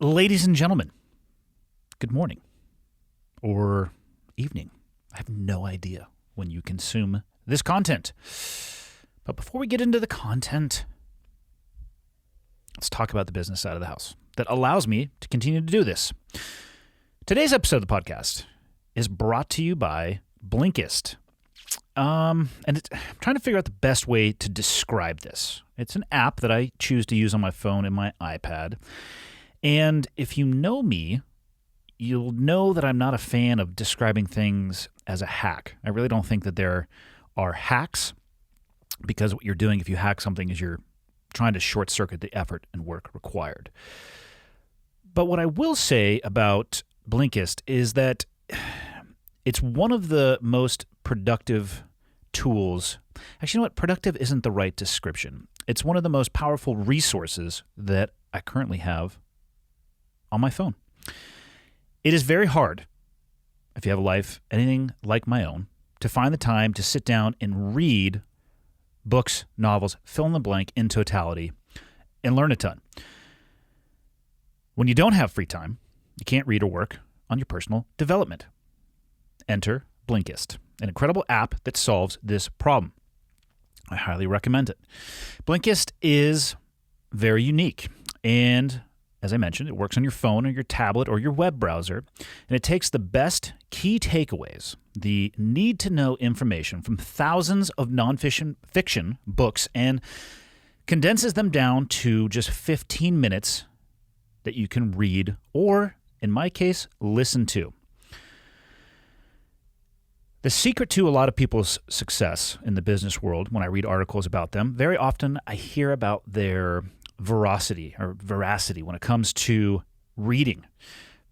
Ladies and gentlemen, good morning or evening. I have no idea when you consume this content. But before we get into the content, let's talk about the business side of the house that allows me to continue to do this. Today's episode of the podcast is brought to you by Blinkist. I'm trying to figure out the best way to describe this. It's an app that I choose to use on my phone and my iPad. And if you know me, you'll know that I'm not a fan of describing things as a hack. I really don't think that there are hacks, because what you're doing if you hack something is you're trying to short circuit the effort and work required. But what I will say about Blinkist is that it's one of the most productive tools. Actually, you know what? Productive isn't the right description. It's one of the most powerful resources that I currently have on my phone. It is very hard, if you have a life anything like my own, to find the time to sit down and read books, novels, fill in the blank in totality, and learn a ton. When you don't have free time, you can't read or work on your personal development. Enter Blinkist, an incredible app that solves this problem. I highly recommend it. Blinkist is very unique, and as I mentioned, it works on your phone or your tablet or your web browser, and it takes the best key takeaways, the need-to-know information from thousands of nonfiction books, and condenses them down to just 15 minutes that you can read or, in my case, listen to. The secret to a lot of people's success in the business world, when I read articles about them, very often I hear about their veracity when it comes to reading.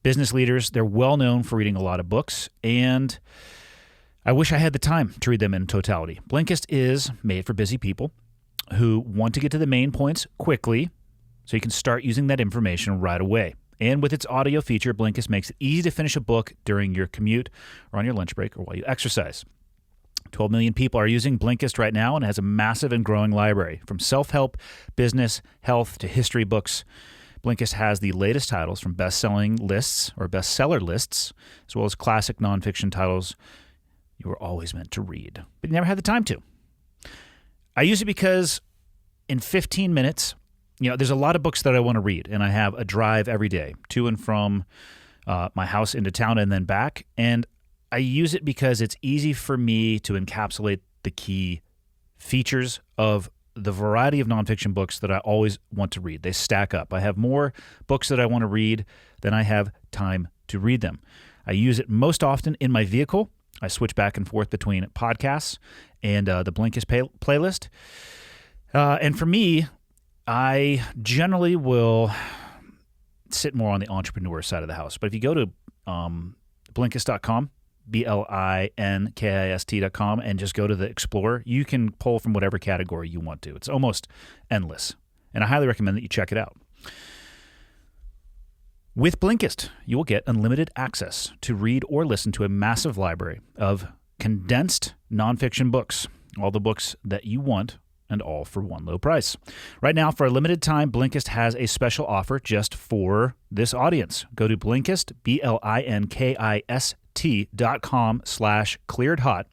Business leaders, they're well known for reading a lot of books, and I wish I had the time to read them in totality. Blinkist is made for busy people who want to get to the main points quickly, so you can start using that information right away. And with its audio feature, Blinkist makes it easy to finish a book during your commute or on your lunch break or while you exercise. 12 million people are using Blinkist right now, and it has a massive and growing library. From self-help, business, health, to history books, Blinkist has the latest titles from best-selling lists or bestseller lists, as well as classic nonfiction titles you were always meant to read, but you never had the time to. I use it because in 15 minutes, there's a lot of books that I want to read, and I have a drive every day to and from my house into town and then back, and I use it because it's easy for me to encapsulate the key features of the variety of nonfiction books that I always want to read. They stack up. I have more books that I want to read than I have time to read them. I use it most often in my vehicle. I switch back and forth between podcasts and the Blinkist playlist. And for me, I generally will sit more on the entrepreneur side of the house. But if you go to Blinkist.com, Blinkist.com, and just go to the Explorer, you can pull from whatever category you want to. It's almost endless, and I highly recommend that you check it out. With Blinkist, you will get unlimited access to read or listen to a massive library of condensed nonfiction books, all the books that you want, and all for one low price. Right now, for a limited time, Blinkist has a special offer just for this audience. Go to Blinkist, Blinkist.com/clearedhot.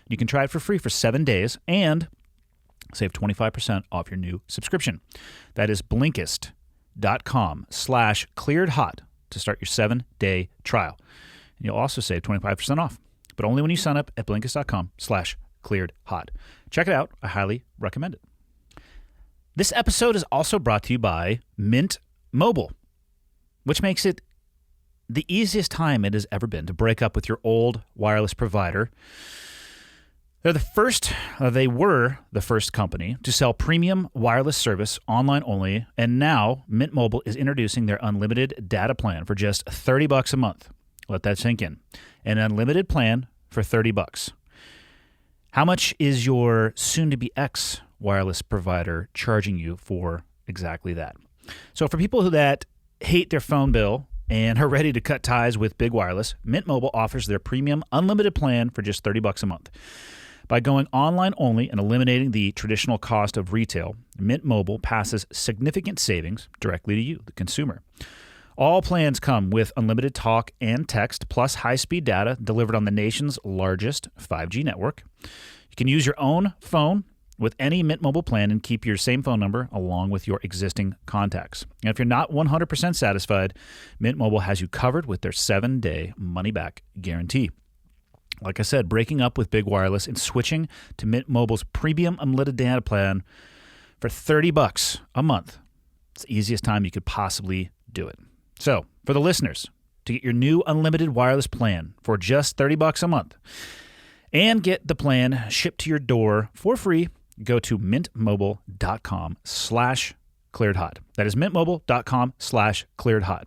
You can try it for free for 7 days and save 25% off your new subscription. That is Blinkist.com/clearedhot to start your 7-day trial. And you'll also save 25% off, but only when you sign up at Blinkist.com/clearedhot. Check it out. I highly recommend it. This episode is also brought to you by Mint Mobile, which makes it the easiest time it has ever been to break up with your old wireless provider. They were the first company to sell premium wireless service online only, and now Mint Mobile is introducing their unlimited data plan for just $30 a month. Let that sink in. An unlimited plan for $30. How much is your soon-to-be ex wireless provider charging you for exactly that? So for people that hate their phone bill and are ready to cut ties with big wireless, Mint Mobile offers their premium unlimited plan for just $30 a month. By going online only and eliminating the traditional cost of retail, Mint Mobile passes significant savings directly to you, the consumer. All plans come with unlimited talk and text, plus high-speed data delivered on the nation's largest 5G network. You can use your own phone with any Mint Mobile plan and keep your same phone number along with your existing contacts. And if you're not 100% satisfied, Mint Mobile has you covered with their 7-day money-back guarantee. Like I said, breaking up with Big Wireless and switching to Mint Mobile's premium unlimited data plan for $30 a month. It's the easiest time you could possibly do it. So, for the listeners, to get your new unlimited wireless plan for just $30 a month and get the plan shipped to your door for free, go to mintmobile.com/clearedhot. That is mintmobile.com/clearedhot.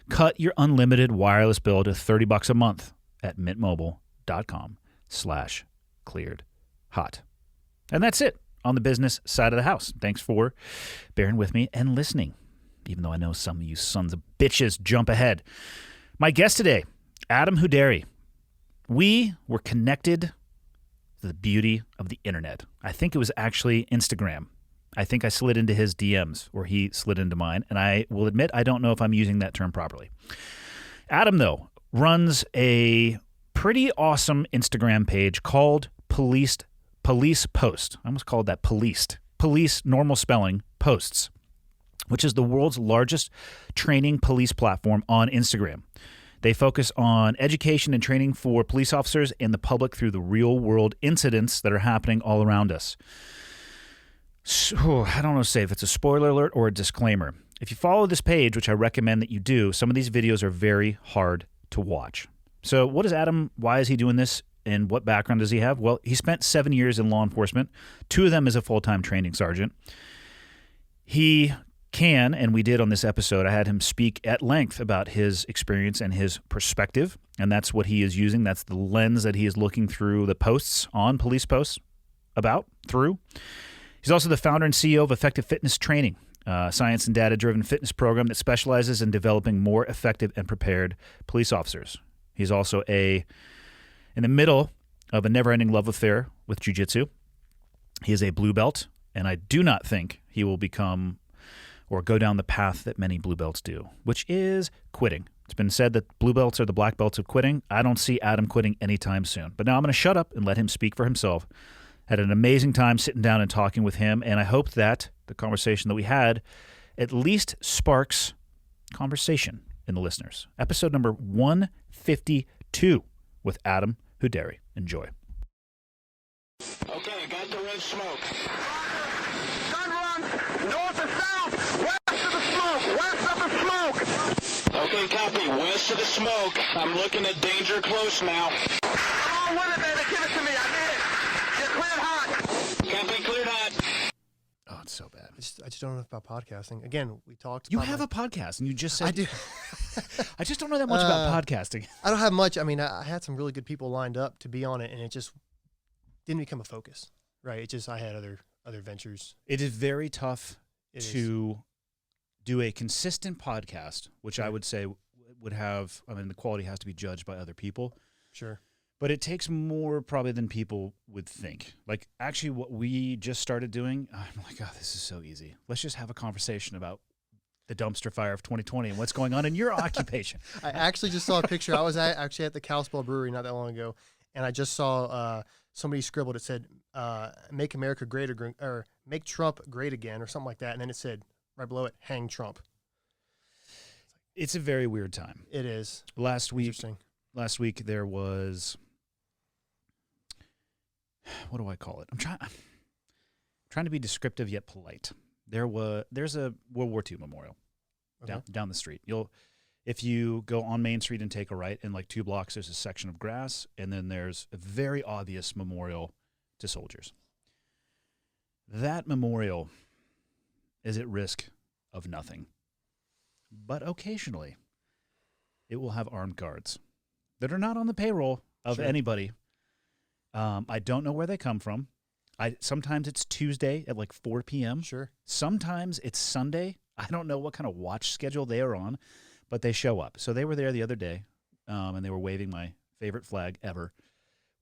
Cut your unlimited wireless bill to $30 a month at mintmobile.com/clearedhot. And that's it on the business side of the house. Thanks for bearing with me and listening, even though I know some of you sons of bitches jump ahead. My guest today, Adam Haidary. We were connected to the beauty of the internet. I think it was actually Instagram. I think I slid into his DMs, or he slid into mine, and I will admit I don't know if I'm using that term properly. Adam, though, runs a pretty awesome Instagram page called Police Post. I almost called that Policed. Police, normal spelling, Posts, which is the world's largest training police platform on Instagram. They focus on education and training for police officers and the public through the real-world incidents that are happening all around us. So, I don't know if it's a spoiler alert or a disclaimer. If you follow this page, which I recommend that you do, some of these videos are very hard to watch. So what is Adam? Why is he doing this? And what background does he have? Well, he spent 7 years in law enforcement, 2 of them as a full-time training sergeant. He can, and we did on this episode, I had him speak at length about his experience and his perspective, and that's what he is using. That's the lens that he is looking through the posts on Police Posts through. He's also the founder and CEO of Effective Fitness Training, science and data-driven fitness program that specializes in developing more effective and prepared police officers. He's also in the middle of a never-ending love affair with jiu-jitsu. He is a blue belt, and I do not think he will become or go down the path that many blue belts do, which is quitting. It's been said that blue belts are the black belts of quitting. I don't see Adam quitting anytime soon. But now I'm going to shut up and let him speak for himself. Had an amazing time sitting down and talking with him, and I hope that the conversation that we had at least sparks conversation in the listeners. Episode number 152 with Adam Haidary. Enjoy. Okay, I got the red smoke. Gun run, north and south, west of the smoke, west of the smoke. Okay, copy, west of the smoke. I'm looking at danger close now. Come on with it, baby, give it to me, I need it. You're cleared hot. Copy, cleared hot. Oh, it's so bad. I just don't know enough about podcasting. Again, we talked You about have a podcast, and you just said... I do. I just don't know that much about podcasting. I don't have much. I mean, I had some really good people lined up to be on it, and it just didn't become a focus, right? It just, I had other ventures. It is very tough to do a consistent podcast, which I would say would have, I mean, the quality has to be judged by other people. Sure. But it takes more probably than people would think. Like, actually, what we just started doing, I'm like, oh, this is so easy. Let's just have a conversation about the dumpster fire of 2020 and what's going on in your occupation. I actually just saw a picture. I was actually at the Kalispell Brewery not that long ago, and I just saw somebody scribbled. It said, "Make America Great Again," or "Make Trump Great Again," or something like that. And then it said right below it, "Hang Trump." It's a very weird time. It is. Last week there was, what do I call it? I'm trying to be descriptive yet polite. There's a World War II memorial down the street. If you go on Main Street and take a right, in like 2 blocks, there's a section of grass, and then there's a very obvious memorial to soldiers. That memorial is at risk of nothing, but occasionally it will have armed guards that are not on the payroll of anybody. I don't know where they come from. Sometimes it's Tuesday at like 4 p.m. Sure. Sometimes it's Sunday. I don't know what kind of watch schedule they are on, but they show up. So they were there the other day, and they were waving my favorite flag ever,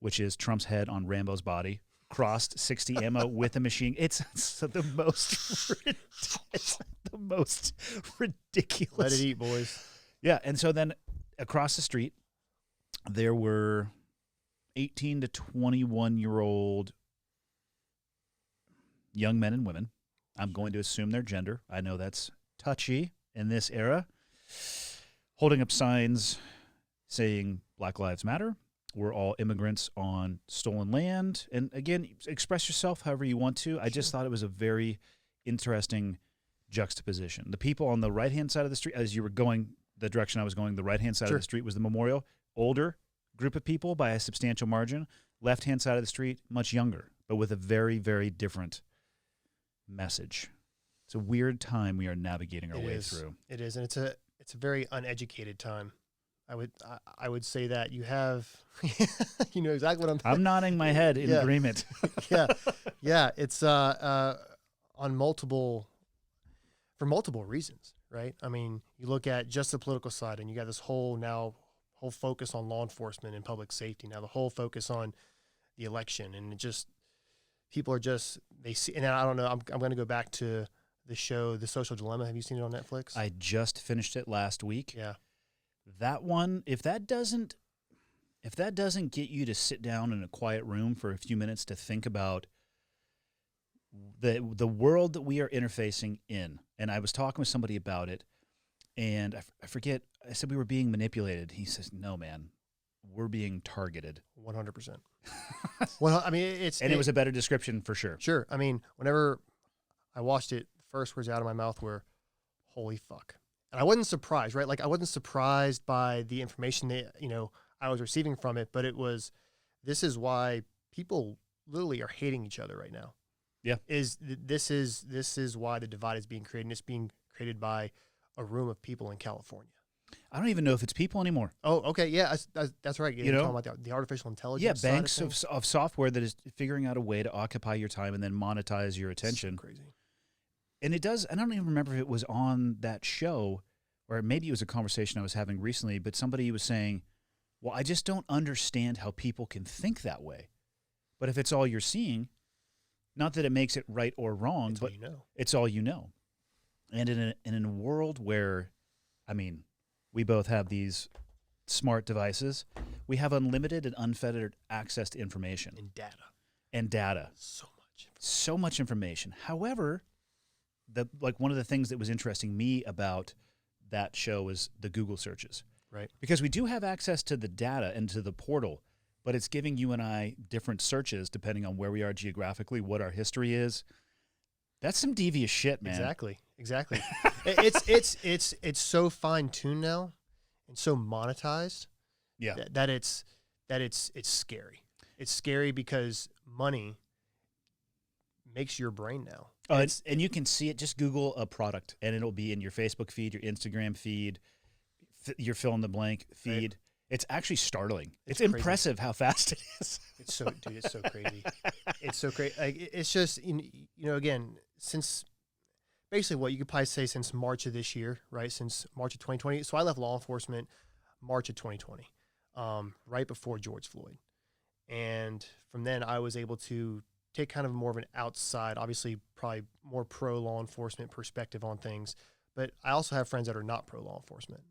which is Trump's head on Rambo's body, crossed 60 ammo with a machine. It's the most ridiculous. Let it eat, boys. Yeah, and so then across the street, there were 18 to 21-year-old young men and women. I'm going to assume their gender. I know that's touchy in this era. Holding up signs saying Black Lives Matter. We're all immigrants on stolen land. And again, express yourself however you want to. I just thought it was a very interesting juxtaposition. The people on the right-hand side of the street, as you were going the direction I was going, the right-hand side of the street was the memorial. Older group of people by a substantial margin. Left-hand side of the street, much younger, but with a very, very different message. It's a weird time we are navigating our way through. It is, and it's a very uneducated time. I would say that you have, you know exactly what I'm nodding my head in agreement. yeah. It's for multiple reasons, right? I mean, you look at just the political side, and you got this whole focus on law enforcement and public safety. Now the whole focus on the election, and it just people are just they see. And I don't know. I'm going to go back to the show, The Social Dilemma. Have you seen it on Netflix? I just finished it last week. Yeah. That one, if that doesn't get you to sit down in a quiet room for a few minutes to think about the world that we are interfacing in, and I was talking with somebody about it, and I forget, I said we were being manipulated. He says, no, man, we're being targeted. 100%. Well, I mean, it was a better description for sure. Sure. I mean, whenever I watched it, the first words out of my mouth were, holy fuck. And I wasn't surprised, right? Like, I wasn't surprised by the information that, I was receiving from it, but this is why people literally are hating each other right now. Yeah. This is why the divide is being created. And it's being created by a room of people in California. I don't even know if it's people anymore. Oh, okay. Yeah, that's right. You're talking about the artificial intelligence. Yeah, banks of software that is figuring out a way to occupy your time and then monetize your attention. So crazy. And it does, and I don't even remember if it was on that show, or maybe it was a conversation I was having recently, but somebody was saying, well, I just don't understand how people can think that way. But if it's all you're seeing, not that it makes it right or wrong, but it's all you know. And in a world where, I mean, we both have these smart devices, we have unlimited and unfettered access to information. And data. So much information. However, one of the things that was interesting me about that show was the Google searches. Right. Because we do have access to the data and to the portal, but it's giving you and I different searches depending on where we are geographically, what our history is. That's some devious shit, man. Exactly. It's so fine-tuned now and so monetized. Yeah. That it's scary. It's scary because money makes your brain now. And you can see it. Just Google a product, and it'll be in your Facebook feed, your Instagram feed, your fill in the blank feed. Right. It's actually startling. It's impressive how fast it is. It's so crazy. It's so crazy. Like, it's just, again, since basically what you could probably say since March of this year, right? Since March of 2020. So I left law enforcement March of 2020, right before George Floyd. And from then I was able to take kind of more of an outside, obviously probably more pro law enforcement perspective on things. But I also have friends that are not pro law enforcement.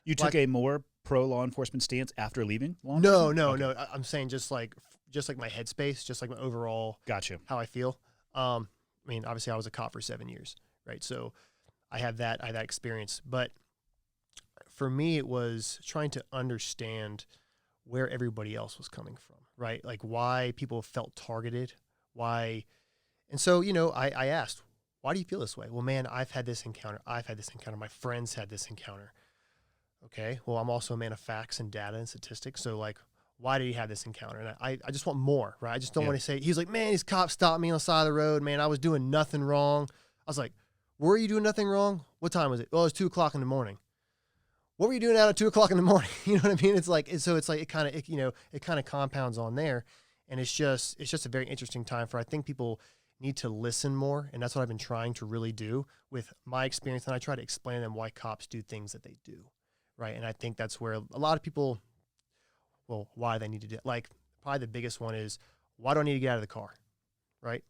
You took a more pro law enforcement stance after leaving law enforcement? No. I'm saying just like my headspace, just like my overall, gotcha, how I feel. I mean, obviously I was a cop for 7 years, right? So I have that experience. But for me, it was trying to understand where everybody else was coming from, right? Like why people felt targeted, why. And so, I asked, why do you feel this way? Well, man, I've had this encounter. My friends had this encounter. Okay, well, I'm also a man of facts and data and statistics. So, like, why did he have this encounter? And I just want more, right? I just don't want to say, he was like, man, these cops stopped me on the side of the road. Man, I was doing nothing wrong. I was like, were you doing nothing wrong? What time was it? Well, it was 2 o'clock in the morning. What were you doing out at 2 o'clock in the morning? You know what I mean? It's like, it kind of compounds on there. And it's just a very interesting time for, I think people need to listen more. And that's what I've been trying to really do with my experience. And I try to explain to them why cops do things that they do. Right. And I think that's where a lot of people, well, why they need to do it. Like, probably the biggest one is, why do I need to get out of the car? Right.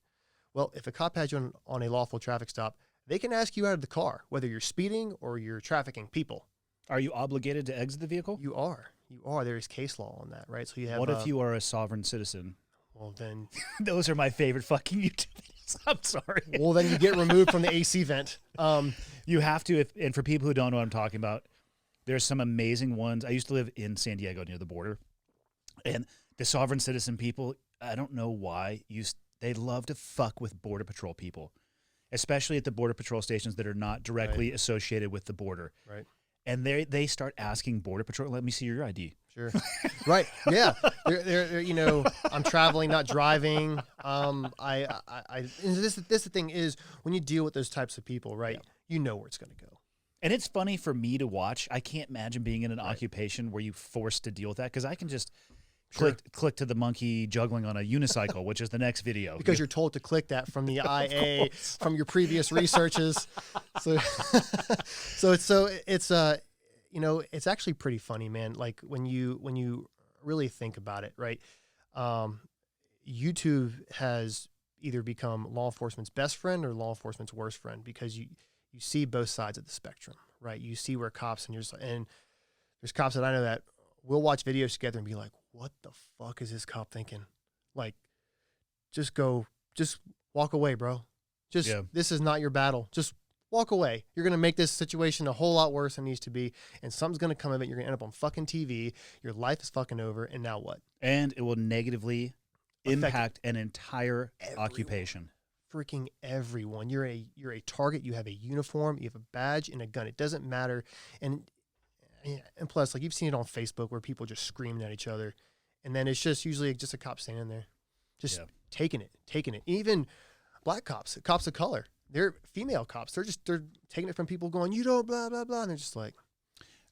Well, if a cop has you on a lawful traffic stop, they can ask you out of the car, whether you're speeding or you're trafficking people. Are you obligated to exit the vehicle? You are. There is case law on that, right? So you have. What if you are a sovereign citizen? Well, then. Those are my favorite fucking YouTube videos. I'm sorry. Well, then you get removed from the AC vent. You have to, and for people who don't know what I'm talking about, there's some amazing ones. I used to live in San Diego near the border, and the sovereign citizen people, I don't know why, they love to fuck with Border Patrol people, especially at the Border Patrol stations that are not directly associated with the border. Right. And they start asking Border Patrol, let me see your ID. Sure. Right. Yeah. They're, I'm traveling, not driving. And this the thing is, when you deal with those types of people, right, you know where it's going to go. And it's funny for me to watch. I can't imagine being in an occupation where you're forced to deal with that, because I can just click to the monkey juggling on a unicycle, which is the next video. Because you're told to click that from the IA, from your previous researches. So it's actually pretty funny, man. Like when you really think about it, right? YouTube has either become law enforcement's best friend or law enforcement's worst friend, because you see both sides of the spectrum, right? You see where cops and there's cops that I know that we'll watch videos together and be like, what the fuck is this cop thinking? Like, just walk away, bro. This is not your battle. Just walk away. You're going to make this situation a whole lot worse than it needs to be, and something's going to come of it. You're going to end up on fucking TV. Your life is fucking over, and now what? And it will negatively impact an entire occupation. Freaking everyone. You're a target. You have a uniform. You have a badge and a gun. It doesn't matter. And plus, like, you've seen it on Facebook where people just screaming at each other, and then it's just usually just a cop standing there, just taking it. Even black cops of color, they're female cops. They're taking it from people going, you don't blah blah blah, and they're just like.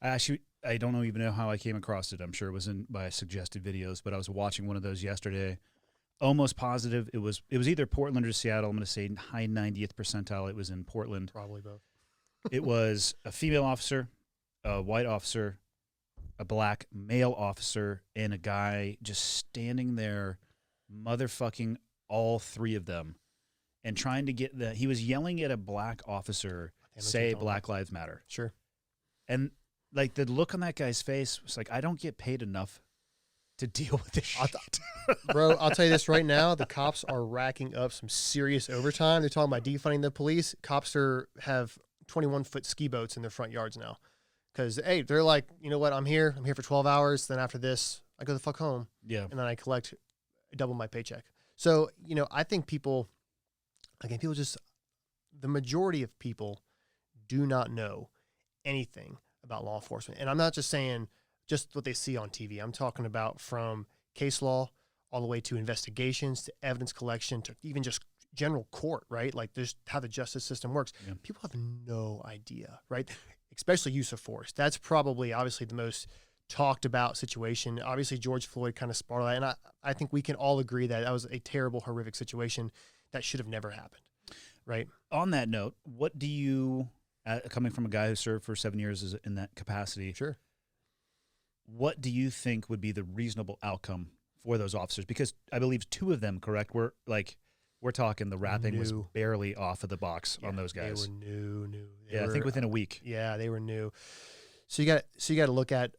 Actually, I don't even know how I came across it. I'm sure it was in my suggested videos, but I was watching one of those yesterday. Almost positive it was either Portland or Seattle. I'm going to say high 90th percentile. It was in Portland. Probably both. It was a female officer, a white officer, a black male officer, and a guy just standing there motherfucking all three of them and trying to get he was yelling at a black officer, say Black Lives Matter. Sure. And like the look on that guy's face was like, I don't get paid enough to deal with this shit. Bro, I'll tell you this right now. The cops are racking up some serious overtime. They're talking about defunding the police. Cops have 21-foot ski boats in their front yards now. Because, hey, they're like, you know what? I'm here for 12 hours. Then after this, I go the fuck home. Yeah. And then I collect double my paycheck. So, I think the majority of people do not know anything about law enforcement. And I'm not just saying just what they see on TV. I'm talking about from case law all the way to investigations, to evidence collection, to even just general court, right? Like there's how the justice system works. Yeah. People have no idea, right? Especially use of force. That's probably obviously the most talked about situation. Obviously George Floyd kind of sparked that. And I think we can all agree that was a terrible, horrific situation that should have never happened, right? On that note, what do you, coming from a guy who served for 7 years in that capacity, sure, what do you think would be the reasonable outcome for those officers? Because I believe two of them, correct, we're talking the wrapping was barely off of the box on those guys. They were new. I think within a week. Yeah, they were new. So you got to look at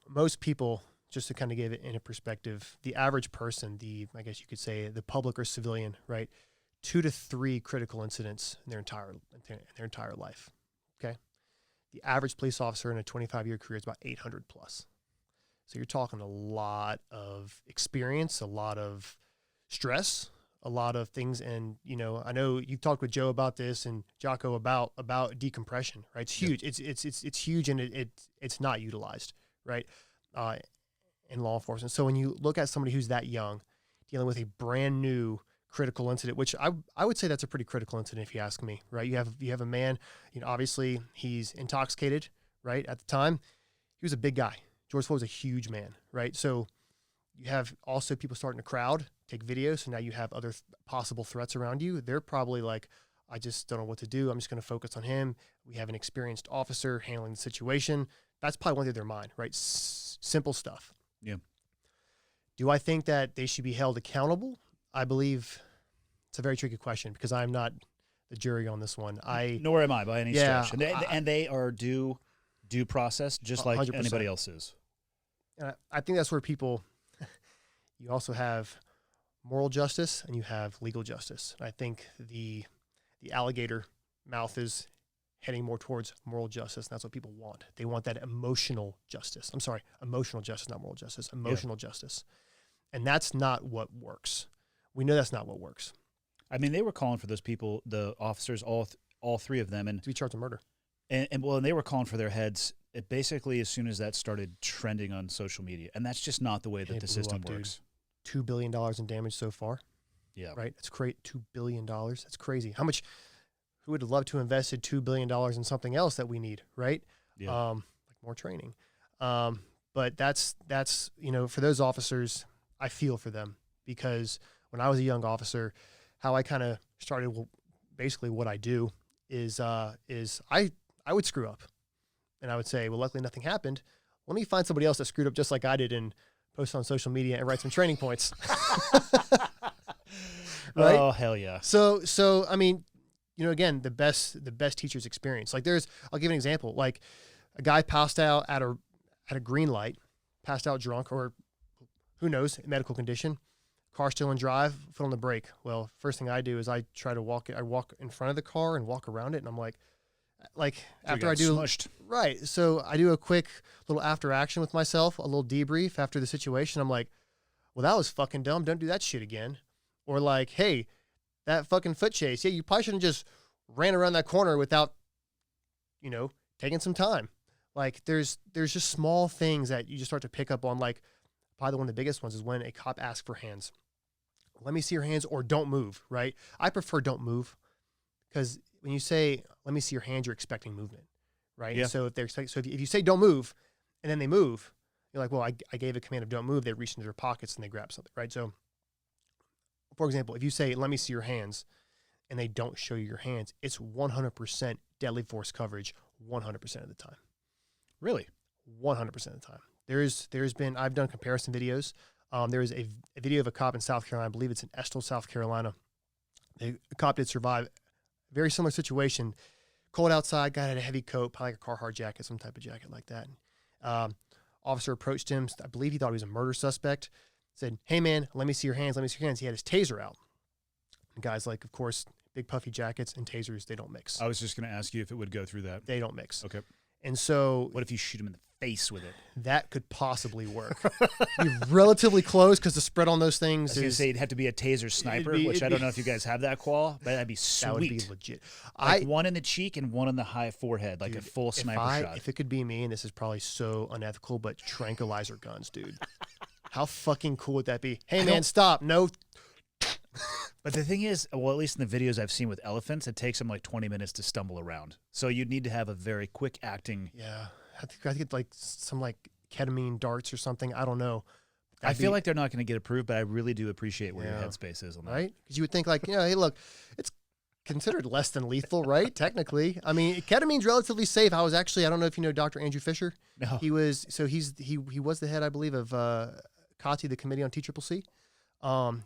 most people, just to kind of give it in a perspective, the average person, I guess you could say the public or civilian, right? 2 to 3 critical incidents in their entire life. Okay. The average police officer in a 25-year career is about 800 plus. So you're talking a lot of experience, a lot of stress, a lot of things. And, I know you've talked with Joe about this and Jocko about decompression, right? It's huge. Yep. It's huge, and it's not utilized, right? In law enforcement. So when you look at somebody who's that young, dealing with a brand new critical incident, which I would say that's a pretty critical incident if you ask me, right? You have a man, obviously he's intoxicated, right? At the time, he was a big guy. George Floyd was a huge man, right? So you have also people starting to crowd, take videos, so now you have other possible threats around you. They're probably like, I just don't know what to do. I'm just going to focus on him. We have an experienced officer handling the situation. That's probably one thing in their mind, right? Simple stuff. Yeah. Do I think that they should be held accountable? I believe it's a very tricky question because I'm not the jury on this one. Nor am I by any Yeah, stretch. And they are due process just like 100%. anybody else is. And I think that's where people, you also have moral justice and you have legal justice. And I think the alligator mouth is heading more towards moral justice. And that's what people want. They want that emotional justice. I'm sorry, emotional justice, not moral justice, emotional justice. And that's not what works. We know that's not what works. I mean, they were calling for those people, the officers, all three of them, and To be charged with murder. and they were calling for their heads. It basically, as soon as that started trending on social media, and that's just not the way that it the blew system up, dude. works. $2 billion in damage so far. Yeah, Right? It's $2 billion. That's crazy. How much, who would love to invested $2 billion in something else that we need, right? Yeah. Like more training. But that's, for those officers, I feel for them because when I was a young officer, how I kind of started, basically what I do is I would screw up and I would say, well, luckily nothing happened. Let me find somebody else that screwed up just like I did and post on social media and write some training points. Right? Oh, hell yeah. So I mean, again, the best teacher's experience. Like I'll give an example. Like a guy passed out at a green light, passed out drunk, or who knows, medical condition, car still in drive, foot on the brake. Well, first thing I do is I try to walk in front of the car and walk around it. And I'm like after I do, smushed. right. So I do a quick little after action with myself, a little debrief after the situation. I'm like, well, that was fucking dumb. Don't do that shit again. Or like, hey, that fucking foot chase. Yeah, you probably shouldn't just ran around that corner without, taking some time. Like there's just small things that you just start to pick up on. Like probably one of the biggest ones is when a cop asks for hands. Let me see your hands or don't move, right? I prefer don't move because when you say, let me see your hands, you're expecting movement, right? Yeah. So if you say don't move and then they move, you're like, well, I gave a command of don't move. They reach into their pockets and they grab something, right? So for example, if you say, let me see your hands and they don't show you your hands, it's 100% deadly force coverage 100% of the time. Really? 100% of the time. There's been, I've done comparison videos. There is a video of a cop in South Carolina. I believe it's in Estill, South Carolina. A cop did survive a very similar situation. Cold outside, guy had a heavy coat, probably like a Carhartt jacket, some type of jacket like that. Officer approached him. I believe he thought he was a murder suspect. Said, hey man, let me see your hands. Let me see your hands. He had his taser out. And guys, like, of course, big puffy jackets and tasers, they don't mix. I was just going to ask you if it would go through that. They don't mix. Okay. And so What if you shoot him in the face with it? that could possibly work. Be relatively close because the spread on those I things was going to is say it'd have to be a taser sniper, which I don't know if you guys have that qual, but that'd be sweet. that would be legit. Like one in the cheek and one in the high forehead, like a full sniper shot. If it could be me, and this is probably so unethical, but tranquilizer guns, dude. How fucking cool would that be? Hey man, stop. No. But the thing is, well, at least in the videos I've seen with elephants, it takes them like 20 minutes to stumble around. So you'd need to have a very quick acting. Yeah. I think it's like some like ketamine darts or something. I don't know. I feel like they're not going to get approved, but I really do appreciate where your headspace is on that. Right? Because you would think like, hey, look, it's considered less than lethal, right? Technically. I mean, ketamine's relatively safe. I don't know if you know Dr. Andrew Fisher. No. He was the head, I believe, of COTI, the Committee on TCCC.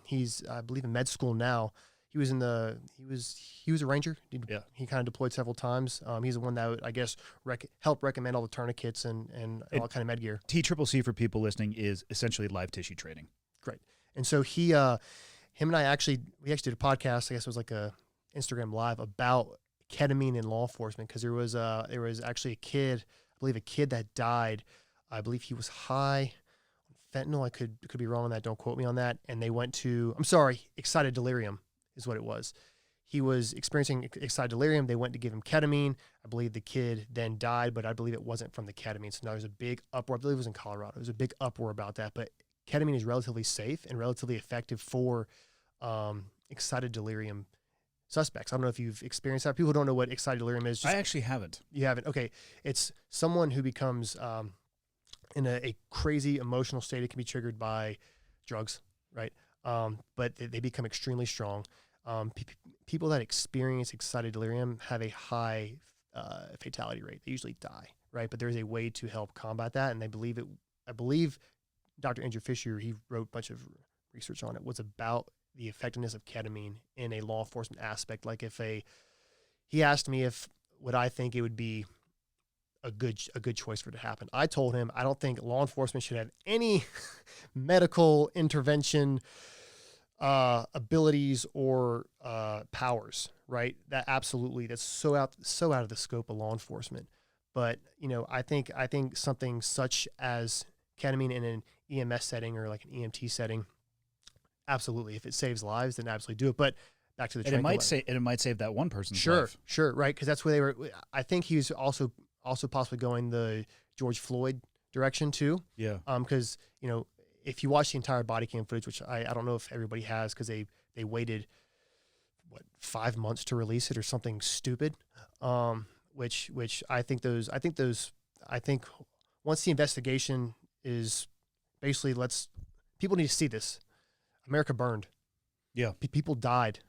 He's, I believe, in med school now. He was a ranger. He kind of deployed several times. He's the one that would, I guess, help recommend all the tourniquets and all kind of med gear. TCCC, for people listening, is essentially live tissue training. Great. And so him and I actually did a podcast. I guess it was like a Instagram live about ketamine in law enforcement because there was actually a kid that died. I believe he was high on fentanyl. I could be wrong on that. Don't quote me on that. And they went to, excited delirium is what it was. He was experiencing excited delirium. They went to give him ketamine. I believe the kid then died, but I believe it wasn't from the ketamine. So now there's a big uproar. I believe it was in Colorado. There was a big uproar about that. But ketamine is relatively safe and relatively effective for excited delirium suspects. I don't know if you've experienced that. People don't know what excited delirium is. I actually haven't. You haven't? Okay. It's someone who becomes in a crazy emotional state. It can be triggered by drugs, right? But they become extremely strong. People that experience excited delirium have a high fatality rate. They usually die, right? But there's a way to help combat that, and I believe Dr. Andrew Fisher, he wrote a bunch of research on it, was about the effectiveness of ketamine in a law enforcement aspect. Like if a he asked me if would I think it would be a good choice for it to happen. I told him I don't think law enforcement should have any medical intervention abilities or powers, right? That's so out of the scope of law enforcement. But I think something such as ketamine in an EMS setting or like an EMT setting, absolutely. If it saves lives, then absolutely do it. But back to the it might save that one person's life. Sure, right? Because that's where they were. I think he was also possibly going the George Floyd direction too. Yeah. Because if you watch the entire body cam footage, which I don't know if everybody has, because they waited 5 months to release it or something stupid. Which I think once the investigation is basically people need to see this. America burned. Yeah. People died.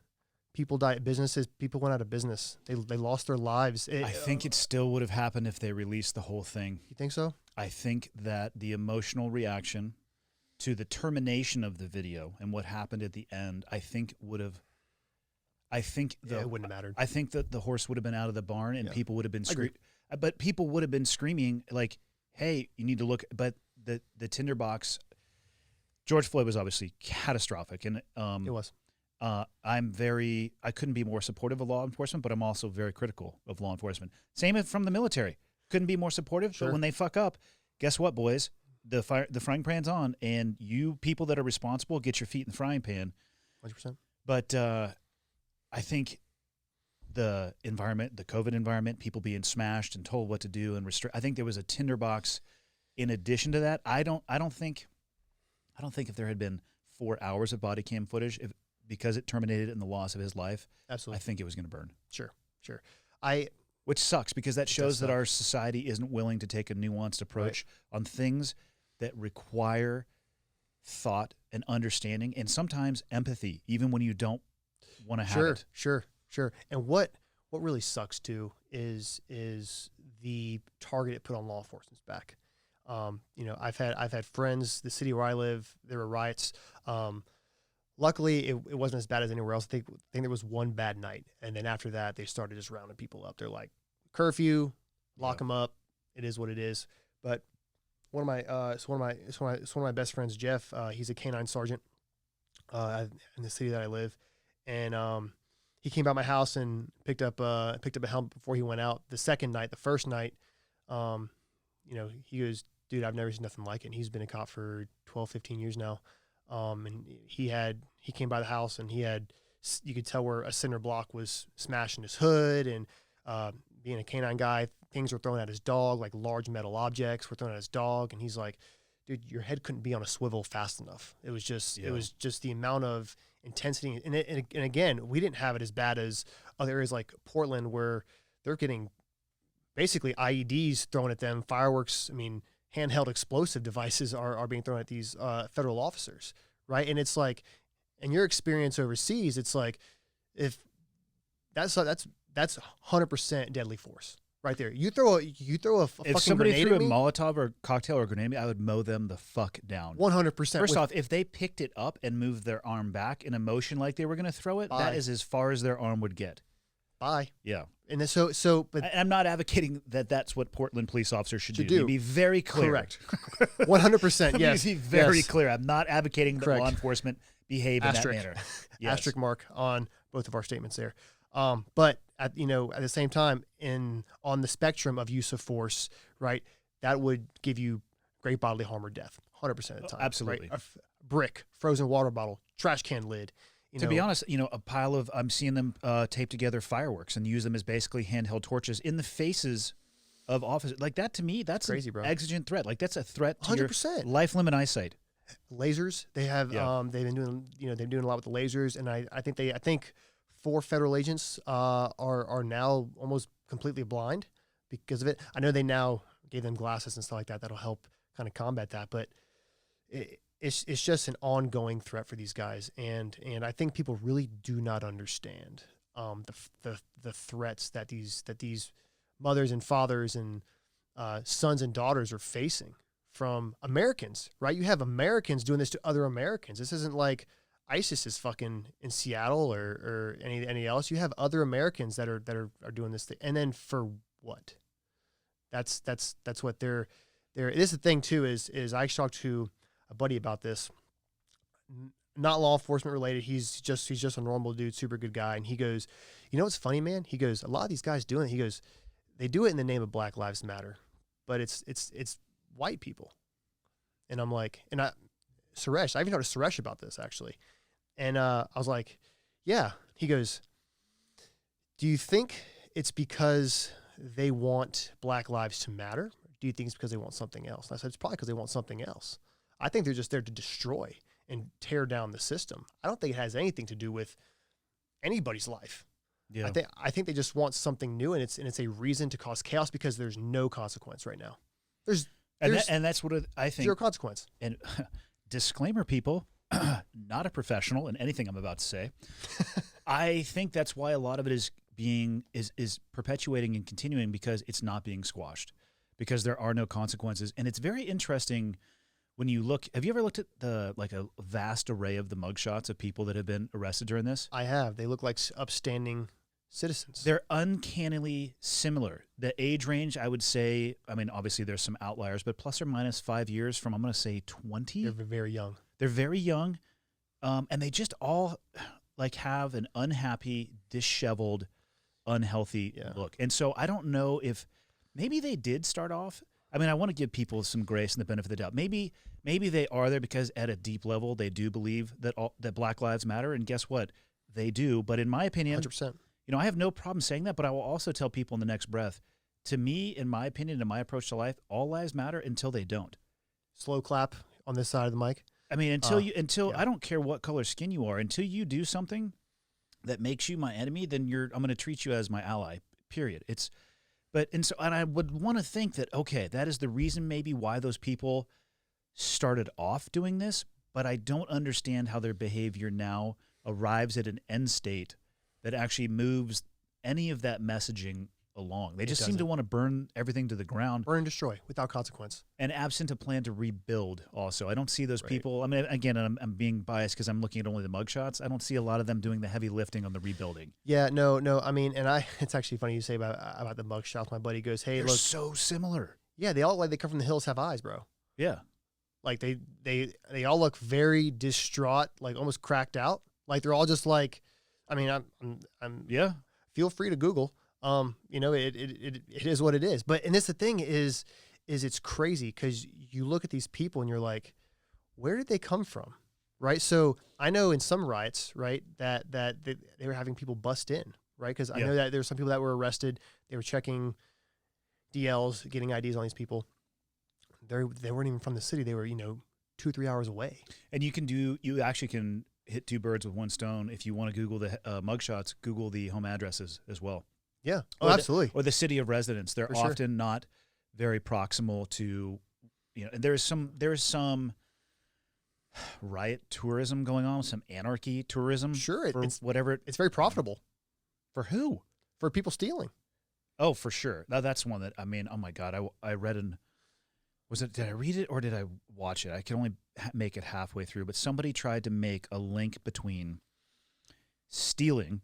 Businesses, people went out of business. They lost their lives. I think it still would have happened if they released the whole thing. You think so? I think that the emotional reaction to the termination of the video and what happened at the end, it wouldn't have mattered. I think that the horse would have been out of the barn and people would have been screaming. But people would have been screaming like, hey, you need to look. But the tinderbox, George Floyd was obviously catastrophic. And it was. I couldn't be more supportive of law enforcement, but I'm also very critical of law enforcement. Same from the military. Couldn't be more supportive, sure. But when they fuck up, guess what, boys? The frying pan's on, and you people that are responsible get your feet in the frying pan. 100%. But I think the environment, the COVID environment, people being smashed and told what to do and restrict. I think there was a tinderbox in addition to that. I don't think if there had been 4 hours of body cam footage, because it terminated in the loss of his life, absolutely, I think it was going to burn. Sure. Which sucks because that shows that our society isn't willing to take a nuanced approach on things that require thought and understanding and sometimes empathy, even when you don't want to have it. Sure. And what really sucks too is the target it put on law enforcement's back. I've had friends, the city where I live, there were riots. Luckily, it wasn't as bad as anywhere else. I think there was one bad night, and then after that, they started just rounding people up. They're like, curfew, lock them up. It is what it is. But one of my best friends, Jeff. He's a canine sergeant in the city that I live, and he came by my house and picked up a helmet before he went out. The first night, he goes, dude, I've never seen nothing like it. And he's been a cop for 12, 15 years now. And he came by the house and you could tell where a cinder block was smashed in his hood, and being a canine guy, things were thrown at his dog, like large metal objects were thrown at his dog. And he's like, dude, your head couldn't be on a swivel fast enough. It was just the amount of intensity. And again, we didn't have it as bad as other areas like Portland, where they're getting basically IEDs thrown at them, fireworks. I mean, handheld explosive devices are being thrown at these federal officers, right? And it's like, in your experience overseas, it's like, if that's 100% deadly force right there. You throw a if fucking somebody grenade threw at a me, Molotov or cocktail or grenade, I would mow them the fuck down. 100%. First off, if they picked it up and moved their arm back in a motion like they were going to throw it, that is as far as their arm would get. Bye. Yeah. And then but I'm not advocating that that's what Portland police officers should do. Let me be very clear. Correct. 100%. Yes. Let me be very clear. I'm not advocating that law enforcement behave in that manner. Yes. Asterisk mark on both of our statements there. But at the same time, on the spectrum of use of force, right, that would give you great bodily harm or death 100% of the time. Absolutely. Right? A brick, frozen water bottle, trash can lid. To be honest, a pile of, I'm seeing them tape together fireworks and use them as basically handheld torches in the faces of officers. Like that, to me, that's crazy, bro. An exigent threat. Like that's a threat to 100%. Your life limit eyesight. Lasers, they have, they've been doing, they've been doing a lot with the lasers, and I think 4 federal agents are now almost completely blind because of it. I know they now gave them glasses and stuff like that that'll help kind of combat that, but it's just an ongoing threat for these guys, and I think people really do not understand the threats that these mothers and fathers and sons and daughters are facing from Americans, right? You have Americans doing this to other Americans. This isn't like ISIS is fucking in Seattle or any else. You have other Americans that are doing this thing, and then for what? That's what they're. This is the thing too. Is I talked to a buddy about this. Not law enforcement related. He's just a normal dude, super good guy, and he goes, you know what's funny, man? He goes, a lot of these guys doing it. He goes, they do it in the name of Black Lives Matter, but it's white people. And I'm like, Suresh, I even talked to Suresh about this actually. And I was like, yeah. He goes, do you think it's because they want Black lives to matter? Or do you think it's because they want something else? And I said, it's probably because they want something else. I think they're just there to destroy and tear down the system. I don't think it has anything to do with anybody's life. Yeah. I think they just want something new, and it's a reason to cause chaos because there's no consequence right now. There's that's what I think. Zero consequence. And disclaimer, people, not a professional in anything I'm about to say. I think that's why a lot of it is perpetuating and continuing because it's not being squashed, because there are no consequences. And it's very interesting when you look. Have you ever looked at a vast array of the mugshots of people that have been arrested during this? I have. They look like upstanding citizens. They're uncannily similar. The age range, I would say, I mean, obviously there's some outliers, but plus or minus 5 years from, I'm going to say 20. They're very young. They're very young. And they just all have an unhappy, disheveled, unhealthy look. And so I don't know if maybe they did start off. I mean, I want to give people some grace and the benefit of the doubt. Maybe they are there because at a deep level they do believe that Black Lives Matter, and guess what? They do. But in my opinion, 100%. I have no problem saying that, but I will also tell people in the next breath, to me, in my opinion, in my approach to life, all lives matter until they don't. Slow clap on this side of the mic. I mean, I don't care what color skin you are, until you do something that makes you my enemy, then I'm going to treat you as my ally, period. And I would want to think that, okay, that is the reason maybe why those people started off doing this, but I don't understand how their behavior now arrives at an end state that actually moves any of that messaging along. They just seem to want to burn everything to the ground. Burn and destroy without consequence. And absent a plan to rebuild also. I don't see those people. I mean, again, I'm being biased because I'm looking at only the mugshots. I don't see a lot of them doing the heavy lifting on the rebuilding. Yeah, no. I mean, it's actually funny you say about the mugshots. My buddy goes, hey, they're look. so similar. Yeah, they all look like they come from the hills, have eyes, bro. Yeah. Like they all look very distraught, like almost cracked out. Like they're all just like, I mean, I'm yeah. Feel free to Google. It is what it is. But and this the thing is it's crazy because you look at these people and you're like, where did they come from, right? So I know in some riots, right, that they were having people bust in, right? Because I know that there were some people that were arrested. They were checking DLs, getting IDs on these people. They weren't even from the city. They were 2-3 hours away. And you actually can hit two birds with one stone. If you want to Google the mugshots, Google the home addresses as well. Yeah, absolutely. Or the city of residence. They're often not very proximal to, and there's some riot tourism going on, some anarchy tourism. Sure, it's very profitable. For who? For people stealing. Oh, for sure. Now that's one that, I mean, oh my God, I read did I read it or did I watch it? I can only make it halfway through, but somebody tried to make a link between stealing,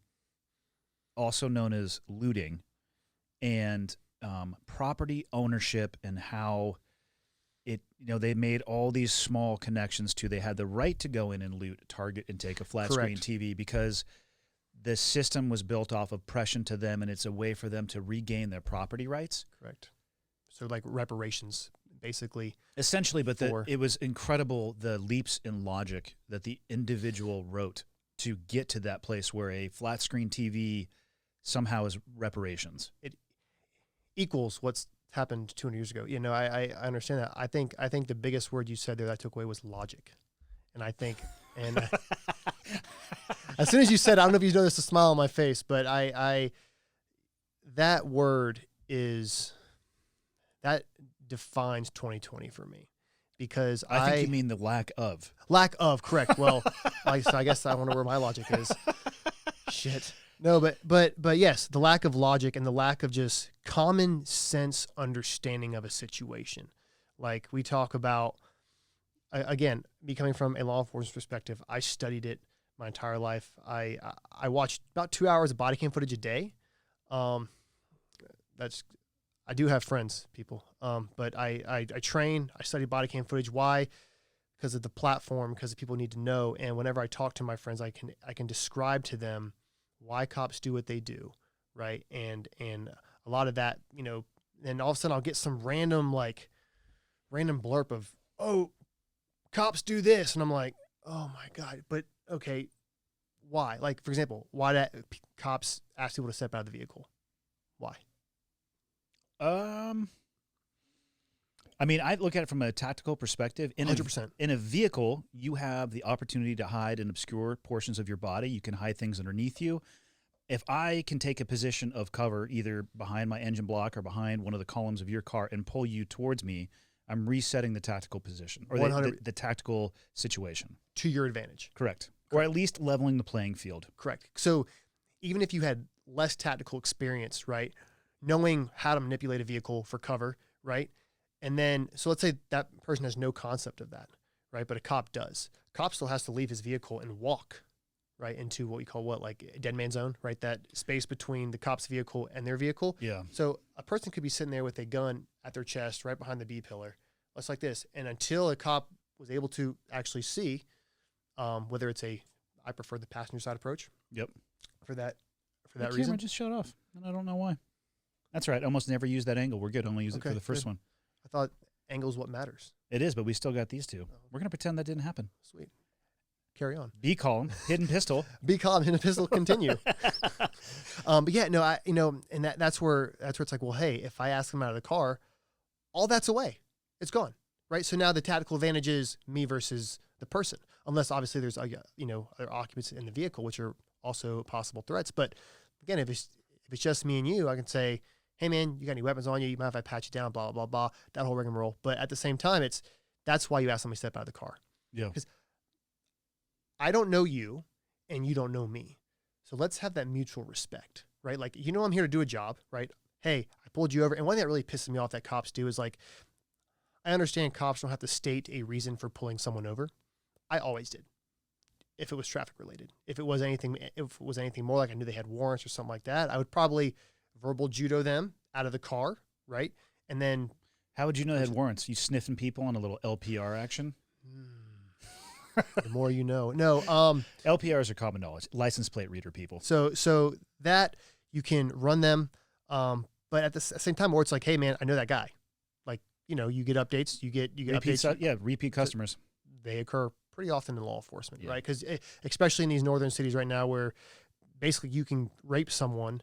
also known as looting, and property ownership, and how they made all these small connections to, they had the right to go in and loot Target and take a flat screen TV because the system was built off oppression to them, and it's a way for them to regain their property rights. Correct. So like reparations, basically. Essentially, but it was incredible, the leaps in logic that the individual wrote to get to that place where a flat screen TV somehow is reparations. It equals what's happened 200 years ago. I understand that. I think the biggest word you said there that I took away was logic. And I think, as soon as you said, I don't know if you noticed a smile on my face, but that word that defines 2020 for me, because I think you mean the lack of. Correct. Well, so I guess I wonder where my logic is. Shit. No, but yes, the lack of logic and the lack of just common sense understanding of a situation. Like we talk about, again, me coming from a law enforcement perspective, I studied it my entire life. I watch about 2 hours of body cam footage a day. I do have friends, people. But I train, I study body cam footage. Why? Because of the platform, because people need to know. And whenever I talk to my friends, I can describe to them why cops do what they do, right? And a lot of that, you know, and all of a sudden I'll get some random blurb of, oh, cops do this, and I'm like, oh my God, but okay, why? Like, for example, why do cops ask people to step out of the vehicle? Why? I mean, I look at it from a tactical perspective. 100%. In a vehicle, you have the opportunity to hide and obscure portions of your body. You can hide things underneath you. If I can take a position of cover, either behind my engine block or behind one of the columns of your car, and pull you towards me, I'm resetting the tactical position or the tactical situation. To your advantage. Correct. Or at least leveling the playing field. Correct. So even if you had less tactical experience, right, knowing how to manipulate a vehicle for cover, right, and then, so let's say that person has no concept of that, right, but a cop does. A cop still has to leave his vehicle and walk, right, into what we call like a dead man zone, right, that space between the cop's vehicle and their vehicle. Yeah. So a person could be sitting there with a gun at their chest right behind the B pillar, just like this, and until a cop was able to actually see, whether it's I prefer the passenger side approach. Yep. For that The reason. camera just shut off, and I don't know why. That's right. I almost never use that angle. We're good. Only use it for the first one. I thought angle's what matters. It is, but we still got these two. We're going to pretend that didn't happen. Sweet. Carry on. Be calm. Hidden pistol. Be calm. Hidden pistol. Continue. But yeah, no, and that's where it's like, well, hey, if I ask them out of the car, all that's away. It's gone. Right. So now the tactical advantage is me versus the person, unless obviously there's, other occupants in the vehicle, which are also possible threats. But again, if it's just me and you, I can say, hey man, you got any weapons on you? You mind if I pat you down? Blah, blah, blah, blah, that whole rigmarole. But at the same time, that's why you ask somebody to step out of the car. Yeah. Because I don't know you and you don't know me. So let's have that mutual respect, right? Like, I'm here to do a job, right? Hey, I pulled you over. And one thing that really pisses me off that cops do is like, I understand cops don't have to state a reason for pulling someone over. I always did. If it was traffic related, if it was anything more like I knew they had warrants or something like that, I would probably verbal judo them out of the car, right? And then, how would you know they had warrants? You sniffing people on a little LPR action? The more you know. No, LPRs are common knowledge. License plate reader people. So that you can run them, but at the same time, or it's like, hey man, I know that guy. Like, you get updates, you get updates. Repeat customers. They occur pretty often in law enforcement, right? Because especially in these northern cities right now, where basically you can rape someone,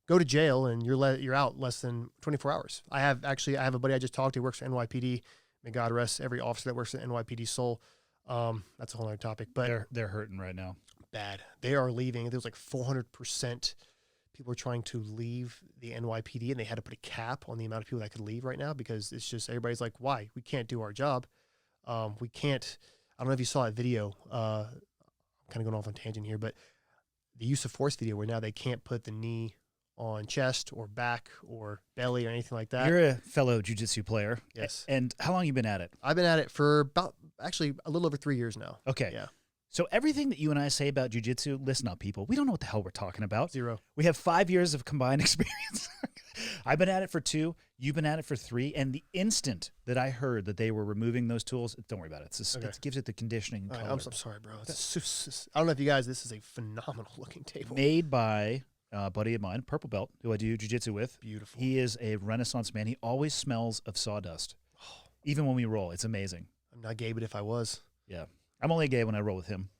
go to jail, and you're out less than 24 hours. I have a buddy I just talked to who works for NYPD. May God rest every officer that works at NYPD soul. That's a whole other topic, but they're hurting right now. Bad. They are leaving. There was like 400% people are trying to leave the NYPD, and they had to put a cap on the amount of people that could leave right now because it's just everybody's like, why? We can't do our job. We can't. I don't know if you saw that video. I'm kind of going off on a tangent here, but the use of force video where now they can't put the knee on chest or back or belly or anything like that. You're a fellow jiu-jitsu player. Yes. And how long have you been at it? I've been at it for about, actually, a little over 3 years now. Okay. Yeah. So everything that you and I say about jiu-jitsu, listen up, people. We don't know what the hell we're talking about. Zero. We have 5 years of combined experience. I've been at it for 2. You've been at it for 3. And the I heard that they were removing those tools, don't worry about it. It gives it the conditioning color. I'm sorry, bro. I don't know if you guys, this is a phenomenal looking table. Made by a buddy of mine, Purple Belt, who I do jiu-jitsu with. Beautiful. He is a Renaissance man. He always smells of sawdust, even when we roll. It's amazing. I'm not gay, but if I was. Yeah. I'm only gay when I roll with him.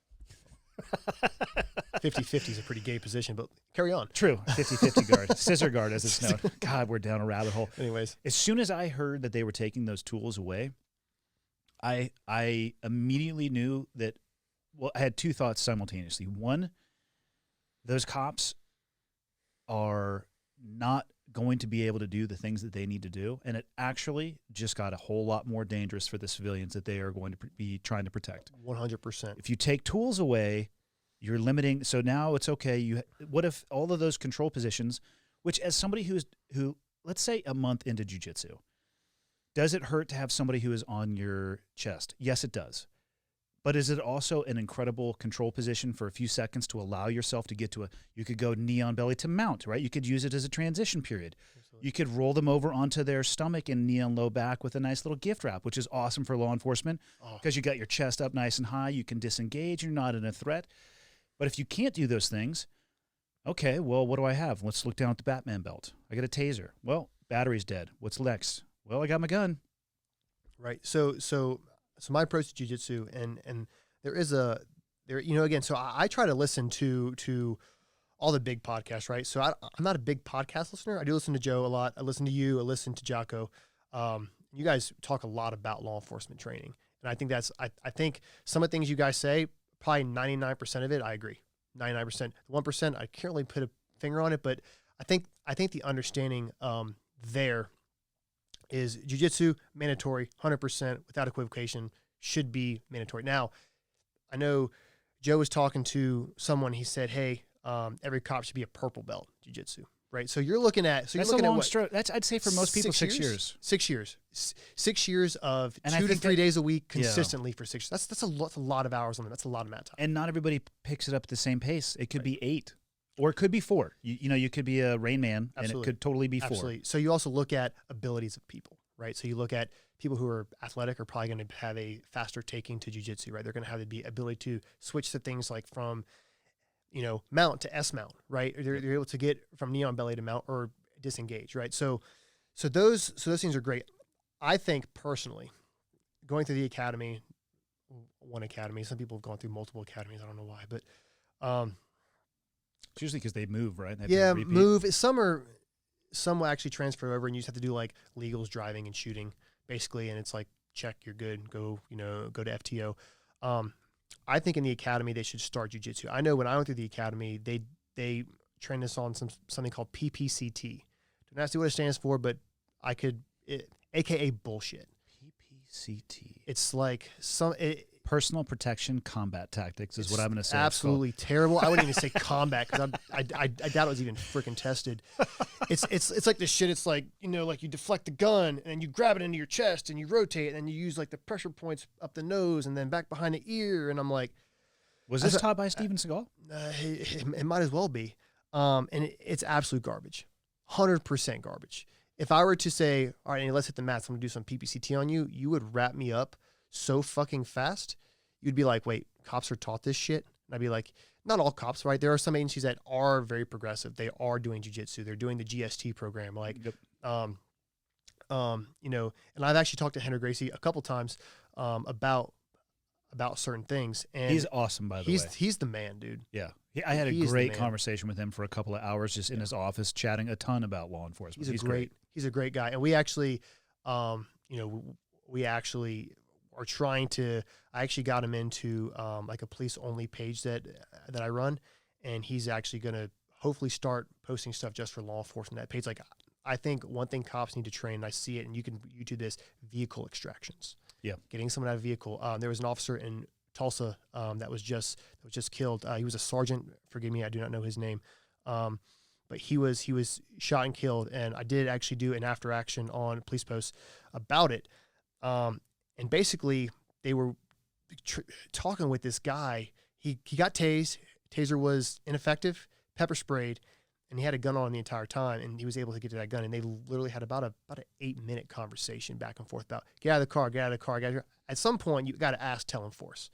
50-50 is a pretty gay position, but carry on. True. 50-50 guard. Scissor guard, as it's known. God, we're down a rabbit hole. Anyways. As soon as I heard that they were taking those tools away, I immediately knew that, I had 2 thoughts simultaneously. One, those cops are not going to be able to do the things that they need to do, and it actually just got a whole lot more dangerous for the civilians that they are going to be trying to protect. 100%. If you take tools away, you're limiting. So now it's okay. What if all of those control positions, which as somebody who let's say a month into jiu-jitsu, does it hurt to have somebody who is on your chest? Yes, it does. But is it also an incredible control position for a few seconds to allow yourself to get to you could go knee on belly to mount, right? You could use it as a transition period. Absolutely. You could roll them over onto their stomach and knee on low back with a nice little gift wrap, which is awesome for law enforcement because you got your chest up nice and high. You can disengage. You're not in a threat. But if you can't do those things, okay, well, what do I have? Let's look down at the Batman belt. I got a taser. Well, battery's dead. What's next? Well, I got my gun. Right. So my approach to jiu-jitsu, and again, so I try to listen to all the big podcasts, right? So I'm not a big podcast listener. I do listen to Joe a lot. I listen to you. I listen to Jocko. You guys talk a lot about law enforcement training. And I think I think some of the things you guys say, probably 99% of it, I agree. 99%. 1%, I can't really put a finger on it, but I think the understanding there is jiu-jitsu, mandatory, 100%, without equivocation, should be mandatory. Now, I know Joe was talking to someone, he said, hey, every cop should be a purple belt jiu-jitsu, right? So you're looking at... So that's you're looking a long at what, stroke. I'd say for most people, 6 years. 6 years. 6 years of and 2 to 3 days a week yeah. consistently for 6 years. That's a lot of hours on them. That's a lot of mat time. And not everybody picks it up at the same pace. It could be 8. Or it could be 4. You could be a Rain Man, Absolutely. and it could totally be 4. Absolutely. So you also look at abilities of people, right? So you look at people who are athletic are probably going to have a faster taking to jiu-jitsu, right? They're going to have the ability to switch to things like from, mount to S mount, right? Or they're able to get from knee on belly to mount or disengage, right? So those things are great. I think personally, going through the academy, one academy, some people have gone through multiple academies. I don't know why, but it's usually because they move, right? Yeah, move. Some will actually transfer over, and you just have to do like legals, driving, and shooting, basically. And it's like, check, you're good. Go to FTO. I think in the academy they should start jiu-jitsu. I know when I went through the academy, they trained us on something called PPCT. Don't ask me what it stands for, but AKA bullshit. PPCT. It's like Personal Protection Combat Tactics is what I'm going to say. Absolutely terrible. I wouldn't even say combat because I doubt it was even freaking tested. It's like this shit. It's like, like you deflect the gun and you grab it into your chest and you rotate and then you use like the pressure points up the nose and then back behind the ear. And I'm like, was this taught by Steven Seagal? It might as well be. And it's absolute garbage. 100% garbage. If I were to say, all right, let's hit the mats, I'm going to do some PPCT on you, you would wrap me up so fucking fast. You'd be like, wait, cops are taught this shit? And I'd be like, not all cops, right? There are some agencies that are very progressive. They are doing jiu-jitsu. They're doing the GST program. Like, yep. And I've actually talked to Henry Gracie a couple times about certain things. And he's awesome, by the way. He's the man, dude. Yeah. I had a great conversation with him for a couple of hours just in his office chatting a ton about law enforcement. He's a great guy. And we actually, are trying to, I actually got him into like a police only page that I run, and he's actually going to hopefully start posting stuff just for law enforcement. That page, like, I think one thing cops need to train, and I see it, and you can YouTube this, vehicle extractions. Yeah, getting someone out of a vehicle. There was an officer in Tulsa that was just killed. He was a sergeant. Forgive me, I do not know his name, but he was shot and killed. And I did actually do an after action on police posts about it. And basically, they were talking with this guy. He got tased. Taser was ineffective, pepper sprayed, and he had a gun on the entire time. And he was able to get to that gun. And they literally had about an 8-minute conversation back and forth about get out of the car, get out of the car, get out of the car. At some point, you got to ask, tell, enforce,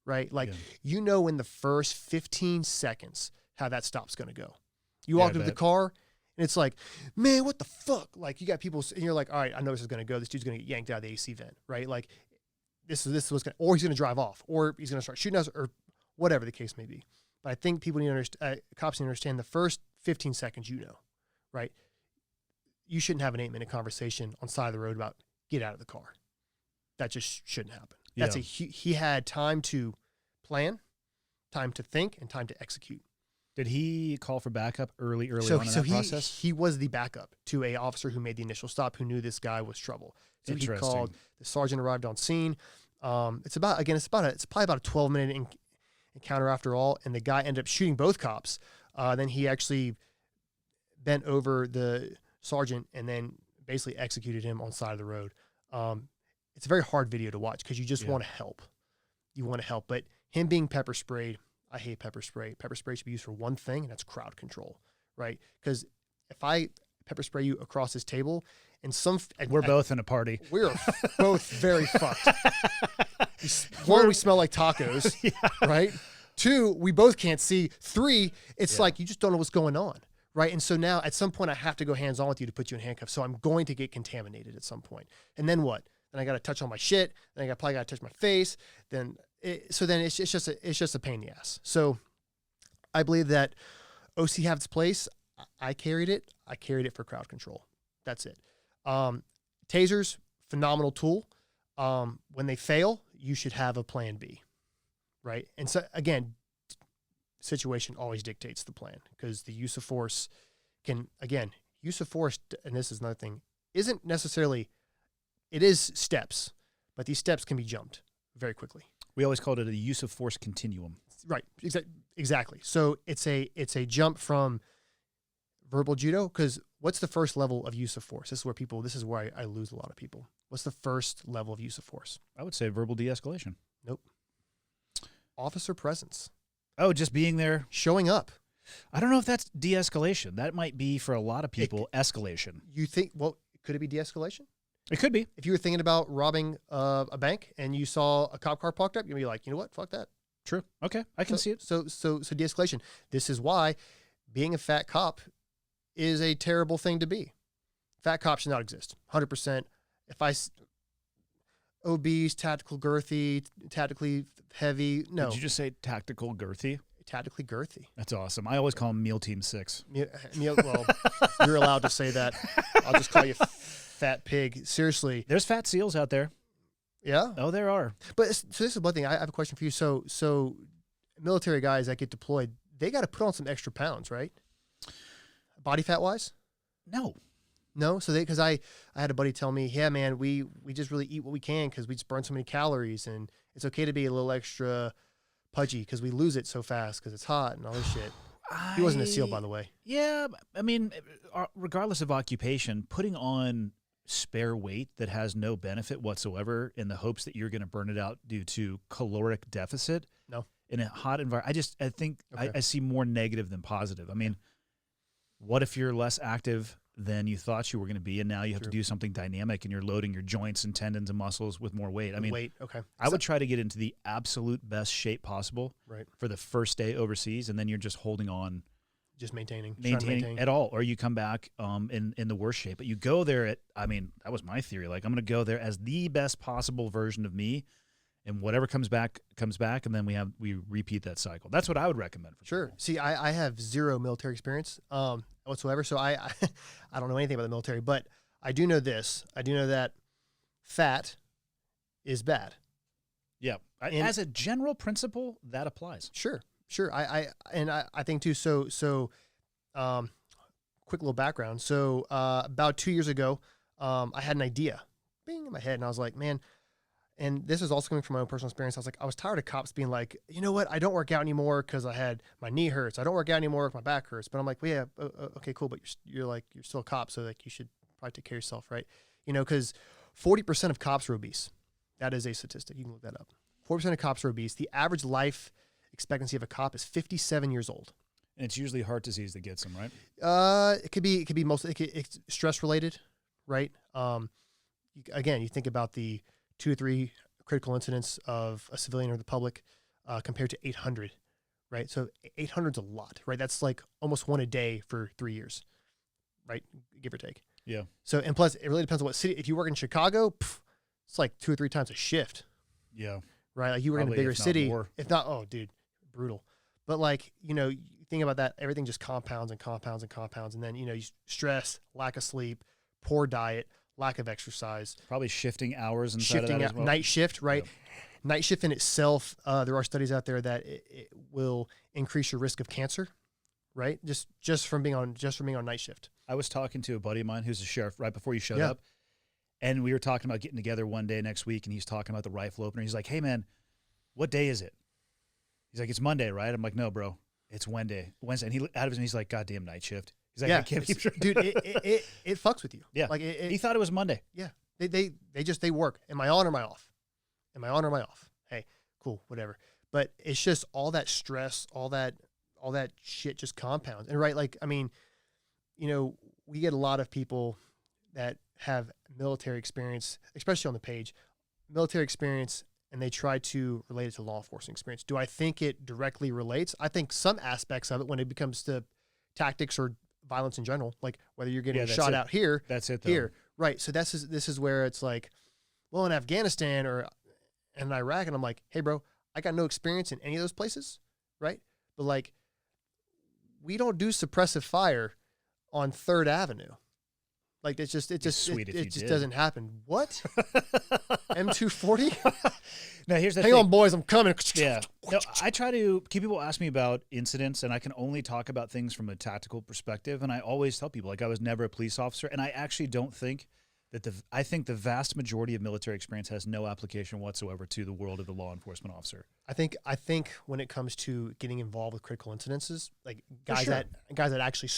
right? Like, in the first 15 seconds how that stop's going to go. You walk into the car, and it's like, man, what the fuck? Like, you got people, and you're like, all right, I know this is going to go. This dude's going to get yanked out of the AC vent, right? Like, this is what's going to, or he's going to drive off, or he's going to start shooting us, or whatever the case may be. But I think people need to understand, cops need to understand the first 15 seconds, right? You shouldn't have an 8-minute conversation on the side of the road about get out of the car. That just shouldn't happen. Yeah. He had time to plan, time to think, and time to execute. Did he call for backup early on in that process? He was the backup to a officer who made the initial stop, who knew this guy was trouble. So he called. The sergeant arrived on scene. It's probably about a 12-minute encounter after all, and the guy ended up shooting both cops. Then he actually bent over the sergeant and then basically executed him on the side of the road. It's a very hard video to watch because you just want to help. you want to help. But him being pepper sprayed, I hate pepper spray. Pepper spray should be used for one thing, and that's crowd control, right? Because if I pepper spray you across this table, and we're both in a party. We're both very fucked. One, we smell like tacos, right? Two, we both can't see. Three, it's like you just don't know what's going on, right? And so now at some point I have to go hands-on with you to put you in handcuffs. So I'm going to get contaminated at some point. And then what? Then I got to touch on my shit. Then I probably got to touch my face. Then it's just a pain in the ass. So I believe that OC have its place. I carried it. I carried it for crowd control. That's it. Tasers, phenomenal tool. When they fail, you should have a plan B, right? And so again, situation always dictates the plan, because the use of force and this is another thing, isn't necessarily, it is steps, but these steps can be jumped very quickly. We always called it a use of force continuum. Right. Exactly. So it's a jump from verbal judo, because what's the first level of use of force? This is where I lose a lot of people. What's the first level of use of force? I would say verbal de-escalation. Nope. Officer presence. Oh, just being there. Showing up. I don't know if that's de-escalation. That might be, for a lot of people, escalation. You think, well, could it be de-escalation? It could be. If you were thinking about robbing a bank and you saw a cop car parked up, you'd be like, you know what? Fuck that. True. Okay. I can see it. So de-escalation. This is why being a fat cop is a terrible thing to be. Fat cops should not exist. 100%. Obese, tactical girthy, tactically heavy. No. Did you just say tactical girthy? Tactically girthy. That's awesome. I always call them Meal Team 6. Well, you're allowed to say that. I'll just call you fat pig. Seriously. There's fat seals out there. Yeah? Oh, there are. But so this is one thing. I have a question for you. So military guys that get deployed, they got to put on some extra pounds, right? Body fat wise? No. So because I had a buddy tell me, yeah, man, we just really eat what we can because we just burn so many calories, and it's okay to be a little extra pudgy because we lose it so fast because it's hot and all this shit. He wasn't a SEAL, by the way. Yeah, I mean, regardless of occupation, putting on spare weight that has no benefit whatsoever in the hopes that you're going to burn it out due to caloric deficit. No. In a hot environment, I think Okay. I see more negative than positive. I mean, what if you're less active than you thought you were going to be, and now you have to do something dynamic, and you're loading your joints and tendons and muscles with more weight? I mean, okay. I would try to get into the absolute best shape possible for the first day overseas, and then you're just holding on. Just maintaining at all, or you come back in the worst shape. But you go there that was my theory. Like, I'm going to go there as the best possible version of me, and whatever comes back, and then we repeat that cycle. That's what I would recommend. Sure. People. See, I have zero military experience whatsoever, so I don't know anything about the military, but I do know this. I do know that fat is bad. Yeah. As a general principle, that applies. Sure. I think too. So, quick little background. So, about 2 years ago, I had an idea, bing, in my head, and I was like, man. And this is also coming from my own personal experience. I was tired of cops being like, you know what? I don't work out anymore because my knee hurts. I don't work out anymore because my back hurts. But I'm like, well, yeah, okay, cool. But you're still a cop, so like you should probably take care of yourself, right? You know, because 40% of cops are obese. That is a statistic. You can look that up. 40% of cops are obese. The average life expectancy of a cop is 57 years old. And it's usually heart disease that gets them, right? It could be mostly it's stress related, right? Again, you think about the 2 or 3 critical incidents of a civilian or the public compared to 800, right? So 800 is a lot, right? That's like almost one a day for 3 years, right? Give or take. Yeah. So, and plus it really depends on what city. If you work in Chicago, it's like 2 or 3 times a shift. Yeah. Right? Like you work in a Probably, bigger city. More. If not, oh, dude, brutal. But like, you think about that, everything just compounds and compounds and compounds. And then, you stress, lack of sleep, poor diet, lack of exercise. Probably shifting hours inside of that as well. Night shift, right? Yep. Night shift in itself, there are studies out there that it will increase your risk of cancer, right? Just from being on night shift. I was talking to a buddy of mine who's a sheriff right before you showed up, and we were talking about getting together one day next week, and he's talking about the rifle opener. He's like, hey, man, what day is it? He's like, it's Monday, right? I'm like, no, bro, it's Wednesday. And he's like, goddamn night shift. He's like, I can't be dude, it fucks with you. Yeah. Like he thought it was Monday. Yeah. They work. Am I on or am I off? Am I on or am I off? Hey, cool, whatever. But it's just all that stress, all that shit just compounds. And right, like, I mean, you know, we get a lot of people that have military experience, especially on the page, military experience, and they try to relate it to law enforcement experience. Do I think it directly relates? I think some aspects of it, when it becomes to tactics or violence in general, like whether you're getting shot out here, that's it though. here, right? So this is where it's like, well, in Afghanistan or in Iraq, and I'm like, hey, bro, I got no experience in any of those places, right? But like, we don't do suppressive fire on 3rd Avenue. Like it just doesn't happen. What? M240? Now here's the thing. Hang on, boys, I'm coming. Yeah. No, I try to keep people ask me about incidents, and I can only talk about things from a tactical perspective. And I always tell people, like, I was never a police officer, and I actually don't think that I think the vast majority of military experience has no application whatsoever to the world of the law enforcement officer. I think when it comes to getting involved with critical incidences, like guys that actually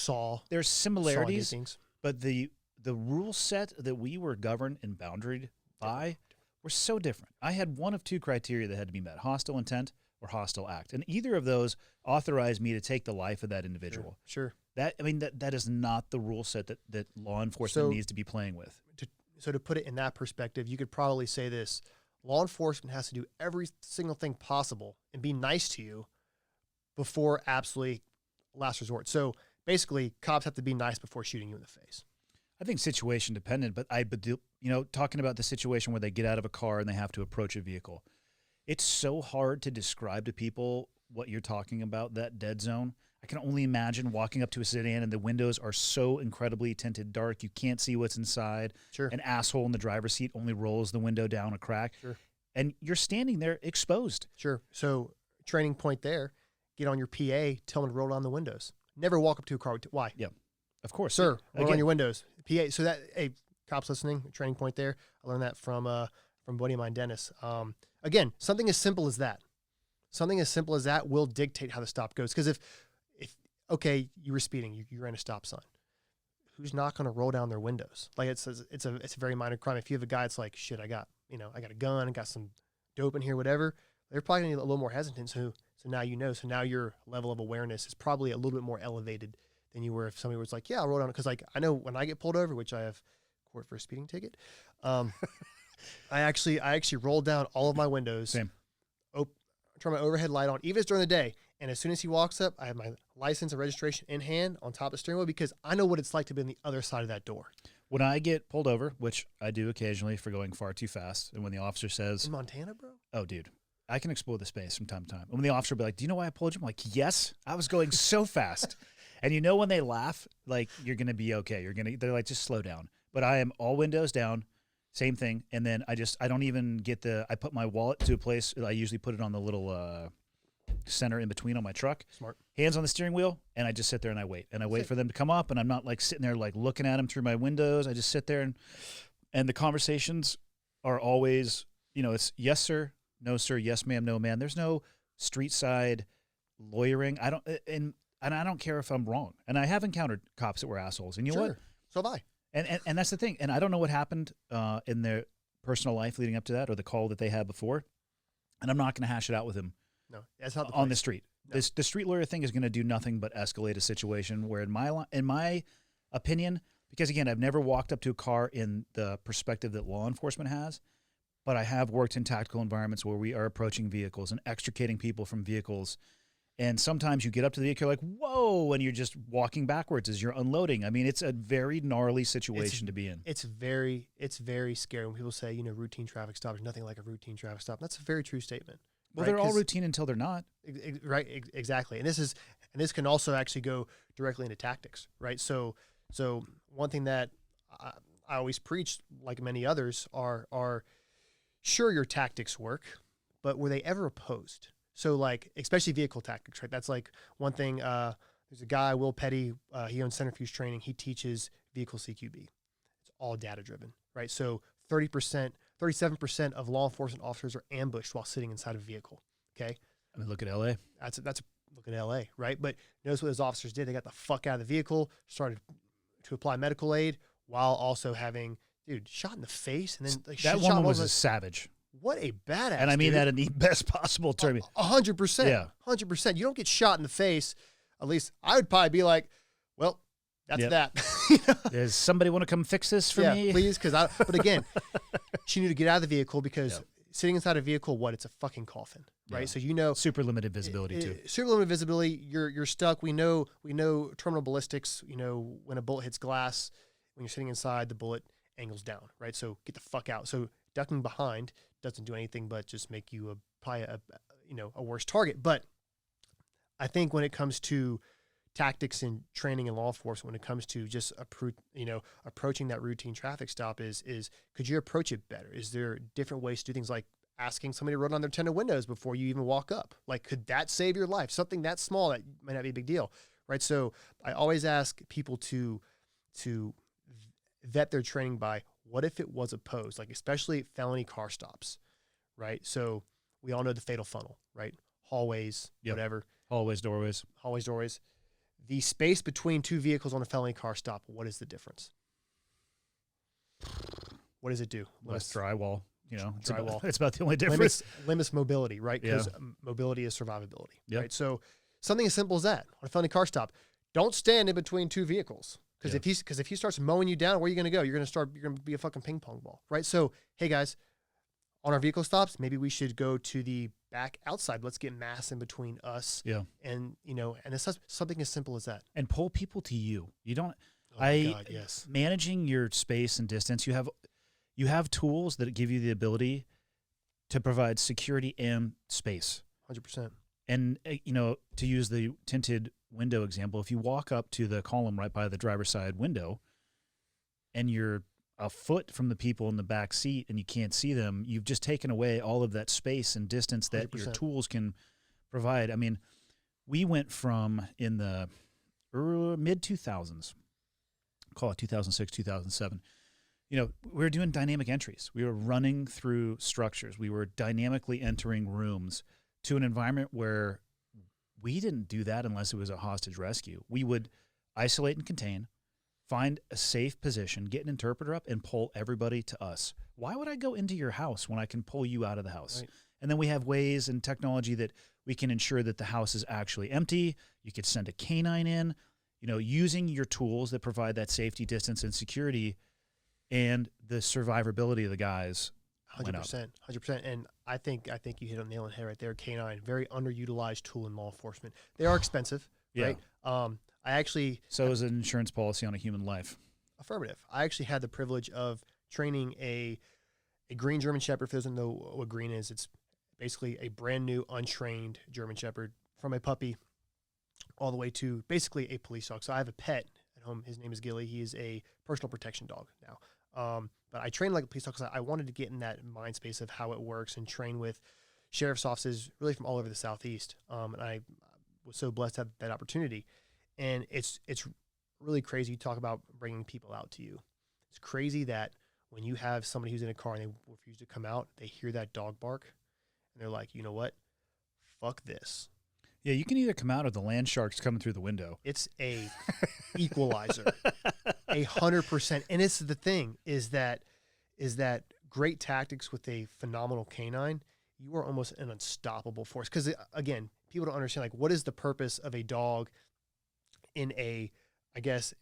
there's similarities, but the rule set that we were governed and boundaried by were so different. I had one of two criteria that had to be met: hostile intent or hostile act, and either of those authorized me to take the life of that individual. Sure. That is not the rule set that law enforcement needs to be playing with. So to put it in that perspective, you could probably say this: law enforcement has to do every single thing possible and be nice to you before absolutely last resort. So basically, cops have to be nice before shooting you in the face. I think situation dependent, but talking about the situation where they get out of a car and they have to approach a vehicle, it's so hard to describe to people what you're talking about, that dead zone. I can only imagine walking up to a sedan and the windows are so incredibly tinted dark, you can't see what's inside. Sure. An asshole in the driver's seat only rolls the window down a crack. Sure. And you're standing there exposed. Sure. So training point there, get on your PA, tell them to roll down the windows. Never walk up to a car. Why? Yeah. Of course. Sir, roll down your windows. PA. So that, hey, cops listening, training point there. I learned that from a buddy of mine, Dennis. Again, something as simple as that. Something as simple as that will dictate how the stop goes. Because if okay, you were speeding, you ran a stop sign. Who's not going to roll down their windows? Like it's a very minor crime. If you have a guy, it's like, shit, I got a gun, I got some dope in here, whatever. They're probably going to be a little more hesitant. So now you know. So now your level of awareness is probably a little bit more elevated than you were if somebody was like, yeah, I'll roll down. Because like I know when I get pulled over, which I have court for a speeding ticket, I actually rolled down all of my windows. Same. Turn my overhead light on, even if it's during the day. And as soon as he walks up, I have my license and registration in hand on top of the steering wheel because I know what it's like to be on the other side of that door. When I get pulled over, which I do occasionally for going far too fast, and when the officer says... In Montana, bro? Oh, dude. I can explore the space from time to time. And when the officer will be like, do you know why I pulled you? I'm like, yes, I was going so fast. And you know when they laugh, like, you're going to be okay. They're like, just slow down. But I am all windows down, same thing. And then I don't even get I put my wallet to a place. I usually put it on the little center in between on my truck. Smart. Hands on the steering wheel, and I just sit there and I wait. And I wait for them to come up, and I'm not like sitting there like looking at them through my windows. I just sit there and the conversations are always, it's yes, sir, no, sir, yes, ma'am, no, ma'am. There's no street side lawyering. I don't care if I'm wrong. And I have encountered cops that were assholes. And you know what? So have I. And that's the thing. And I don't know what happened in their personal life leading up to that or the call that they had before. And I'm not going to hash it out with them. No, that's not on the street. No. The street lawyer thing is going to do nothing but escalate a situation where, in my opinion, because again, I've never walked up to a car in the perspective that law enforcement has, but I have worked in tactical environments where we are approaching vehicles and extricating people from vehicles. And sometimes you get up to the vehicle, you're like, whoa, and you're just walking backwards as you're unloading. I mean, it's a very gnarly situation to be in. It's very scary when people say, routine traffic stop. There's nothing like a routine traffic stop. That's a very true statement. Well, they're all routine until they're not. Right, exactly. And this can also actually go directly into tactics, right? So one thing that I always preach, like many others, are sure your tactics work, but were they ever opposed? So like, especially vehicle tactics, right? That's like one thing. There's a guy, Will Petty, he owns Centrifuge Training. He teaches vehicle CQB. It's all data driven, right? So 37% of law enforcement officers are ambushed while sitting inside a vehicle. Okay. I mean, look at LA. That's look at LA, right? But notice what those officers did. They got the fuck out of the vehicle, started to apply medical aid while also having, shot in the face. And then that woman was a savage. what a badass. And I mean dude. that in the best possible term. 100%. Yeah. 100%. You don't get shot in the face. At least I would probably be like, well, that's Yep. that. You know? Does somebody want to come fix this for me? Please. But again, she knew to get out of the vehicle because Yep. sitting inside a vehicle, it's a fucking coffin, right? Yeah. So, you know, Super limited visibility too. super limited visibility. You're stuck. We know terminal ballistics. You know, when a bullet hits glass, when you're sitting inside, the bullet angles down, right? So get the fuck out. So ducking behind doesn't do anything but just make you probably a worse target. But I think when it comes to tactics and training in law enforcement, when it comes to just approaching that routine traffic stop, is could you approach it better? Is there different ways to do things, like asking somebody to roll down their tinted windows before you even walk up? Like, could that save your life? Something that small that might not be a big deal, right? So I always ask people to vet their training by, what if it was opposed, like especially felony car stops, right? So we all know the fatal funnel, right? Hallways, Yep. whatever. Hallways, doorways. The space between two vehicles on a felony car stop, what is the difference? What does it do? Less drywall. You know, it's drywall. It's about the only difference. Limits mobility, right? Because Yeah. mobility is survivability, Yep. right? So something as simple as that on a felony car stop, don't stand in between two vehicles. Because if he starts mowing you down, where are you going to go? You're going to be a fucking ping pong ball, right? So, hey guys, on our vehicle stops, maybe we should go to the back outside. Let's get mass in between us. Yeah. And it's something as simple as that. And pull people to you. You don't. Oh my God, yes. Managing your space and distance. You have tools that give you the ability to provide security and space. 100%. And to use the tinted window example, if you walk up to the column right by the driver's side window and you're a foot from the people in the back seat and you can't see them, you've just taken away all of that space and distance that 100%. your tools can provide. I mean, we went from, in the mid 2000s, call it 2006, 2007, we were doing dynamic entries. We were running through structures. We were dynamically entering rooms to an environment where we didn't do that unless it was a hostage rescue. We would isolate and contain, find a safe position, get an interpreter up, and pull everybody to us. Why would I go into your house when I can pull you out of the house? Right. And then we have ways and technology that we can ensure that the house is actually empty. You could send a canine in, using your tools that provide that safety, distance, and security, and the survivability of the guys. 100%. And I think you hit on the nail on the head right there. Canine, very underutilized tool in law enforcement. They are expensive, right? So is an insurance policy on a human life. Affirmative. I actually had the privilege of training a green German Shepherd. For those who don't know what green is, it's basically a brand new, untrained German Shepherd, from a puppy all the way to basically a police dog. So I have a pet at home. His name is Gilly. He is a personal protection dog now. But I trained like a police dog because I wanted to get in that mind space of how it works and train with sheriff's offices really from all over the Southeast. And I was so blessed to have that opportunity. And it's really crazy. You talk about bringing people out to you. It's crazy that when you have somebody who's in a car and they refuse to come out, they hear that dog bark and they're like, you know what? Fuck this. Yeah, you can either come out or the land shark's coming through the window. It's a equalizer, 100%. And it's the thing is that great tactics with a phenomenal canine, you are almost an unstoppable force. Because again, people don't understand, like, what is the purpose of a dog in a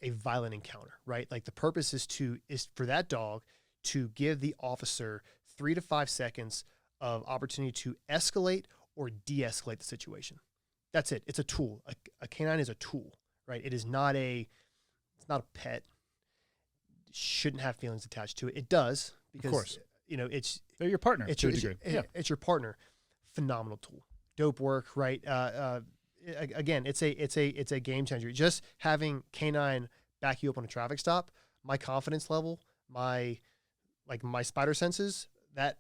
violent encounter, right? Like, the purpose is for that dog to give the officer 3 to 5 seconds of opportunity to escalate or de-escalate the situation. That's it. It's a tool. A canine is a tool, right? It's not a pet. It shouldn't have feelings attached to it. It does, because, of course, they're your partner to a degree. It's your partner. Phenomenal tool. Dope work, right? Again, it's a game changer. Just having canine back you up on a traffic stop, my confidence level, my spider senses, that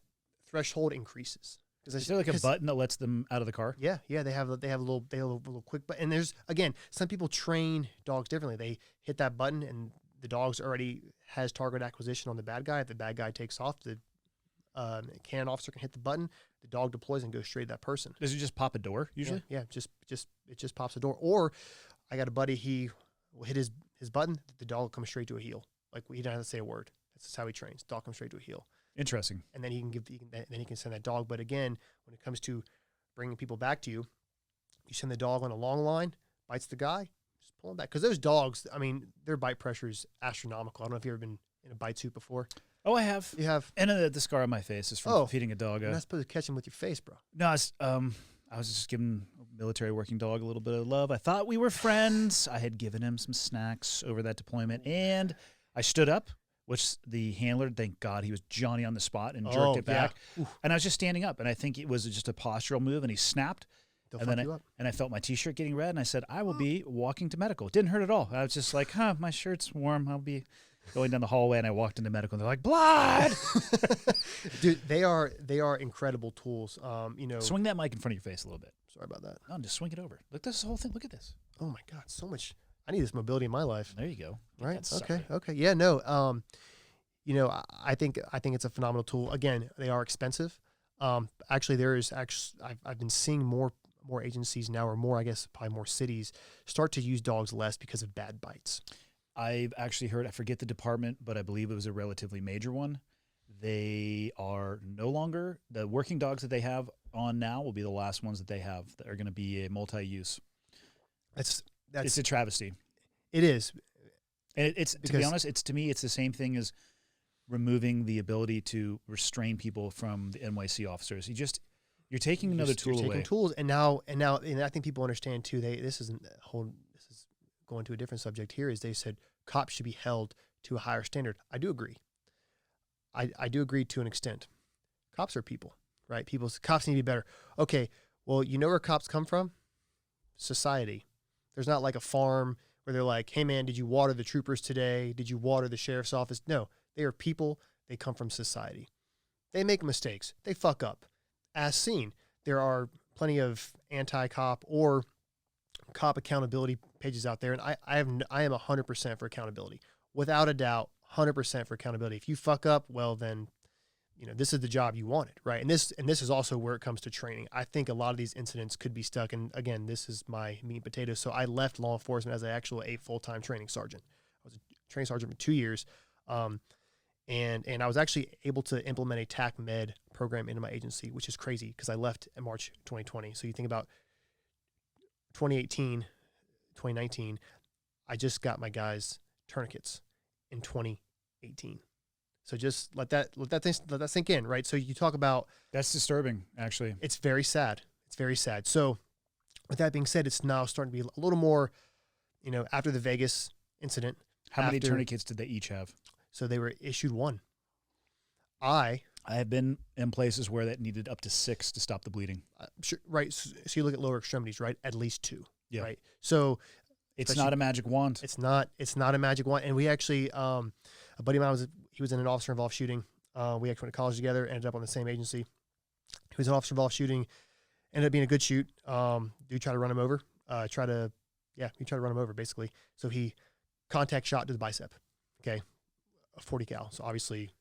threshold increases. Is there like a button that lets them out of the car? Yeah. They have a little quick button. And there's, again, some people train dogs differently. They hit that button and the dog's already has target acquisition on the bad guy. If the bad guy takes off, the canine officer can hit the button. The dog deploys and goes straight to that person. Does it just pop a door usually? Yeah. It just pops a door. Or I got a buddy, he will hit his button. The dog will come straight to a heel. Like, he doesn't have to say a word. That's just how he trains. Dog comes straight to a heel. Interesting. and then then he can send that dog. But again, when it comes to bringing people back to you, you send the dog on a long line, bites the guy, just pull him back. Because those dogs, I mean, their bite pressure is astronomical. I don't know if you've ever been in a bite suit before. Oh, I have. You have. And the scar on my face is from feeding a dog. You're not supposed to catch him with your face, bro. No, I was just giving a military working dog a little bit of love. I thought we were friends. I had given him some snacks over that deployment, and I stood up, which the handler, thank God, he was Johnny on the spot and jerked it back. Yeah. And I was just standing up, and I think it was just a postural move, and he snapped. They'll And fuck then you up. I felt my T-shirt getting red, and I said, I will be walking to medical. It didn't hurt at all. I was just like, my shirt's warm. I'll be going down the hallway, and I walked into medical, and they're like, blood! Dude, they are incredible tools. Swing that mic in front of your face a little bit. Sorry about that. No, just swing it over. Look at this whole thing. Look at this. Oh my God, so much. I need this mobility in my life. There you go. Right. That sucker. Okay. Yeah. No. I think it's a phenomenal tool. Again, they are expensive. Actually, I've been seeing more agencies now, or more, I guess, probably more cities start to use dogs less because of bad bites. I've actually heard, I forget the department, but I believe it was a relatively major one. They are no longer, the working dogs that they have on now will be the last ones that they have that are going to be a multi-use. It's a travesty. It is. And it's to be honest, to me, it's the same thing as removing the ability to restrain people from the NYC officers. You're taking another tool away. You're taking tools, and I think people understand too. This is going to a different subject here. Is they said cops should be held to a higher standard. I do agree. I do agree to an extent. Cops are people, right? Cops need to be better. Okay, well, you know where cops come from? Society. There's not like a farm where they're like, hey man, did you water the troopers today? Did you water the sheriff's office? No, they are people. They come from society. They make mistakes. They fuck up. As seen, there are plenty of anti-cop or cop accountability pages out there, and I am 100% for accountability, without a doubt, 100% for accountability. If you fuck up, well then, this is the job you wanted, right? And this is also where it comes to training. I think a lot of these incidents could be stuck. And again, this is my meat and potatoes. So I left law enforcement as a full-time training sergeant. I was a training sergeant for 2 years. And I was actually able to implement a TAC Med program into my agency, which is crazy because I left in March 2020. So you think about 2018, 2019, I just got my guys tourniquets in 2018. So just let that sink in, right? So you talk about, that's disturbing, actually. It's very sad. It's very sad. So with that being said, it's now starting to be a little more, after the Vegas incident. How many tourniquets did they each have? So they were issued one. I have been in places where that needed up to 6 to stop the bleeding. Sure, right. So you look at lower extremities, right? At least 2. Yeah. Right. So it's not a magic wand. It's not a magic wand. And we actually, a buddy of mine he was in an officer involved shooting. We actually went to college together, ended up on the same agency. He was an officer involved shooting, ended up being a good shoot. Dude tried to run him over. He tried to run him over basically. So he contact shot to the bicep. Okay. A 40 cal. So obviously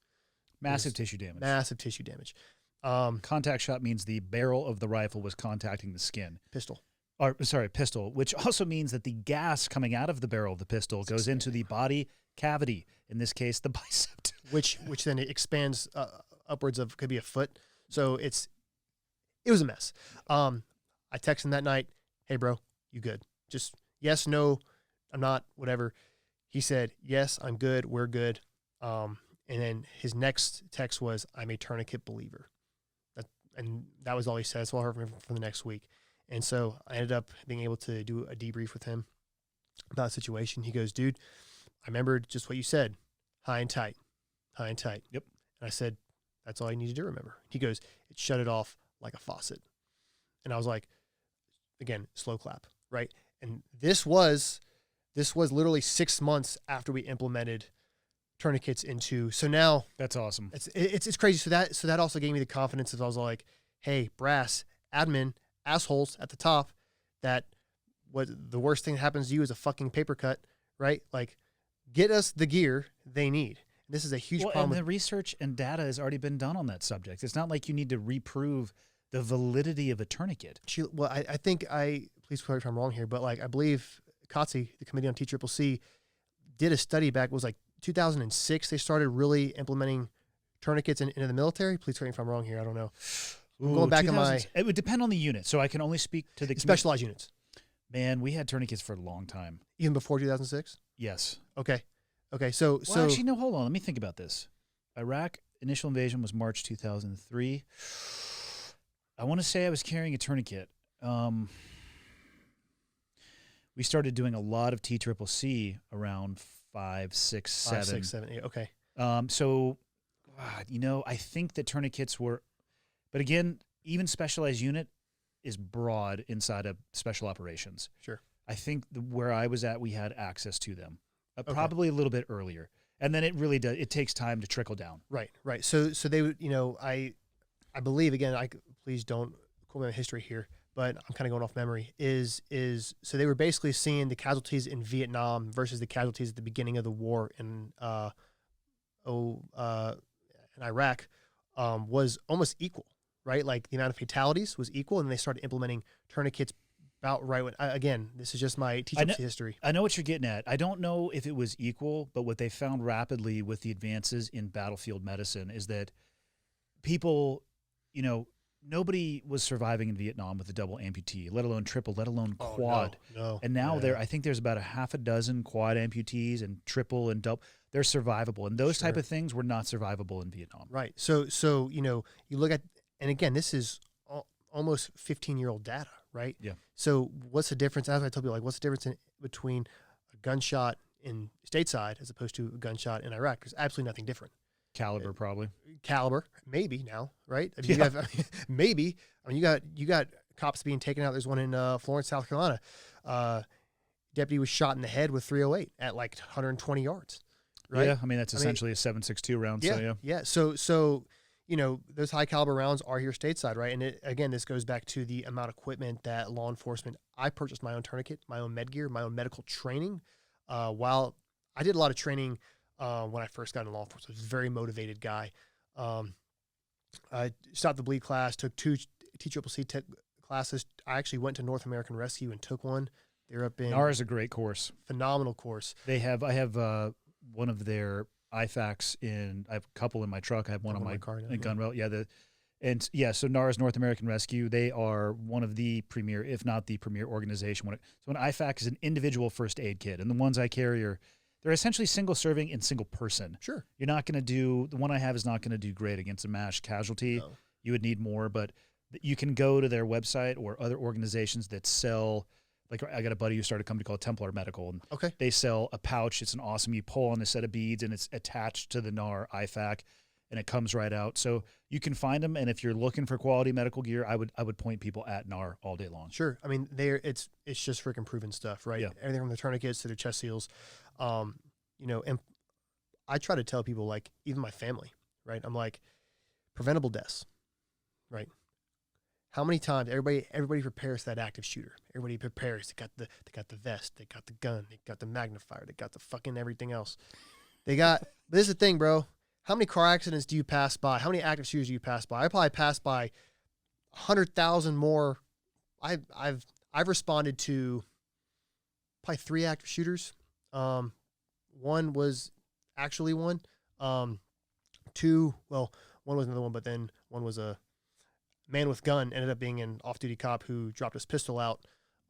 massive tissue damage. Massive tissue damage. Contact shot means the barrel of the rifle was contacting the skin. Pistol, which also means that the gas coming out of the barrel of the pistol goes into the body cavity, in this case, the bicep. Which then it expands upwards of, could be a foot. So it was a mess. I texted him that night, hey bro, you good? Just yes, no, I'm not, whatever. He said, yes, I'm good, we're good. And then his next text was, I'm a tourniquet believer. And that was all he said. So I heard from him for the next week. And so I ended up being able to do a debrief with him about the situation. He goes, dude, I remembered just what you said, high and tight. Yep. And I said, that's all you need to do, remember. He goes, it shut it off like a faucet. And I was like, again, slow clap, right? And this was literally 6 months after we implemented tourniquets into. So now that's awesome. It's crazy. So that also gave me the confidence. As I was like, hey, brass, admin, assholes at the top, that what the worst thing that happens to you is a fucking paper cut, right? Like, get us the gear they need. This is a huge problem. And the research and data has already been done on that subject. It's not like you need to reprove the validity of a tourniquet. I think please correct if I'm wrong here, but like I believe COTC, the Committee on TCCC, did a study back, it was like 2006. They started really implementing tourniquets into the military? Please correct me if I'm wrong here. I don't know. I'm Ooh, going back in my it would depend on the unit. So I can only speak to the specialized units. Man, we had tourniquets for a long time. Even before 2006? Yes. Okay. So Actually, no, hold on. Let me think about this. Iraq initial invasion was March 2003. I want to say I was carrying a tourniquet. We started doing a lot of TCCC around 5, 6, 7. 5, 6, 7, 8. Okay. So, I think that tourniquets were, but again, even specialized unit is broad inside of special operations. Sure. I think where I was at, we had access to them, probably a little bit earlier. And then it really does. It takes time to trickle down. Right. So they would, I believe, again, please don't quote me on history here, but I'm kind of going off memory, so they were basically seeing the casualties in Vietnam versus the casualties at the beginning of the war in Iraq was almost equal, right? Like the amount of fatalities was equal, and they started implementing tourniquets about right when, again, this is just my teaching history. I know what you're getting at. I don't know if it was equal, but what they found rapidly with the advances in battlefield medicine is that people, nobody was surviving in Vietnam with a double amputee, let alone triple, let alone quad. No. And now I think there's about a half a dozen quad amputees and triple and double. They're survivable. And those type of things were not survivable in Vietnam. Right. So you look at, and again, this is almost 15-year-old data, right? Yeah. So what's the difference? As I told you, what's the difference between a gunshot in stateside as opposed to a gunshot in Iraq? There's absolutely nothing different. Caliber, probably. Caliber, maybe now, right? I mean, Yeah. maybe. I mean, you got cops being taken out. There's one in Florence, South Carolina. Deputy was shot in the head with .308 at 120 yards. Right? Yeah, I mean that's essentially a .762 round. Yeah. So those high caliber rounds are here stateside, right? And again, this goes back to the amount of equipment that law enforcement. I purchased my own tourniquet, my own med gear, my own medical training. While I did a lot of training when I first got into law enforcement, I was a very motivated guy. I stopped the bleed class, took 2 TCCC classes. I actually went to North American Rescue and took one. They're up in NAR is a great course. Phenomenal course. I have one of their IFACs I have a couple in my truck. I have one on my car now, gun rail. Yeah. So NAR's North American Rescue, they are one of the premier, if not the premier organization. So an IFAC is an individual first aid kit. And the ones I carry they're essentially single serving and single person. Sure. You're not going to do, the one I have is not going to do great against a mass casualty. No. You would need more, but you can go to their website or other organizations that sell. Like I got a buddy who started a company called Templar Medical, and they sell a pouch. It's an awesome. You pull on a set of beads, and it's attached to the NAR IFAC, and it comes right out. So you can find them. And if you're looking for quality medical gear, I would point people at NAR all day long. Sure. I mean, it's just freaking proven stuff, right? Yeah. Everything from the tourniquets to the chest seals, and I try to tell people, even my family, right? I'm like, preventable deaths, right? How many times everybody prepares for that active shooter? Everybody prepares. They got the vest, they got the gun, they got the magnifier, they got the fucking everything else. But this is the thing, bro. How many car accidents do you pass by? How many active shooters do you pass by? I probably passed by 100,000 more. I've responded to probably 3 active shooters. One was actually one. 2, well, one was another one, but then one was a man with gun, ended up being an off-duty cop who dropped his pistol out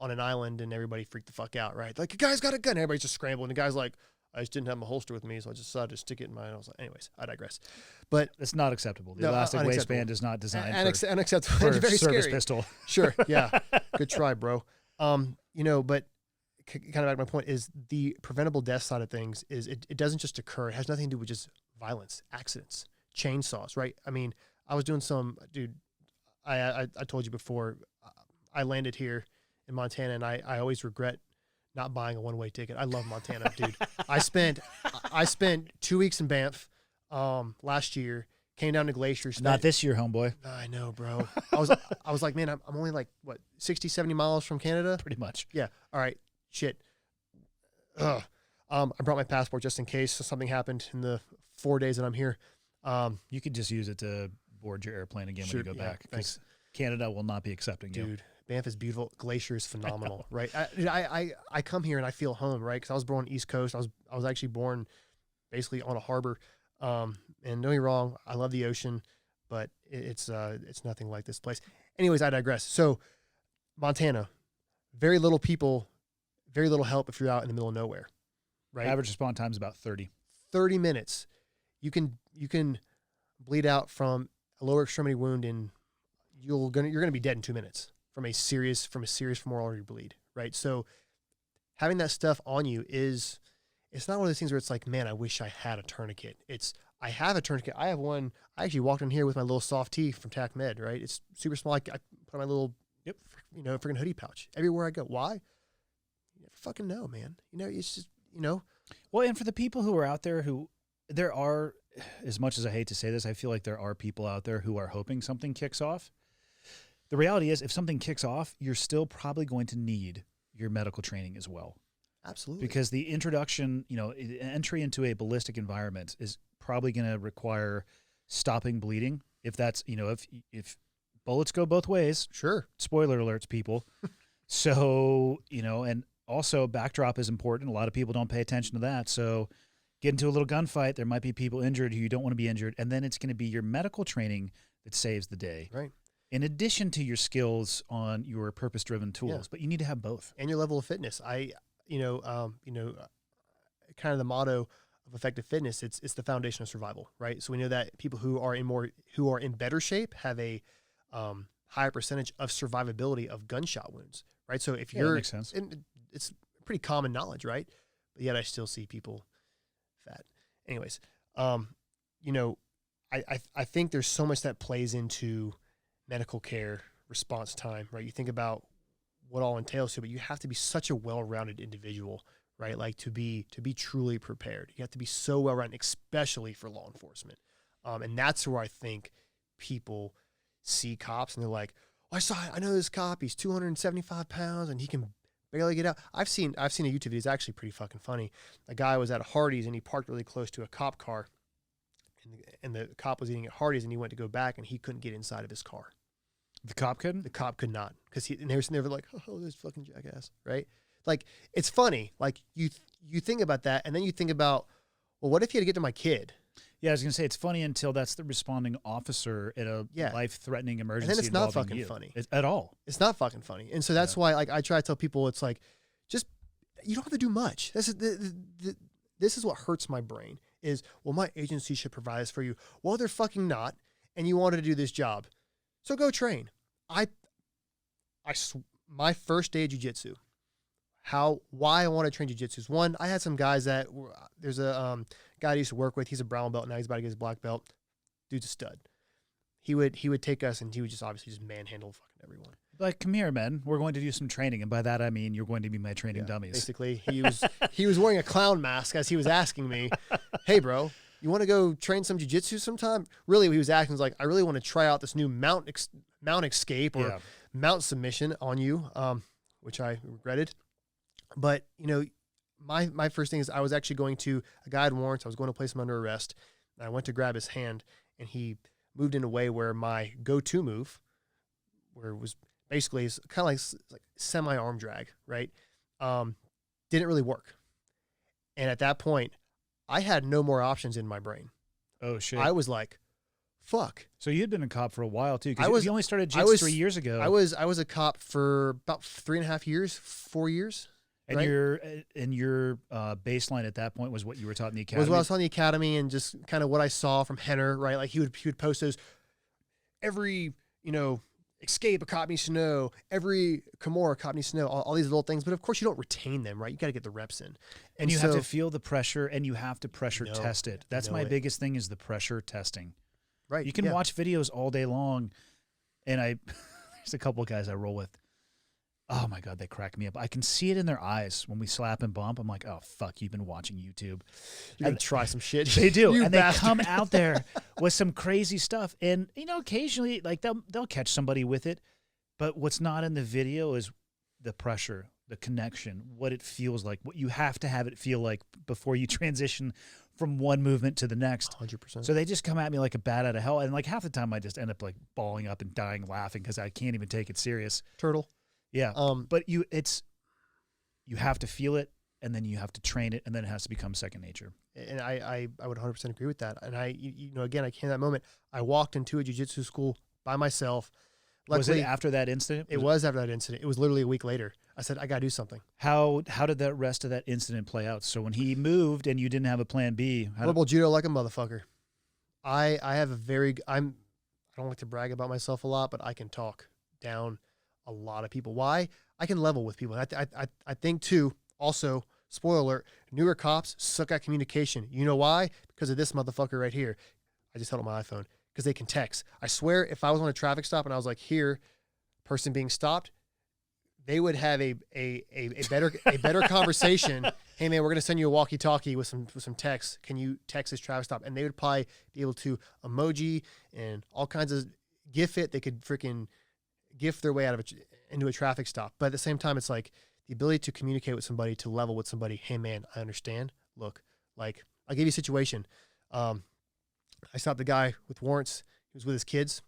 on an island, and everybody freaked the fuck out, right? Like, the guy's got a gun. Everybody's just scrambling. The guy's like, I just didn't have my holster with me, so I just decided to stick it in my. I was like, anyways, I digress. But it's not acceptable. The elastic waistband is not designed unacceptable. for It's very service scary. pistol. Sure, yeah, good try, bro. But kind of back to my point is the preventable death side of things is it doesn't just occur. It has nothing to do with just violence, accidents, chainsaws, right? I mean, I was doing I told you before, I landed here in Montana, and I always regret not buying a one-way ticket. I love Montana, dude. I spent 2 weeks in Banff last year, came down to Glacier. Not this year, homeboy. I know, bro. I was like, man, I'm only 60, 70 miles from Canada? Pretty much. Yeah. All right. Shit. I brought my passport just in case something happened in the 4 days that I'm here. You could just use it to board your airplane again when you go back. Thanks. Canada will not be accepting you. Dude, Banff is beautiful. Glacier is phenomenal, right? I come here and I feel home, right? Because I was born East Coast. I was actually born basically on a harbor, And don't get me wrong, I love the ocean, but it's nothing like this place. Anyways, I digress. So Montana, very little people, very little help if you're out in the middle of nowhere, right? Average response time is about 30. 30 minutes. You can bleed out from a lower extremity wound and you're gonna be dead in 2 minutes from a serious femoral artery bleed, right? So having that stuff on you it's not one of those things where it's like, man, I wish I had a tourniquet. I have a tourniquet. I have one. I actually walked in here with my little soft tee from Tac Med, right? It's super small. I put on my little, freaking hoodie pouch everywhere I go. Why? You never fucking know, man. It's just, Well, and for the people who are out there there are, as much as I hate to say this, I feel like there are people out there who are hoping something kicks off. The reality is, if something kicks off, you're still probably going to need your medical training as well. Absolutely. Because the introduction, entry into a ballistic environment is probably going to require stopping bleeding. If that's, if bullets go both ways. Sure. Spoiler alerts, people. So, and also backdrop is important. A lot of people don't pay attention to that. So get into a little gunfight. There might be people injured who you don't want to be injured. And then it's going to be your medical training that saves the day. Right. In addition to your skills on your purpose-driven tools. Yeah. But you need to have both. And your level of fitness. Kind of the motto of effective fitness, it's the foundation of survival, right? So we know that people who are in better shape have a higher percentage of survivability of gunshot wounds, right? So if that makes sense. And it's pretty common knowledge, right? But yet I still see people fat. Anyways, I think there's so much that plays into medical care response time, right? You think about what all entails to, but you have to be such a well-rounded individual, right? Like to be truly prepared. You have to be so well-rounded, especially for law enforcement. And that's where I think people see cops and they're like, oh, I know this cop, he's 275 pounds and he can barely get out. I've seen a YouTube video, it's actually pretty fucking funny. A guy was at a Hardee's and he parked really close to a cop car and the cop was eating at Hardee's and he went to go back and he couldn't get inside of his car. The cop couldn't? The cop could not, because they were like, oh, this fucking jackass, right? Like, it's funny. Like, you think about that, and then you think about, well, what if you had to get to my kid? Yeah, I was going to say, it's funny until that's the responding officer in a life-threatening emergency. And then it's not involving fucking you. funny. At all. It's not fucking funny. And so that's why, like, I try to tell people, it's like, just, you don't have to do much. This is what hurts my brain, is, well, my agency should provide this for you. Well, they're fucking not, and you wanted to do this job. So go train. My first day of jiu-jitsu, why I want to train jiu-jitsu is, one, I had some guys there's a guy I used to work with. He's a brown belt now. He's about to get his black belt. Dude's a stud. He would take us and he would just obviously manhandle fucking everyone. Like, come here, men. We're going to do some training, and by that I mean you're going to be my training dummies. Basically, he was wearing a clown mask as he was asking me, "Hey, bro, you want to go train some jiu-jitsu sometime?" Really, he was asking, was like, "I really want to try out this new mount escape or mount submission on you," which I regretted. But my first thing is, I was actually going to a guy had warrants. I was going to place him under arrest. And I went to grab his hand, and he moved in a way where my go-to move, where it was basically kind of like semi-arm drag, right? Didn't really work. And at that point, I had no more options in my brain. Oh, shit. I was like, fuck. So you had been a cop for a while, too, because you only started jiu-jitsu 3 years ago. I was a cop for about 3.5 years, 4 years. And right? your baseline at that point was what you were taught in the academy? Was what I was taught in the academy and just kind of what I saw from Henner, right? Like he would post those, every, escape a cop needs to know, every Kimura a cop needs to know, all these little things. But of course you don't retain them, right? You got to get the reps in. And you have to feel the pressure, and you have to pressure test it. That's my biggest thing, is the pressure testing. Right. You can watch videos all day long, and there's a couple of guys I roll with. Oh my God, they crack me up. I can see it in their eyes when we slap and bump. I'm like, oh fuck, you've been watching YouTube. You're gonna try some shit. They do, and they come out there with some crazy stuff. And occasionally, like they'll catch somebody with it, but what's not in the video is the pressure, the connection, what it feels like, what you have to have it feel like before you transition from one movement to the next. 100%. So they just come at me like a bat out of hell, and like half the time I just end up like balling up and dying laughing because I can't even take it serious. Turtle. Yeah, but you have to feel it, and then you have to train it, and then it has to become second nature. And I would 100% agree with that. And again, I came to that moment. I walked into a jiu-jitsu school by myself. Luckily, was it after that incident? It was after that incident. It was literally a week later. I said, I got to do something. How did the rest of that incident play out? So when he moved and you didn't have a plan B, Horrible judo like a motherfucker. I have I don't like to brag about myself a lot, but I can talk down a lot of people. Why? I can level with people. I think too, also, spoiler alert, newer cops suck at communication. You know why? Because of this motherfucker right here. I just held up my iPhone. Because they can text. I swear, if I was on a traffic stop and I was like, here, person being stopped, they would have a better conversation. Hey man, we're gonna send you a walkie-talkie with some text. Can you text this traffic stop? And they would probably be able to emoji and all kinds of GIF it. They could freaking GIF their way out of into a traffic stop. But at the same time, it's like the ability to communicate with somebody, to level with somebody. Hey man, I understand. Look, like I'll give you a situation. I stopped the guy with warrants. He was with his kids.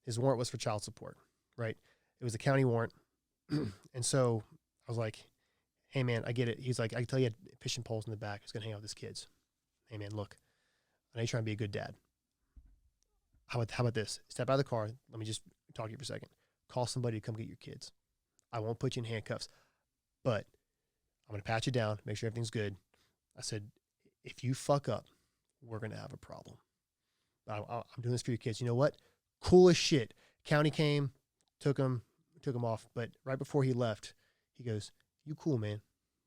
His warrant was for child support, right? It was a county warrant. And so I was like, hey man, I get it. He's like, I can tell you had fishing poles in the back. He's going to hang out with his kids. Hey man, look, I know you're trying to be a good dad. How about this? Step out of the car. Let me just talk to you for a second. Call somebody to come get your kids. I won't put you in handcuffs, but I'm going to pat you down, make sure everything's good. I said, if you fuck up, we're going to have a problem. I'm doing this for your kids. You know what? Cool as shit. County came, took him off. But right before he left, he goes, you cool, man.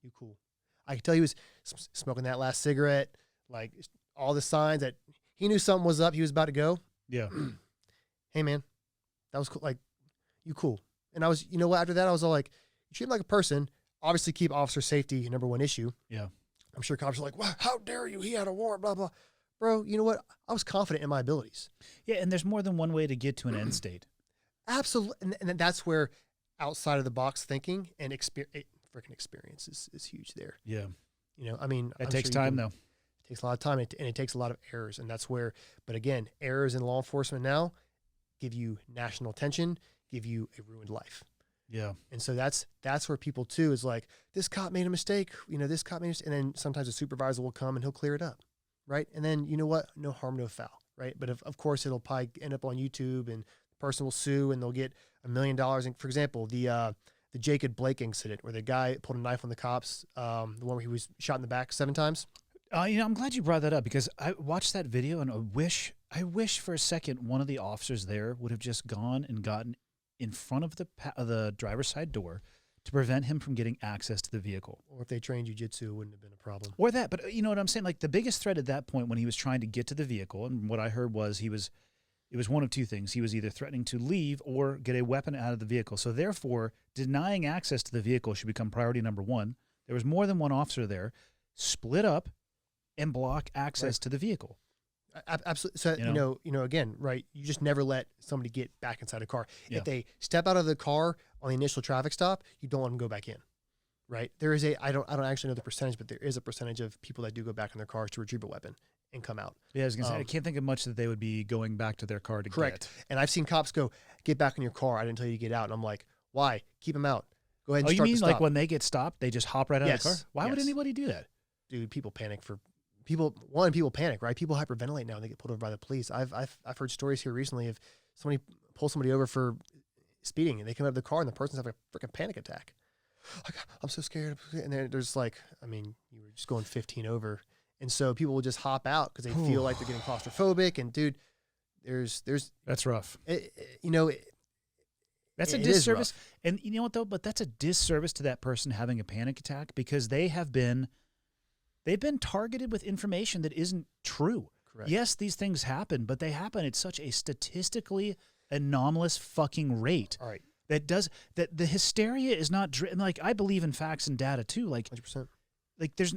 You cool. I could tell he was smoking that last cigarette, like all the signs that he knew something was up. He was about to go. Yeah. Hey, man, that was cool. Like, you cool. And I was, you know what? After that, I was all like, you treat him like a person. Obviously, keep officer safety number one issue. Yeah. I'm sure cops are like, well, how dare you? He had a warrant, blah, blah. Bro, you know what? I was confident in my abilities. Yeah, and there's more than one way to get to an end state. Absolutely. And that's where outside of the box thinking and freaking experience is huge there. Yeah. You know, I mean, it takes time though. It takes a lot of time and it takes a lot of errors. And that's where, but again, errors in law enforcement now give you national attention, give you a ruined life. Yeah. And so that's where people too is like, this cop made a mistake, you know, this cop made a mistake. And then sometimes a supervisor will come and he'll clear it up. Right. And then, you know what? No harm, no foul. Right. But of course, it'll probably end up on YouTube and the person will sue and they'll get $1 million. And for example, the Jacob Blake incident where the guy pulled a knife on the cops, the one where he was shot in the back 7 times. You know, I'm glad you brought that up because I watched that video and I wish for a second one of the officers there would have just gone and gotten in front of the driver's side door to prevent him from getting access to the vehicle. Or if they trained jiu-jitsu, it wouldn't have been a problem. Or that, but you know what I'm saying? Like the biggest threat at that point when he was trying to get to the vehicle, and what I heard was it was one of two things. He was either threatening to leave or get a weapon out of the vehicle. So therefore, denying access to the vehicle should become priority number one. There was more than one officer there. Split up and block access to the vehicle. Absolutely. So, you know, again, right, you just never let somebody get back inside a car. Yeah. If they step out of the car on the initial traffic stop, you don't let them go back in, right? There is I don't actually know the percentage, but there is a percentage of people that do go back in their cars to retrieve a weapon and come out. Yeah, I was going to say, I can't think of much that they would be going back to their car to correct. And I've seen cops go, get back in your car. I didn't tell you to get out. And I'm like, why? Keep them out. Go ahead and start the stop. You mean like when they get stopped, they just hop right out of the car? Why would anybody do that? Dude, people panic people panic, right? People hyperventilate now and they get pulled over by the police. I've heard stories here recently of somebody pull somebody over for speeding and they come out of the car and the person's having a freaking panic attack. Like, I'm so scared. And then there's like, I mean, you were just going 15 over. And so people will just hop out because they feel like they're getting claustrophobic. And dude, there's that's rough. That's a disservice. And you know what though? But that's a disservice to that person having a panic attack because they've been targeted with information that isn't true. Correct. Yes, these things happen, but they happen at such a statistically anomalous fucking rate. All right. That the hysteria is not like I believe in facts and data too. Like 100%. Like there's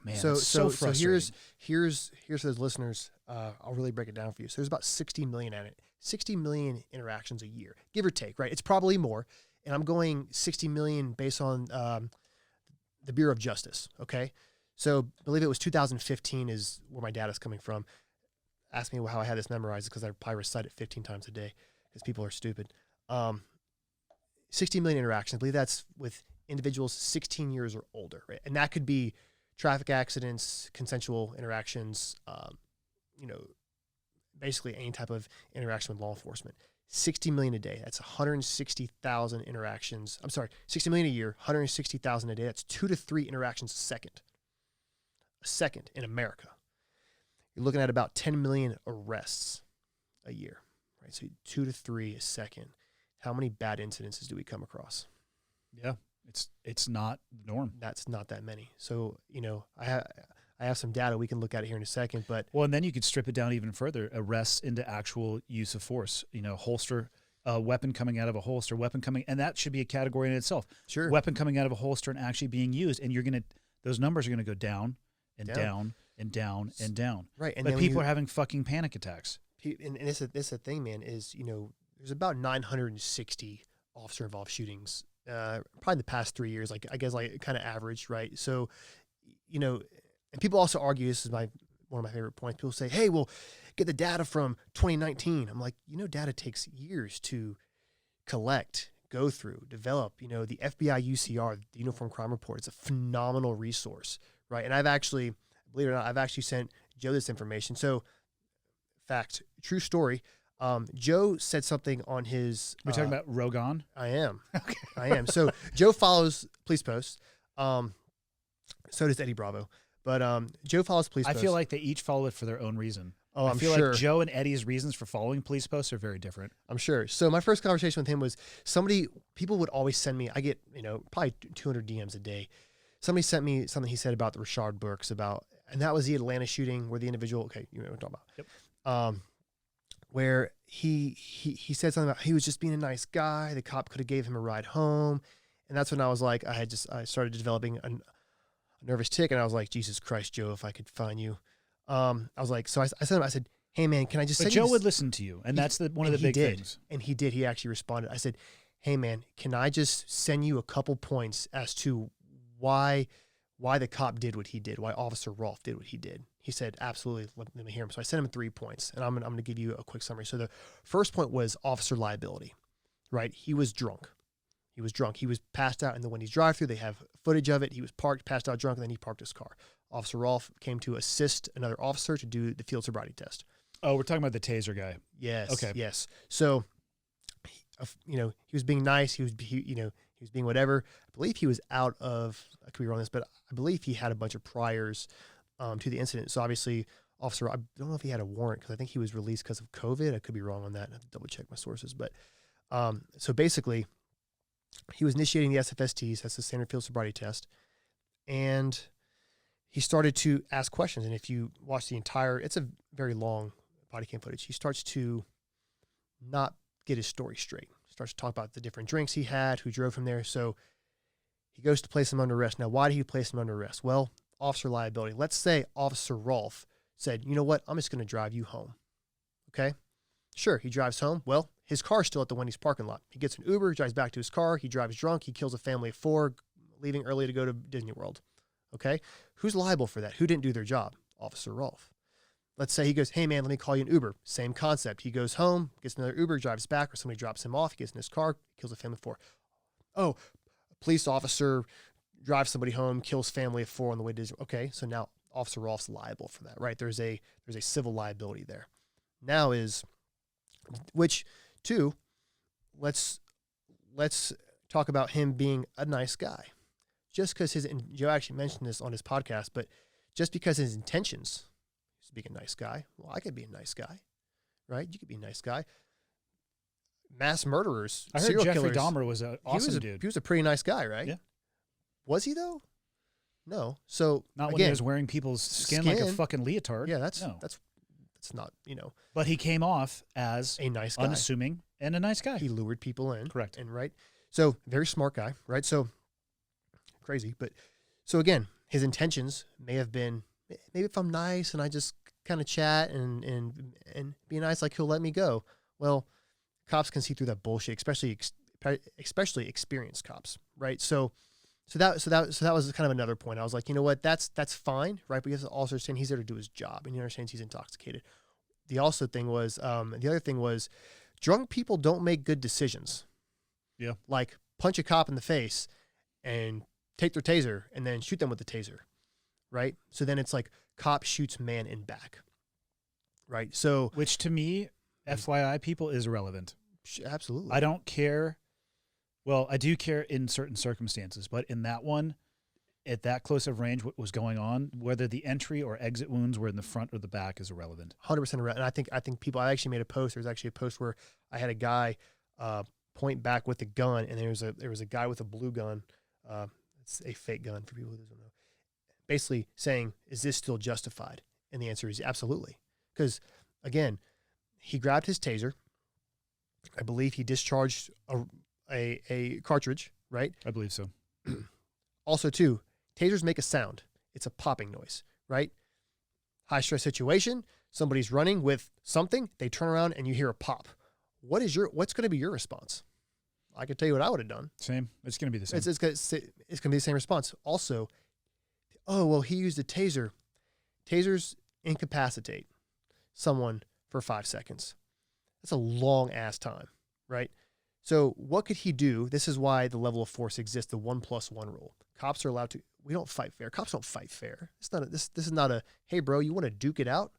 man, so frustrating. So here's for those listeners. I'll really break it down for you. So there's about 60 million interactions a year, give or take. Right? It's probably more. And I'm going 60 million based on the Bureau of Justice. Okay. So I believe it was 2015 is where my data is coming from. Ask me how I had this memorized because I probably recite it 15 times a day because people are stupid. 60 million interactions. I believe that's with individuals 16 years or older, right? And that could be traffic accidents, consensual interactions, basically any type of interaction with law enforcement. 60 million a day. That's 160,000 interactions. I'm sorry, 60 million a year, 160,000 a day. That's 2 to 3 interactions a second. A second in America. You're looking at about 10 million arrests a year, right? So 2 to 3 a second. How many bad incidences do we come across? Yeah, it's not the norm. That's not that many. So, I have some data. We can look at it here in a second, but Well, and then you could strip it down even further, arrests into actual use of force, holster, weapon coming out of a holster, and that should be a category in itself. sure. Weapon coming out of a holster and actually being used. And those numbers are going to go down and down and down and down. Right. And but then people are having fucking panic attacks. and it's the thing, man, is, there's about 960 officer involved shootings, probably in the past 3 years, like, I guess, like kind of average. Right. So, and people also argue, this is one of my favorite points. People say, hey, well, get the data from 2019. I'm like, data takes years to collect, go through, develop. The FBI UCR, the Uniform Crime Report, it's a phenomenal resource, right? And believe it or not, I've actually sent Joe this information. So, fact, true story. Joe said something on his... We're talking about Rogan? I am. Okay. I am. So, Joe follows police posts. So does Eddie Bravo. But Joe follows police posts. I feel like they each follow it for their own reason. Oh, I I'm feel sure. like Joe and Eddie's reasons for following police posts are very different. I'm sure. So my first conversation with him was people would always send me, I get, probably 200 DMs a day. Somebody sent me something he said about the Rashard Burks and that was the Atlanta shooting where the individual, okay, you know what I'm talking about. Yep. Where he said something about he was just being a nice guy. The cop could have gave him a ride home. And that's when I was like, I started developing a nervous tick, and I was like, Jesus Christ, Joe, if I could find you. I was like, so I sent him, I said, hey man, can I just But send Joe you would listen to you, and that's one of the big things. And he did. He actually responded. I said, hey man, can I just send you a couple points as to why the cop did what he did, why Officer Rolfe did what he did? He said, absolutely, let me hear him. So I sent him 3 points, and I'm going to give you a quick summary. So the first point was officer liability, right? He was drunk. He was passed out in the Wendy's drive-thru. They have footage of it. He was parked, passed out drunk, and then he parked his car. Officer Rolfe came to assist another officer to do the field sobriety test. Oh, we're talking about the taser guy. Yes. Okay. Yes. So, he was being nice. He was being whatever. I believe he was out of, I could be wrong on this, but I believe he had a bunch of priors to the incident. So obviously, officer, I don't know if he had a warrant because I think he was released because of COVID. I could be wrong on that. I have to double check my sources. But so basically, he was initiating the SFSTs, that's the standard field sobriety test, and he started to ask questions. And if you watch it's a very long body cam footage. He starts to not get his story straight. Starts to talk about the different drinks he had, who drove him there. So he goes to place him under arrest. Now, why did he place him under arrest? Well, officer liability. Let's say Officer Rolfe said, you know what, I'm just going to drive you home. Okay? Sure, he drives home. Well, his car's still at the Wendy's parking lot. He gets an Uber, drives back to his car. He drives drunk. He kills a family of 4, leaving early to go to Disney World. Okay? Who's liable for that? Who didn't do their job? Officer Rolfe. Let's say he goes, hey man, let me call you an Uber. Same concept. He goes home, gets another Uber, drives back, or somebody drops him off. He gets in his car, kills a family of 4. Oh, a police officer drives somebody home, kills family of 4 on the way to Disney. Okay, so now Officer Rolfe's liable for that, right? There's a civil liability there. Now let's talk about him being a nice guy. Just because Joe actually mentioned this on his podcast, but just because his intentions is to be a nice guy, well, I could be a nice guy, right? You could be a nice guy. Mass murderers, I heard serial Jeffrey killers. Dahmer was an awesome dude. He was a pretty nice guy, right? Yeah. Was he though? No. So Not when again, he was wearing people's skin like a fucking leotard. Yeah, that's not, But he came off as a nice guy. unassuming and a nice guy. He lured people in. Correct. And right. So very smart guy, right? So crazy. But so again, his intentions may have been, maybe if I'm nice and I just kind of chat and be nice, like he'll let me go. Well, cops can see through that bullshit, especially experienced cops, right? So that was kind of another point. I was like, you know what, that's fine, right? But you have to also understand he's there to do his job, and he understands he's intoxicated. The other thing was, drunk people don't make good decisions. Yeah. Like punch a cop in the face and take their taser and then shoot them with the taser, right? So then it's like cop shoots man in back, right? So Which to me, FYI, people, is irrelevant. absolutely. I don't care. Well, I do care in certain circumstances, but in that one, at that close of range, what was going on, whether the entry or exit wounds were in the front or the back, is irrelevant. 100% irrelevant. And I think people, I actually made a post. There's actually a post where I had a guy point back with a gun, and there was a guy with a blue gun. It's a fake gun for people who don't know. Basically saying, is this still justified? And the answer is absolutely. Because again, he grabbed his taser. I believe he discharged a cartridge, right? I believe so. Also, too, tasers make a sound. It's a popping noise, right? High stress situation. Somebody's running with something. They turn around and you hear a pop. What's going to be your response? I can tell you what I would have done. Same. It's going to be the same. It's going to be the same response. Also, oh, well, he used a taser. Tasers incapacitate someone for 5 seconds. That's a long ass time, right? So what could he do? This is why the level of force exists, the 1+1 rule. Cops are allowed to, we don't fight fair. Cops don't fight fair. This is not a, hey bro, you want to duke it out?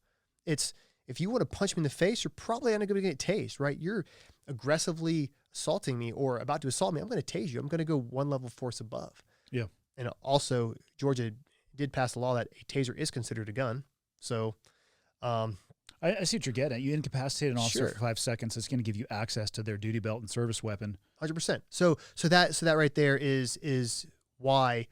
It's, if you want to punch me in the face, you're probably not going to get tased, right? You're aggressively assaulting me or about to assault me. I'm going to tase you. I'm going to go one level of force above. Yeah. And also Georgia did pass a law that a taser is considered a gun. So, I see what you're getting at. You incapacitate an officer Sure. for 5 seconds. It's going to give you access to their duty belt and service weapon. 100%. So that right there is why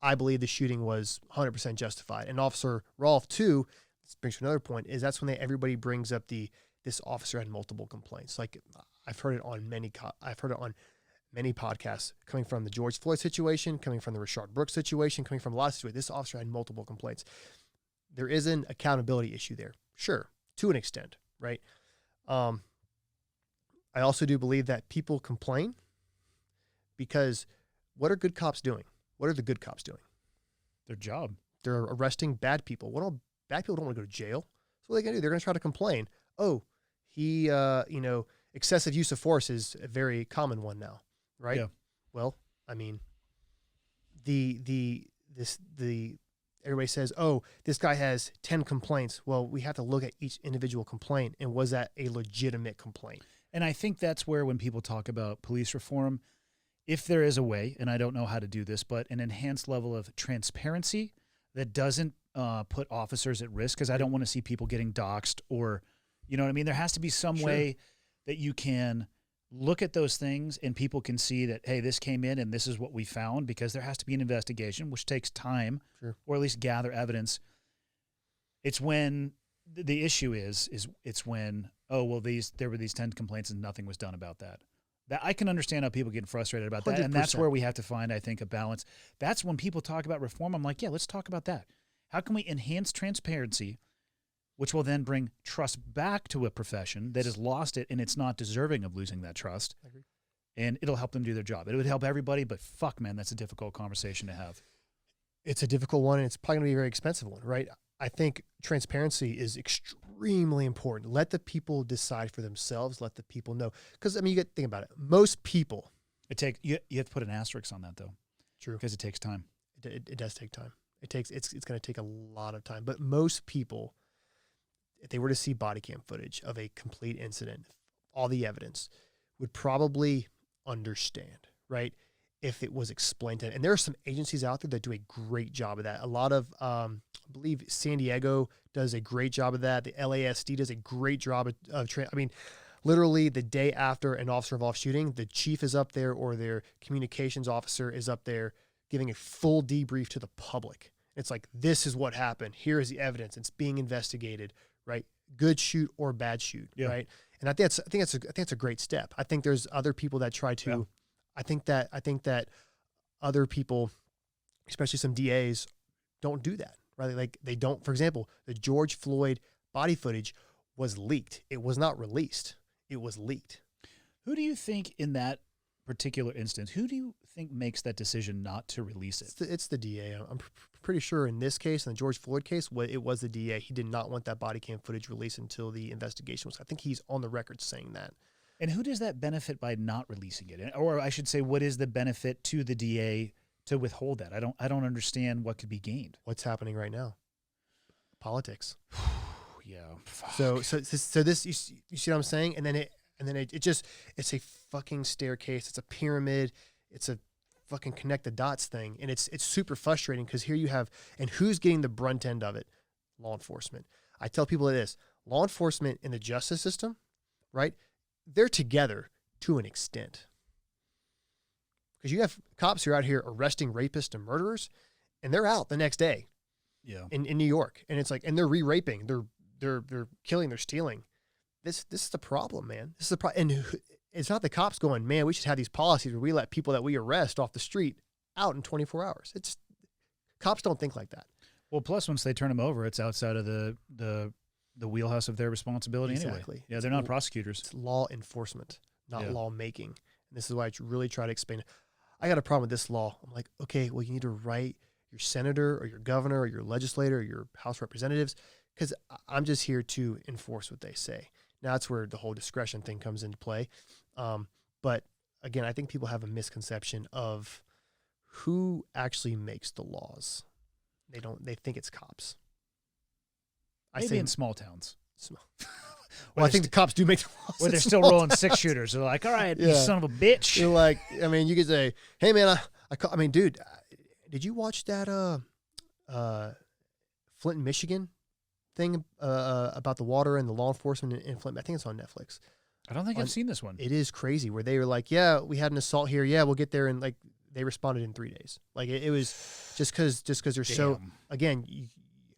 I believe the shooting was 100% justified. And Officer Rolfe too, this brings to another point, is that's when everybody brings up this officer had multiple complaints. Like I've heard it on many podcasts, coming from the George Floyd situation, coming from the Rashard Brooks situation, coming from a lot of situations. This officer had multiple complaints. There is an accountability issue there. Sure, to an extent, right? I also do believe that people complain because what are good cops doing? What are the good cops doing? Their job. They're arresting bad people. Bad people don't want to go to jail. So what are they going to do? They're going to try to complain. Oh, he, excessive use of force is a very common one now, right? Yeah. Well, I mean, everybody says, oh, this guy has 10 complaints. Well, we have to look at each individual complaint. And was that a legitimate complaint? And I think that's where when people talk about police reform, if there is a way, and I don't know how to do this, but an enhanced level of transparency that doesn't put officers at risk, because I don't want to see people getting doxxed or, you know what I mean? There has to be some Sure. way that you can look at those things and people can see that, hey, this came in and this is what we found, because there has to be an investigation, which takes time, Sure. or at least gather evidence. It's when the issue is it's when, oh, well, there were these 10 complaints and nothing was done about that. That I can understand how people get frustrated about that. And that's 100%. where we have to find, I think, a balance. That's when people talk about reform. I'm like, yeah, let's talk about that. How can we enhance transparency, which will then bring trust back to a profession that has lost it and it's not deserving of losing that trust? I agree. And it'll help them do their job. It would help everybody, but fuck, man, that's a difficult conversation to have. It's a difficult one, and it's probably going to be a very expensive one, right? I think transparency is extremely important. Let the people decide for themselves. Let the people know. Because, I mean, you got to think about it. Most people. You have to put an asterisk on that, though. True. Because it takes time. It does take time. It's going to take a lot of time. But most people, if they were to see body cam footage of a complete incident, all the evidence, would probably understand, right? If it was explained to them. And there are some agencies out there that do a great job of that. A lot of, I believe San Diego does a great job of that. The LASD does a great job of literally the day after an officer involved shooting, the chief is up there or their communications officer is up there giving a full debrief to the public. It's like, this is what happened. Here is the evidence. It's being investigated, right? Good shoot or bad shoot, Yeah. right? And I think that's a great step. I think there's other people that try to. Yeah. I think that other people, especially some DAs, don't do that. Right? Like they don't. For example, the George Floyd body footage was leaked. It was not released. It was leaked. Who do you think in that particular instance, who do you think makes that decision not to release it? It's the DA. I'm pretty sure in this case, in the George Floyd case, it was the DA. He did not want that body cam footage released until the investigation was. I think he's on the record saying that. And who does that benefit by not releasing it? Or I should say, what is the benefit to the DA to withhold that? I don't understand what could be gained. What's happening right now? Politics. Yeah. Fuck. So this, you see what I'm saying? And then it's a fucking staircase. It's a pyramid. It's a fucking connect the dots thing. And it's super frustrating because here you have, and who's getting the brunt end of it? Law enforcement. I tell people this, law enforcement in the justice system, right? They're together to an extent. Because you have cops who are out here arresting rapists and murderers, and they're out the next day. Yeah. In New York. And it's like, and they're re-raping, they're killing, they're stealing. This is the problem, man. This is the problem. And it's not the cops going, man, we should have these policies where we let people that we arrest off the street out in 24 hours. It's cops don't think like that. Well, plus once they turn them over, it's outside of the wheelhouse of their responsibility anyway. Yeah, they're not prosecutors. It's law enforcement, not law making. And this is why I really try to explain it. I got a problem with this law. I'm like, okay, well, you need to write your senator or your governor or your legislator or your House representatives, because I'm just here to enforce what they say. Now, that's where the whole discretion thing comes into play. But again, I think people have a misconception of who actually makes the laws. They think it's cops. Maybe in small towns. Well, I think the cops do make the laws. Where they're still rolling six shooters. They're like, all right, you son of a bitch. You're like, I mean, you could say, hey, man, I mean, dude, did you watch that Flint, Michigan thing about the water and the law enforcement in Flint? I think it's on Netflix. I don't think I've seen this one. It is crazy where they were like, yeah, we had an assault here. Yeah, we'll get there. And like, they responded in 3 days. Like it was just because they're so, again,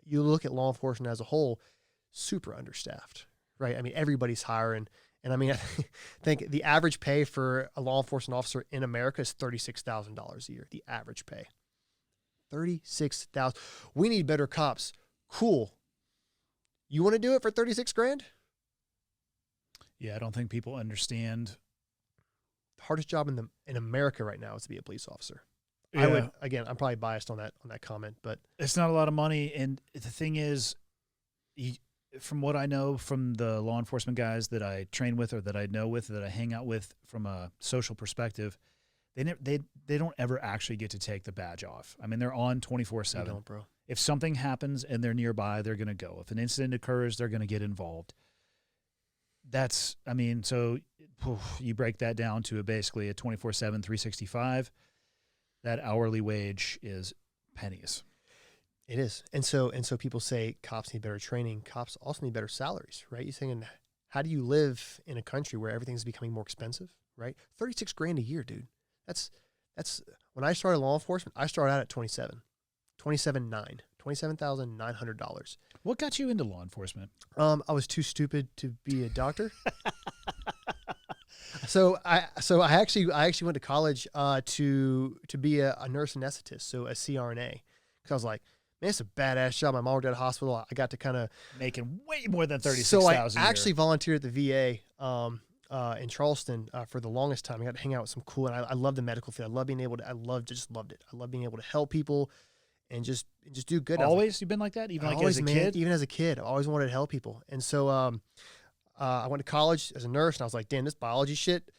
you look at law enforcement as a whole, super understaffed, right? I mean, everybody's hiring. And I mean, I think the average pay for a law enforcement officer in America is $36,000 a year. The average pay. 36,000. We need better cops. Cool. You want to do it for 36 grand? Yeah, I don't think people understand. The hardest job in America right now is to be a police officer. Yeah. I would, again, I'm probably biased on that comment, but it's not a lot of money. And the thing is, from what I know from the law enforcement guys that I train with or that I know with, that I hang out with from a social perspective, they don't ever actually get to take the badge off. I mean, they're on 24/7. They don't, bro. If something happens and they're nearby, they're going to go. If an incident occurs, they're going to get involved. So you break that down to basically a 24/7, 365. That hourly wage is pennies. It is. And so people say cops need better training. Cops also need better salaries, right? You're saying, how do you live in a country where everything's becoming more expensive, right? 36 grand a year, dude. That's when I started law enforcement, I started out at $27,900. What got you into law enforcement? I was too stupid to be a doctor. So I actually went to college to be a nurse anesthetist, so a CRNA. Because I was like, man, it's a badass job. My mom worked at a hospital. I got to kind of making way more than 36,000. So I actually volunteered at the VA in Charleston for the longest time. I got to hang out with some cool, and I love the medical field. I love being able to. Just loved it. I love being able to help people and just do good. Always, you've been like that, even like always, as a kid. Even as a kid, I always wanted to help people. And so I went to college as a nurse, and I was like, damn, this biology shit.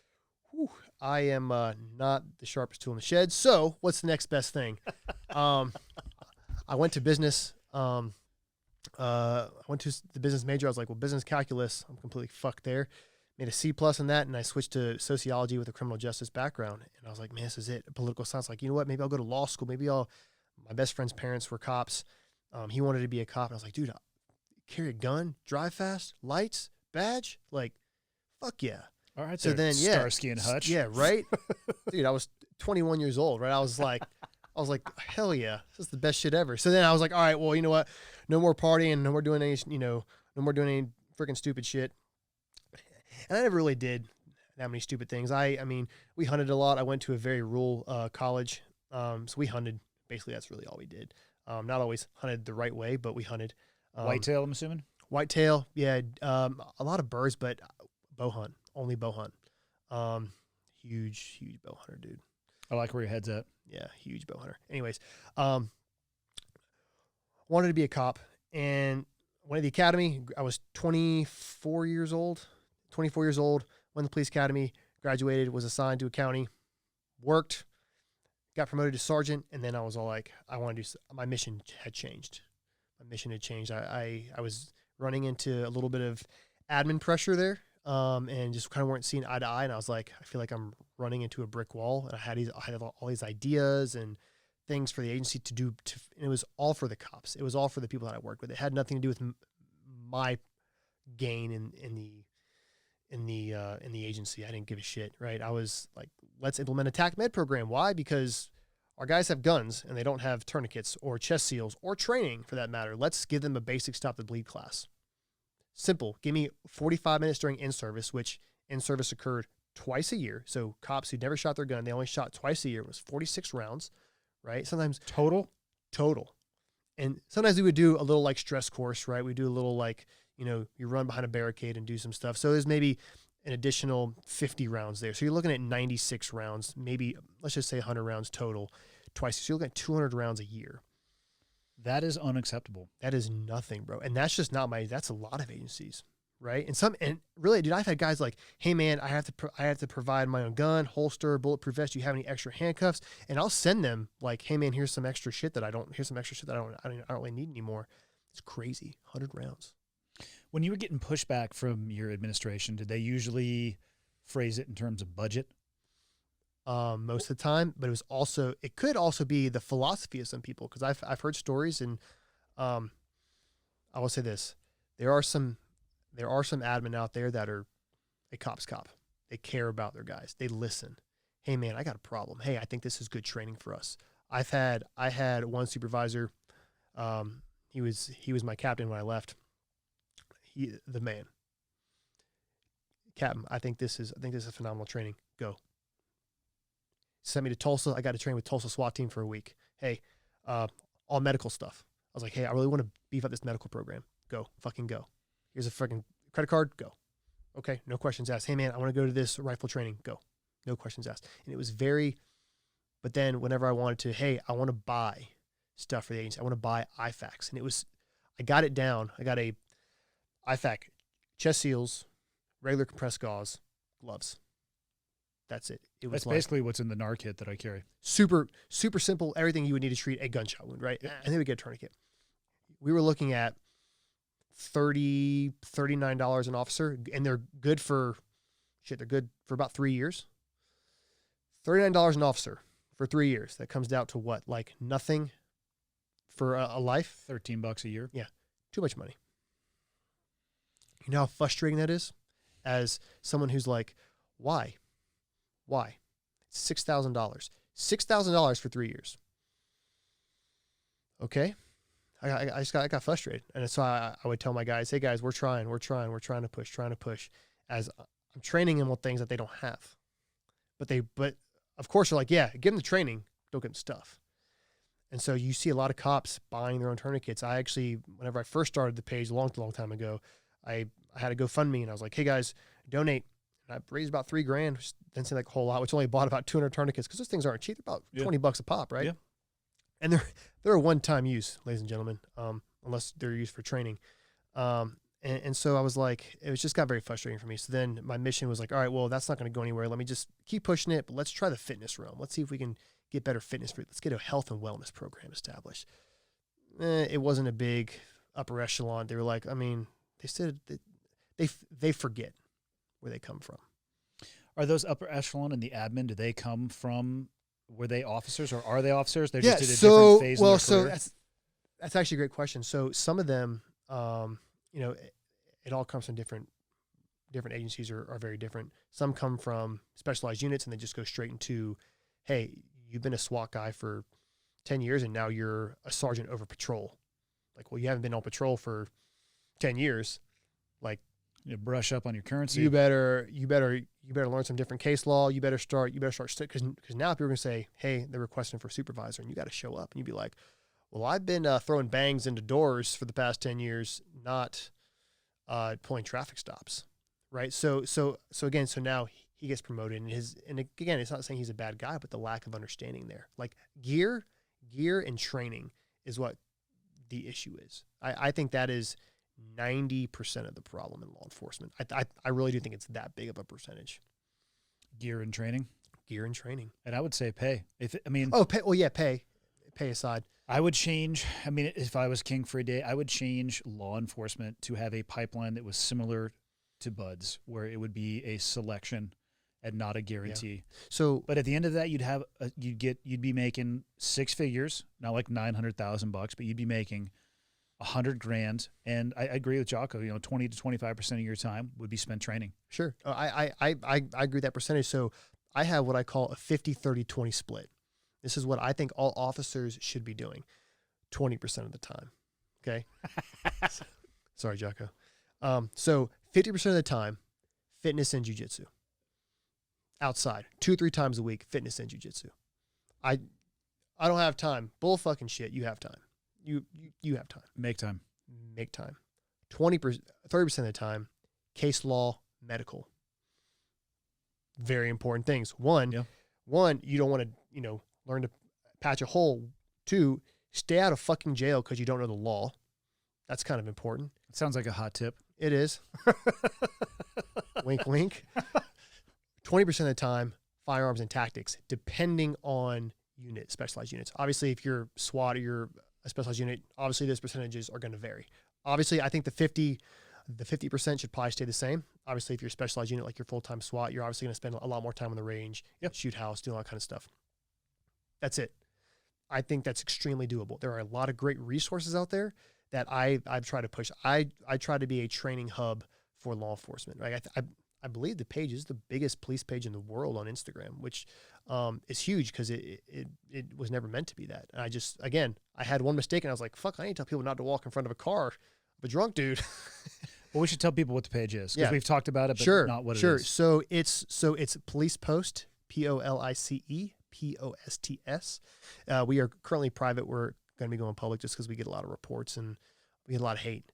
Whew, I am not the sharpest tool in the shed. So what's the next best thing? I went to business. I went to the business major. I was like, well, business calculus, I'm completely fucked there. Made a C+ in that, and I switched to sociology with a criminal justice background. And I was like, man, this is it. Political science. Like, you know what? Maybe I'll go to law school. My best friend's parents were cops. He wanted to be a cop. And I was like, dude, carry a gun, drive fast, lights, badge. Like, fuck yeah. All right. So then, yeah. Starsky and Hutch. Yeah, right? Dude, I was 21 years old, right? I was like, hell yeah, this is the best shit ever. So then I was like, all right, well, you know what? No more partying, no more doing any freaking stupid shit. And I never really did that many stupid things. I mean, we hunted a lot. I went to a very rural college. So we hunted. Basically, that's really all we did. Not always hunted the right way, but we hunted. Whitetail, I'm assuming? Whitetail, yeah. A lot of birds, but bow hunt. Only bow hunt. Huge bow hunter, dude. I like where your head's at. Yeah, huge bow hunter. Anyways, wanted to be a cop and went to the academy. I was 24 years old. went to the police academy, graduated, was assigned to a county, worked, got promoted to sergeant, and then I was all like, I want to do. My mission had changed. I was running into a little bit of admin pressure there, and just kind of weren't seeing eye to eye. And I was like, I feel like I'm running into a brick wall. And I had all these ideas and things for the agency to do. And it was all for the cops. It was all for the people that I worked with. It had nothing to do with my gain in the agency. I didn't give a shit, right? I was like, let's implement a TAC med program. Why? Because our guys have guns and they don't have tourniquets or chest seals or training for that matter. Let's give them a basic stop the bleed class. Simple. Give me 45 minutes during in-service, which in-service occurred twice a year. So cops who never shot their gun, they only shot twice a year. It was 46 rounds, right? Sometimes Total? total. And sometimes we would do a little like stress course, right? We do a little like, you run behind a barricade and do some stuff. So there's maybe an additional 50 rounds there. So you're looking at 96 rounds, maybe let's just say 100 rounds total twice. So you're looking at 200 rounds a year. That is unacceptable. That is nothing, bro. And that's just not that's a lot of agencies, right? And really, dude, I've had guys like, hey man, I have to provide my own gun, holster, bulletproof vest. Do you have any extra handcuffs? And I'll send them like, hey man, here's some extra shit that I don't really need anymore. It's crazy. 100 rounds. When you were getting pushback from your administration, did they usually phrase it in terms of budget? Most of the time, but it could also be the philosophy of some people. Cause I've heard stories and, I will say this, there are some admin out there that are a cop's cop. They care about their guys. They listen. Hey man, I got a problem. Hey, I think this is good training for us. I had one supervisor. He was my captain when I left. The man, Captain, I think this is a phenomenal training. Go. Sent me to Tulsa. I got to train with Tulsa SWAT team for a week. Hey, all medical stuff. I was like, hey, I really want to beef up this medical program. Go, fucking go. Here's a freaking credit card. Go. Okay, no questions asked. Hey man, I want to go to this rifle training. Go. No questions asked. And it was but then whenever I wanted to, hey, I want to buy stuff for the agency. I want to buy IFACs. And I got it down. I got a IFAC, chest seals, regular compressed gauze, gloves. That's it. That's basically what's in the NAR kit that I carry. Super, super simple. Everything you would need to treat a gunshot wound, right? And then we get a tourniquet. We were looking at $39 an officer, and they're good for about 3 years. $39 an officer for 3 years. That comes down to what? Like nothing for a life? $13 a year. Yeah. Too much money. You know how frustrating that is? As someone who's like, why? It's $6,000. $6,000 for 3 years. Okay. I got frustrated. And so I would tell my guys, hey guys, we're trying to push as I'm training them on things that they don't have. But of course they're like, yeah, give them the training, don't give them stuff. And so you see a lot of cops buying their own tourniquets. I actually, whenever I first started the page a long time ago, I had a GoFundMe and I was like, hey guys, donate. And I raised about $3,000, which didn't seem like a whole lot, which only bought about 200 tourniquets because those things aren't cheap. They're about $20 a pop, right? Yeah. And they're a one-time use, ladies and gentlemen, unless they're used for training. And so I was like, just got very frustrating for me. So then my mission was like, all right, well, that's not going to go anywhere. Let me just keep pushing it, but let's try the fitness realm. Let's see if we can get better fitness. Let's get a health and wellness program established. It wasn't a big upper echelon. They were like, I mean, they said they forget where they come from. Are those upper echelon and the admin, do they come from, were they officers or are they officers? They're just at a different phase of their career? That's actually a great question. So some of them, it all comes from different agencies are very different. Some come from specialized units and they just go straight into, hey, you've been a SWAT guy for 10 years and now you're a sergeant over patrol. Like, well, you haven't been on patrol for 10 years. Like, you brush up on your currency. You better learn some different case law. You better start because now people are going to say, hey, they're requesting for a supervisor and you got to show up and you'd be like, well, I've been throwing bangs into doors for the past 10 years, not pulling traffic stops. Right. So now he gets promoted and again, it's not saying he's a bad guy, but the lack of understanding there, like gear and training is what the issue is. I think that is 90% of the problem in law enforcement. I really do think it's that big of a percentage. Gear and training. Gear and training. And I would say pay. Pay. Well, yeah, pay aside. I would change. I mean, if I was king for a day, I would change law enforcement to have a pipeline that was similar to Bud's, where it would be a selection and not a guarantee. Yeah. So, but at the end of that, you'd be making six figures, not like $900,000, but you'd be making $100,000. And I agree with Jocko. 20 to 25% of your time would be spent training. Sure, I agree with that percentage. So I have what I call a 50-30-20 split. This is what I think all officers should be doing 20% of the time. Okay. Sorry, Jocko. So 50% of the time, fitness and jiu-jitsu. Outside, 2-3 times a week, fitness and jiu-jitsu. I don't have time. Bull fucking shit. You have time. You have time. Make time. 30% of the time, case law, medical. Very important things. One, you don't want to, learn to patch a hole. 2, stay out of fucking jail because you don't know the law. That's kind of important. It sounds like a hot tip. It is. Wink, wink. 20% of the time, firearms and tactics, depending on unit, specialized units. Obviously, if you're SWAT or you're a specialized unit, obviously those percentages are going to vary. Obviously, I think the 50% should probably stay the same. Obviously, if you're a specialized unit like your full-time SWAT, you're obviously going to spend a lot more time on the range, shoot house, do all that kind of stuff. That's it. I think that's extremely doable. There are a lot of great resources out there that I've tried to push. I try to be a training hub for law enforcement. Right? I believe the page is the biggest police page in the world on Instagram, which is huge because it was never meant to be that. And I had one mistake and I was like, fuck, I need to tell people not to walk in front of a car of a drunk dude. Well, we should tell people what the page is because we've talked about it, but not what it is. So it's Police Post, POLICE, POSTS. We are currently private. We're going to be going public just because we get a lot of reports and we get a lot of hate.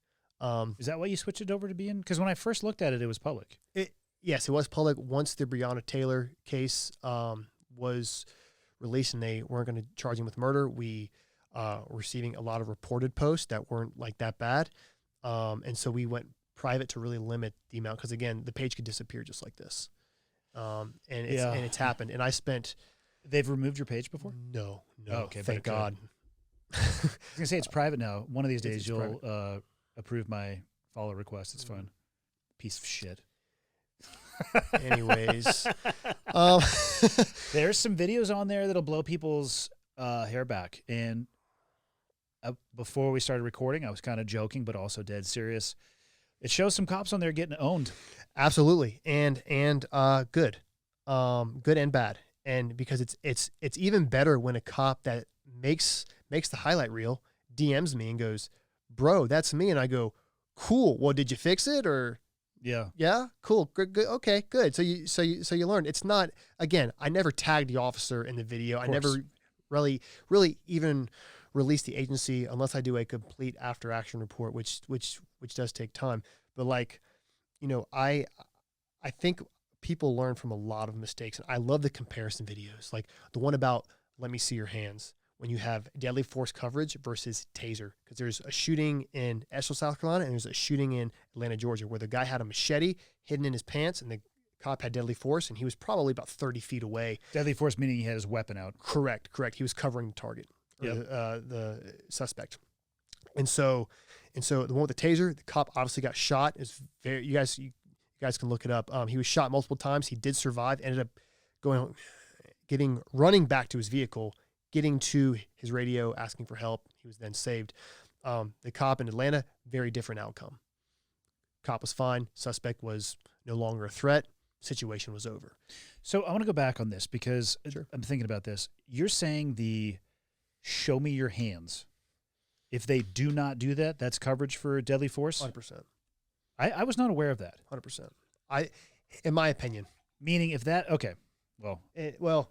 Is that why you switched it over to being? Because when I first looked at it, it was public. Yes, it was public once the Breonna Taylor case was released and they weren't going to charge him with murder. We were receiving a lot of reported posts that weren't like that bad. And so we went private to really limit the amount because, again, the page could disappear just like this. And it's happened. And I spent... They've removed your page before? No. Oh, okay, thank God. I was going to say it's private now. One of these days you'll approve my follow request. It's fun. Piece of shit. Anyways. There's some videos on there that'll blow people's hair back. And before we started recording, I was kind of joking, but also dead serious. It shows some cops on there getting owned. Absolutely. And good. Good and bad. And because it's even better when a cop that makes the highlight reel DMs me and goes, "Bro, that's me." And I go, "Cool. Well, did you fix it or?" Yeah. Cool. Good. Okay. Good. So you learned. It's not, again, I never tagged the officer in the video. I never really even released the agency unless I do a complete after action report, which does take time. But I think people learn from a lot of mistakes. And I love the comparison videos, like the one about "let me see your hands" when you have deadly force coverage versus taser. Because there's a shooting in Eshel, South Carolina, and there's a shooting in Atlanta, Georgia, where the guy had a machete hidden in his pants and the cop had deadly force, and he was probably about 30 feet away. Deadly force meaning he had his weapon out. Correct. He was covering the target, the suspect. And so the one with the taser, the cop obviously got shot. Is very, you guys can look it up. He was shot multiple times. He did survive. Ended up running back to his vehicle, getting to his radio, asking for help. He was then saved. The cop in Atlanta, very different outcome. Cop was fine. Suspect was no longer a threat. Situation was over. So I want to go back on this because I'm thinking about this. You're saying the "show me your hands." If they do not do that, that's coverage for deadly force? 100%. I was not aware of that. 100%. In my opinion. Meaning if that, okay. Well,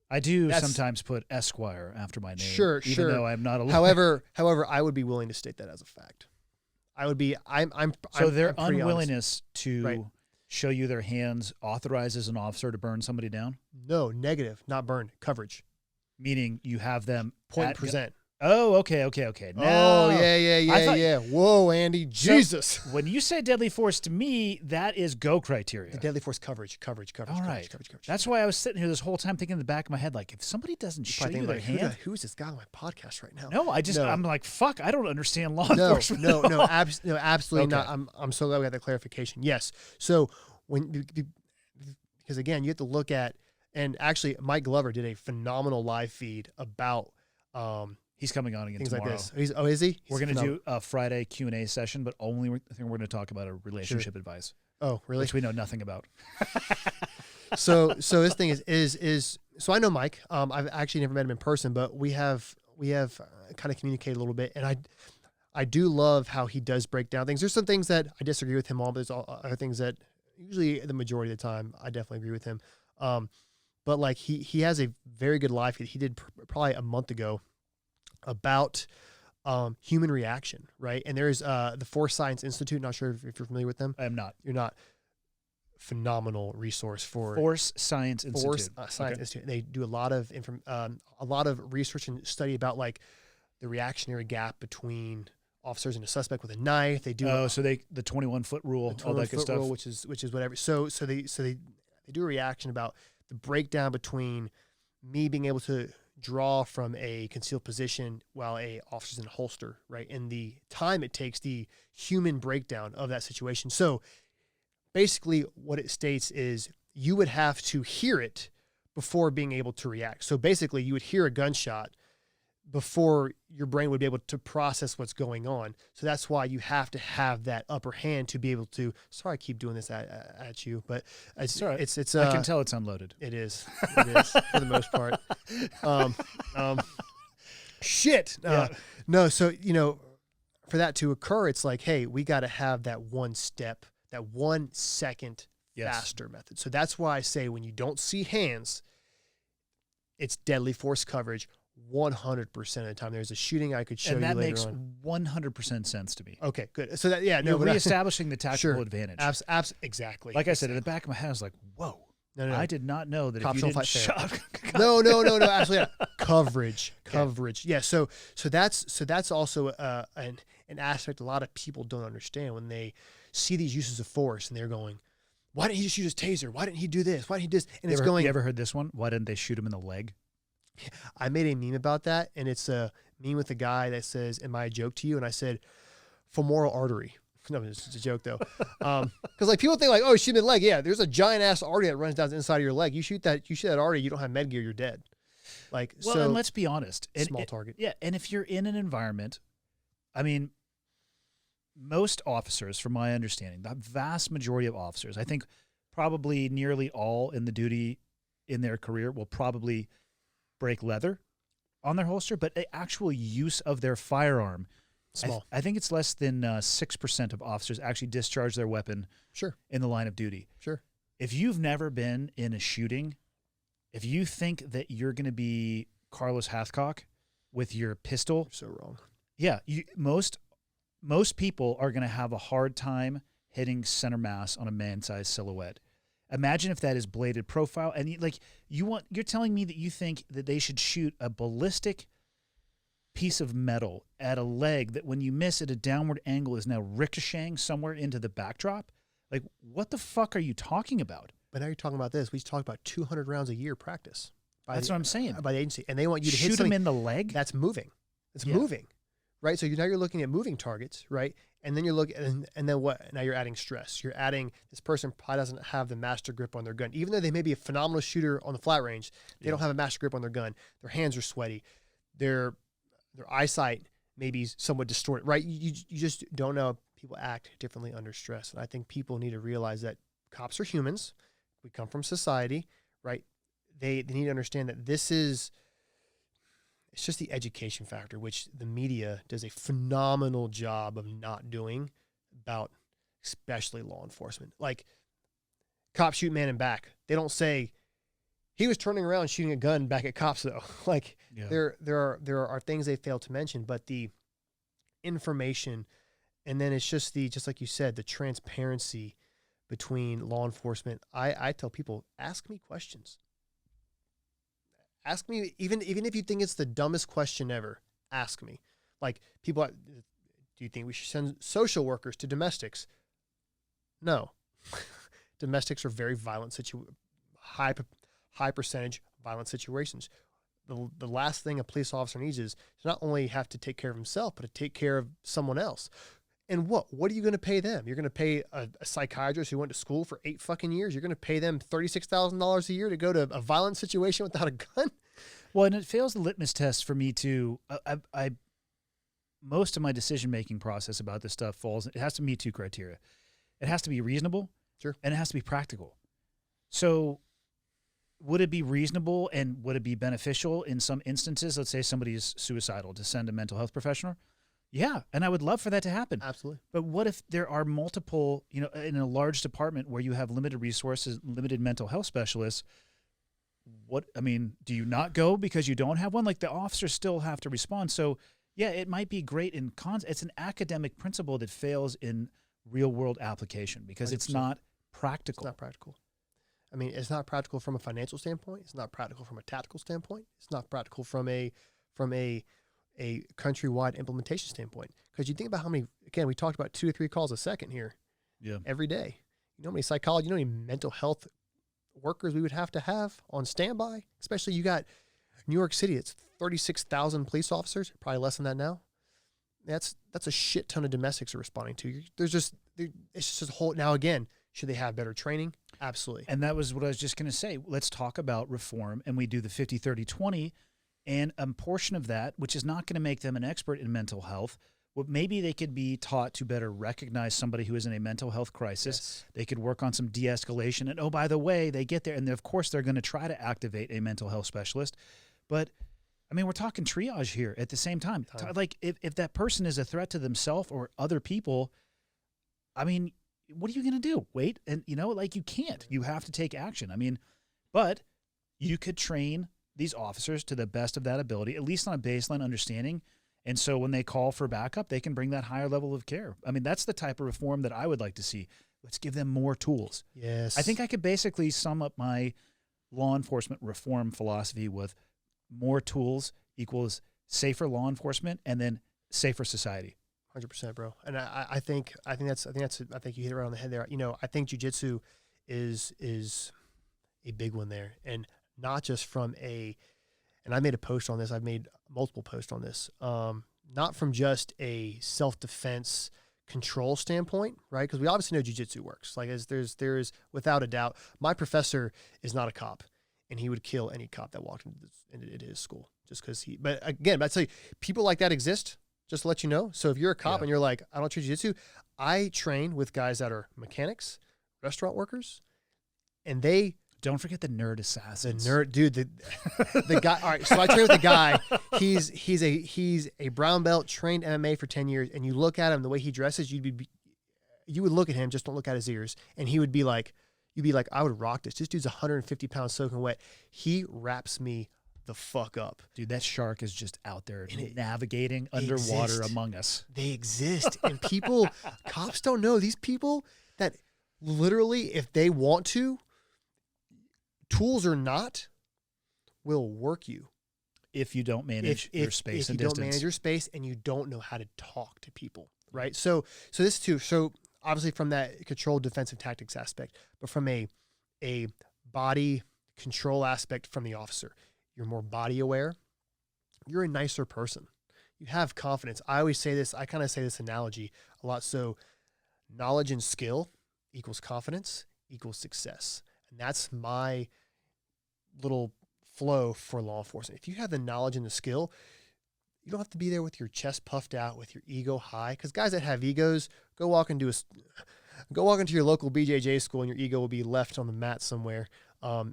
I do sometimes put Esquire after my name. Sure. Even though I'm not a lawyer. However, I would be willing to state that as a fact. So their unwillingness to show you their hands authorizes an officer to burn somebody down? No, negative, not burn, coverage. Meaning you have them point and present. Oh, okay. Now, Oh, yeah. Whoa, Andy. So, Jesus. when you say deadly force to me, that is go criteria. The deadly force coverage. All right. That's why I was sitting here this whole time thinking in the back of my head, like, if somebody doesn't show you their hand. Who's this guy on my podcast right now? No, I'm like, fuck, I don't understand law No, enforcement. no, absolutely Okay. not. I'm so glad we got that clarification. Yes. So because again, you have to look at, and actually Mike Glover did a phenomenal live feed about He's coming on again things tomorrow. like this. Is he? We're going to do a Friday Q&A session, but only I think we're going to talk about a relationship advice, Oh, really? which we know nothing about. So this thing is so I know Mike. I've actually never met him in person, but we have kind of communicated a little bit, and I do love how he does break down things. There's some things that I disagree with him on, but there's other things that usually the majority of the time I definitely agree with him. But like he has a very good live feed he did probably a month ago about human reaction, right? And there's the Force Science Institute. Not sure if you're familiar with them. I am not. You're not. Phenomenal resource for Force Science Institute. Force Science Institute. They do a lot of research and study about like the reactionary gap between officers and a suspect with a knife. They do So the 21-foot rule, all that good stuff. rule, which is whatever. So they do a reaction about the breakdown between me being able to draw from a concealed position while a officer's in a holster, right? And the time it takes, the human breakdown of that situation. So basically what it states is you would have to hear it before being able to react. So basically you would hear a gunshot before your brain would be able to process what's going on. So that's why you have to have that upper hand to be able to, sorry, I keep doing this at you, but it's, all right. it's, I can tell it's unloaded. it is for the most part. Shit. Yeah. No. So, for that to occur, it's like, hey, we got to have that 1 step, that 1 second faster method. So that's why I say when you don't see hands, it's deadly force coverage 100% of the time. There's a shooting I could show you later on. And that makes 100% sense to me. Okay, good. So that, yeah, You're reestablishing the tactical Sure. advantage. Exactly. Like I said, in the back of my head, I was like, whoa. No. I did not know that Cops if you don't didn't fight fair. shot. No, absolutely not. Coverage. Yeah. So that's also an aspect a lot of people don't understand when they see these uses of force and they're going, why didn't he just use his taser? Why didn't he do this? Why didn't he do this? And You ever heard this one? Why didn't they shoot him in the leg? I made a meme about that, and it's a meme with a guy that says, am I a joke to you? And I said, femoral artery. No, it's a joke though. Because like people think like, oh, shoot in the leg. Yeah, there's a giant ass artery that runs down the inside of your leg. You shoot that artery, you don't have med gear, you're dead. Like, well, so and let's be honest. small target. Yeah, and if you're in an environment, I mean, most officers, from my understanding, the vast majority of officers, I think probably nearly all in the duty in their career will probably break leather on their holster, but the actual use of their firearm, Small. I think it's less than 6% of officers actually discharge their weapon Sure. in the line of duty. Sure. If you've never been in a shooting, if you think that you're going to be Carlos Hathcock with your pistol, So wrong. yeah, most people are going to have a hard time hitting center mass on a man-sized silhouette. Imagine if that is bladed profile, and you're telling me that you think that they should shoot a ballistic piece of metal at a leg that, when you miss at a downward angle, is now ricocheting somewhere into the backdrop? Like, what the fuck are you talking about? But now you're talking about this. We talk about 200 rounds a year practice. That's what I'm saying. By the agency, and they want you to Shoot hit them something in the leg. that's moving. It's Yeah. moving, right? So now you're looking at moving targets, right? And then you're looking, and then what? Now you're adding stress. You're adding, this person probably doesn't have the master grip on their gun. Even though they may be a phenomenal shooter on the flat range, they don't have a master grip on their gun. Their hands are sweaty. Their eyesight may be somewhat distorted, right? You just don't know. People act differently under stress. And I think people need to realize that cops are humans. We come from society, right? They need to understand that it's just the education factor, which the media does a phenomenal job of not doing about, especially law enforcement. Like, cops shoot man in back. They don't say he was turning around shooting a gun back at cops though. Like, Yeah. there are things they fail to mention, but the information, and then it's just like you said, the transparency between law enforcement. I tell people, ask me questions. Ask me, even if you think it's the dumbest question ever, Ask me. Like people, do you think we should send social workers to domestics? No. Domestics are very violent high percentage violent situations. The last thing a police officer needs is to not only have to take care of himself, but to take care of someone else. And what are you going to pay them? You're going to pay a psychiatrist who went to school for 8 fucking years. You're going to pay them $36,000 a year to go to a violent situation without a gun. Well, and it fails the litmus test for me too. I most of my decision-making process about this stuff it has to meet 2 criteria. It has to be reasonable. Sure. And it has to be practical. So would it be reasonable and would it be beneficial in some instances? Let's say somebody is suicidal, to send a mental health professional. Yeah. And I would love for that to happen. Absolutely. But what if there are multiple, in a large department where you have limited resources, limited mental health specialists? Do you not go because you don't have one? Like, the officers still have to respond. So yeah, it might be great it's an academic principle that fails in real world application because 100%. It's not practical. It's not practical. I mean, it's not practical from a financial standpoint. It's not practical from a tactical standpoint. It's not practical from a countrywide implementation standpoint. Because you think about how many, again, we talked about 2 to 3 calls a second here. Yeah. Every day. You know how many psychology, you know how many mental health workers we would have to have on standby? Especially you got New York City, it's 36,000 police officers, probably less than that now. That's a shit ton of domestics are responding to. It's just a whole, now again, should they have better training? Absolutely. And that was what I was just going to say. Let's talk about reform, and we do the 50-30-20, and a portion of that, which is not going to make them an expert in mental health, maybe they could be taught to better recognize somebody who is in a mental health crisis. Yes. They could work on some de-escalation, and by the way, they get there, and of course they're going to try to activate a mental health specialist. But we're talking triage here at the same time. Like, if that person is a threat to themselves or other people, what are you going to do? Wait? And, you can't. You have to take action. But you could train these officers to the best of that ability, at least on a baseline understanding. And so when they call for backup, they can bring that higher level of care. That's the type of reform that I would like to see. Let's give them more tools. Yes. I think I could basically sum up my law enforcement reform philosophy with more tools equals safer law enforcement and then safer society. 100%, bro. And I think you hit it right on the head there. I think jiu-jitsu is a big one there, and not just from and I made a post on this. I've made multiple posts on this. Not from just a self-defense control standpoint, right? Because we obviously know jiu-jitsu works. Like, there's without a doubt, my professor is not a cop, and he would kill any cop that walked into his school just because he. But again, I'd say people like that exist. Just to let you know. So if you're a cop and you're like, I don't train jiu-jitsu, I train with guys that are mechanics, restaurant workers, and they. Don't forget the nerd assassins. The nerd, dude. The guy. All right, so I train with a guy. He's a brown belt, trained MMA for 10 years, and you look at him the way he dresses, you would look at him, just don't look at his ears, and he would be like, you'd be like, I would rock this. This dude's 150 pounds soaking wet. He wraps me the fuck up. Dude, that shark is just out there navigating underwater among us. They exist. And cops don't know these people that literally, if they want to, tools or not, will work you. If you don't manage your space and distance. If you don't manage your space and you don't know how to talk to people, right? So this too. So obviously from that controlled defensive tactics aspect, but from a body control aspect from the officer, you're more body aware. You're a nicer person. You have confidence. I always say this. I kind of say this analogy a lot. So knowledge and skill equals confidence equals success. And that's my little flow for law enforcement. If you have the knowledge and the skill, you don't have to be there with your chest puffed out, with your ego high. Because guys that have egos, go walk into your local BJJ school and your ego will be left on the mat somewhere.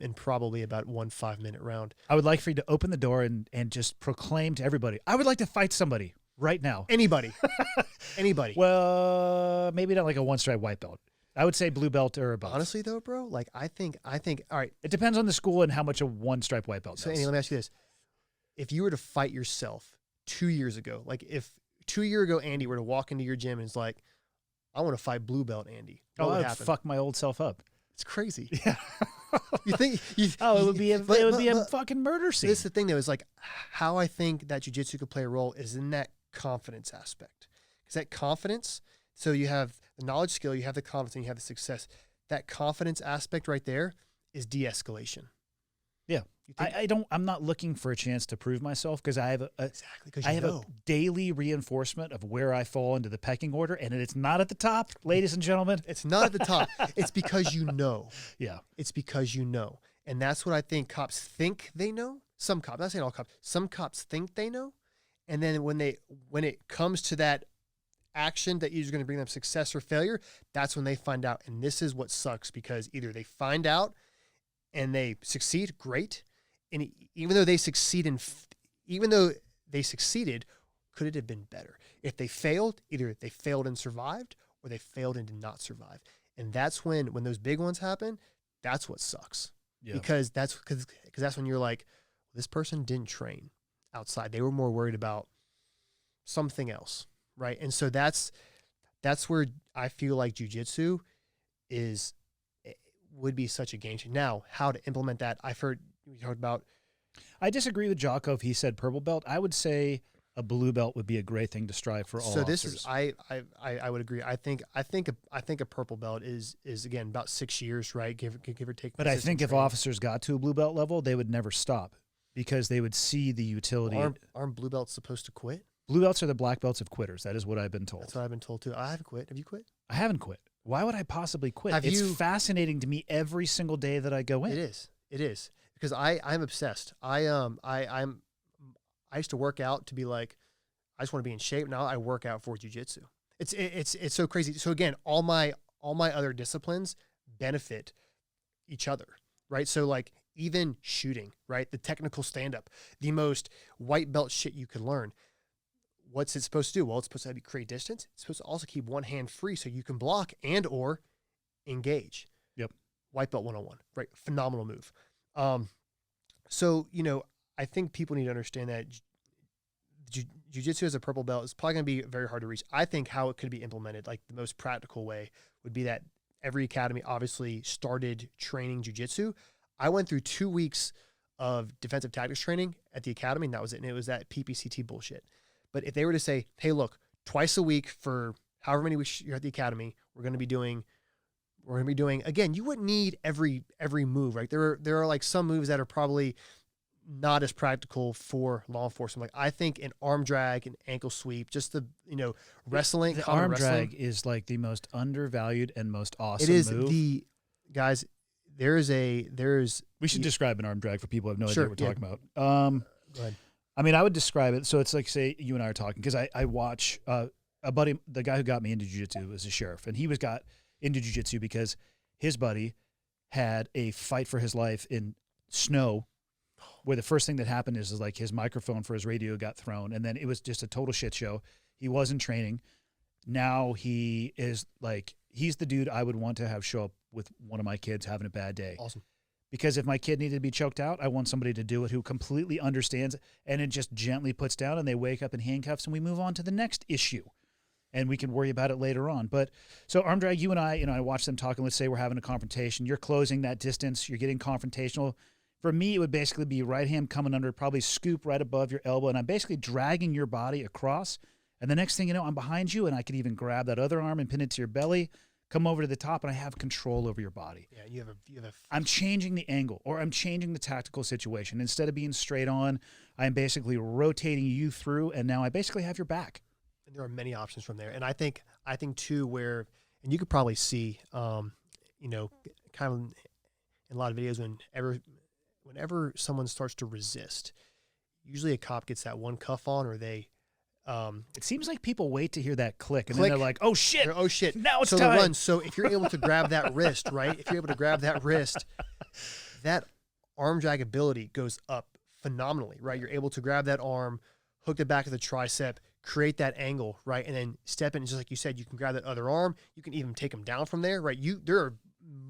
In probably about 1 5-minute round. I would like for you to open the door and just proclaim to everybody, I would like to fight somebody right now. Anybody. Anybody. Well, maybe not like a 1-stripe white belt. I would say blue belt or above. Honestly though, bro, like I think, all right. It depends on the school and how much a 1-stripe white belt does. So Andy, let me ask you this. If you were to fight yourself 2 years ago, like if 2 years ago Andy were to walk into your gym and is like, I want to fight blue belt Andy. I would fuck my old self up. It's crazy. Yeah. You think? it would be a but fucking murder scene. this is the thing, though, is like how I think that jiu-jitsu could play a role is in that confidence aspect. Because that confidence, so you have the knowledge, skill, you have the confidence, and you have the success. That confidence aspect right there is de-escalation. Yeah. I'm not looking for a chance to prove myself because I have a daily reinforcement of where I fall into the pecking order, and it's not at the top, ladies and gentlemen. It's not at the top. It's because you know. Yeah. It's because you know. And that's what I think cops think they know. Some cops, I'm not saying all cops, some cops think they know. And then when it comes to that action that is going to bring them success or failure, that's when they find out. And this is what sucks, because either they find out and they succeed, great. And even though they succeeded, could it have been better? If they failed, either they failed and survived, or they failed and did not survive. And that's when those big ones happen, that's what sucks. Yeah. Because that's when you're like, this person didn't train outside. They were more worried about something else, right? And so that's where I feel like jiu-jitsu would be such a game changer. Now, how to implement that, I've heard we talked about. I disagree with Jocko if he said purple belt. I would say a blue belt would be a great thing to strive for all officers. This is I would agree. I think a purple belt is again about 6 years, right? Give or take. But I think if officers got to a blue belt level, they would never stop because they would see the utility. Aren't blue belts supposed to quit? Blue belts are the black belts of quitters. That is what I've been told. That's what I've been told too. I haven't quit. Have you quit? I haven't quit. Why would I possibly quit? It's fascinating to me every single day that I go in. It is because I'm obsessed. I used to work out to be like, I just want to be in shape. Now I work out for jiu-jitsu. It's so crazy. So again, all my other disciplines benefit each other, right? So like even shooting, right? The technical stand-up, the most white belt shit you can learn. What's it supposed to do? Well, it's supposed to create distance. It's supposed to also keep one hand free so you can block and or engage. Yep. White belt 101, right? Phenomenal move. So, I think people need to understand that jiu-jitsu as a purple belt is probably going to be very hard to reach. I think how it could be implemented, like the most practical way would be that every academy obviously started training jiu-jitsu. I went through 2 weeks of defensive tactics training at the academy, and that was it. And it was that PPCT bullshit. But if they were to say, hey, look, twice a week for however many weeks you're at the academy, we're going to be doing, again, you wouldn't need every move, right? There are like some moves that are probably not as practical for law enforcement. Like I think an arm drag, an ankle sweep, just the, wrestling. The arm drag is like the most undervalued and most awesome move. It is move. Guys, we should describe an arm drag for people who have no idea what we're talking about. Go ahead. I mean, I would describe it. So it's like, say you and I are talking, because I watch a buddy, the guy who got me into jiu-jitsu was a sheriff, and he got into jiu-jitsu because his buddy had a fight for his life in snow, where the first thing that happened is like his microphone for his radio got thrown, and then it was just a total shit show. He wasn't training. Now he is like, he's the dude I would want to have show up with one of my kids having a bad day. Awesome. Because if my kid needed to be choked out, I want somebody to do it who completely understands and it just gently puts down, and they wake up in handcuffs and we move on to the next issue. And we can worry about it later on. But so arm drag, you and I watch them talking. Let's say we're having a confrontation. You're closing that distance. You're getting confrontational. For me, it would basically be right hand coming under, probably scoop right above your elbow. And I'm basically dragging your body across. And the next thing you know, I'm behind you, and I could even grab that other arm and pin it to your belly, come over to the top, and I have control over your body. Yeah, you have a. I'm changing the angle, or I'm changing the tactical situation. Instead of being straight on, I'm basically rotating you through, and now I basically have your back. And there are many options from there. And I think too, where, and you could probably see, kind of in a lot of videos, whenever someone starts to resist, usually a cop gets that one cuff on, or they. It seems like people wait to hear that click, and then they're like, "Oh shit! Oh shit! Now it's time." So run. So if you're able to grab that wrist, right? If you're able to grab that wrist, that arm drag ability goes up phenomenally, right? You're able to grab that arm, hook it back to the tricep, create that angle, right, and then step in. Just like you said, you can grab that other arm. You can even take them down from there, right? There are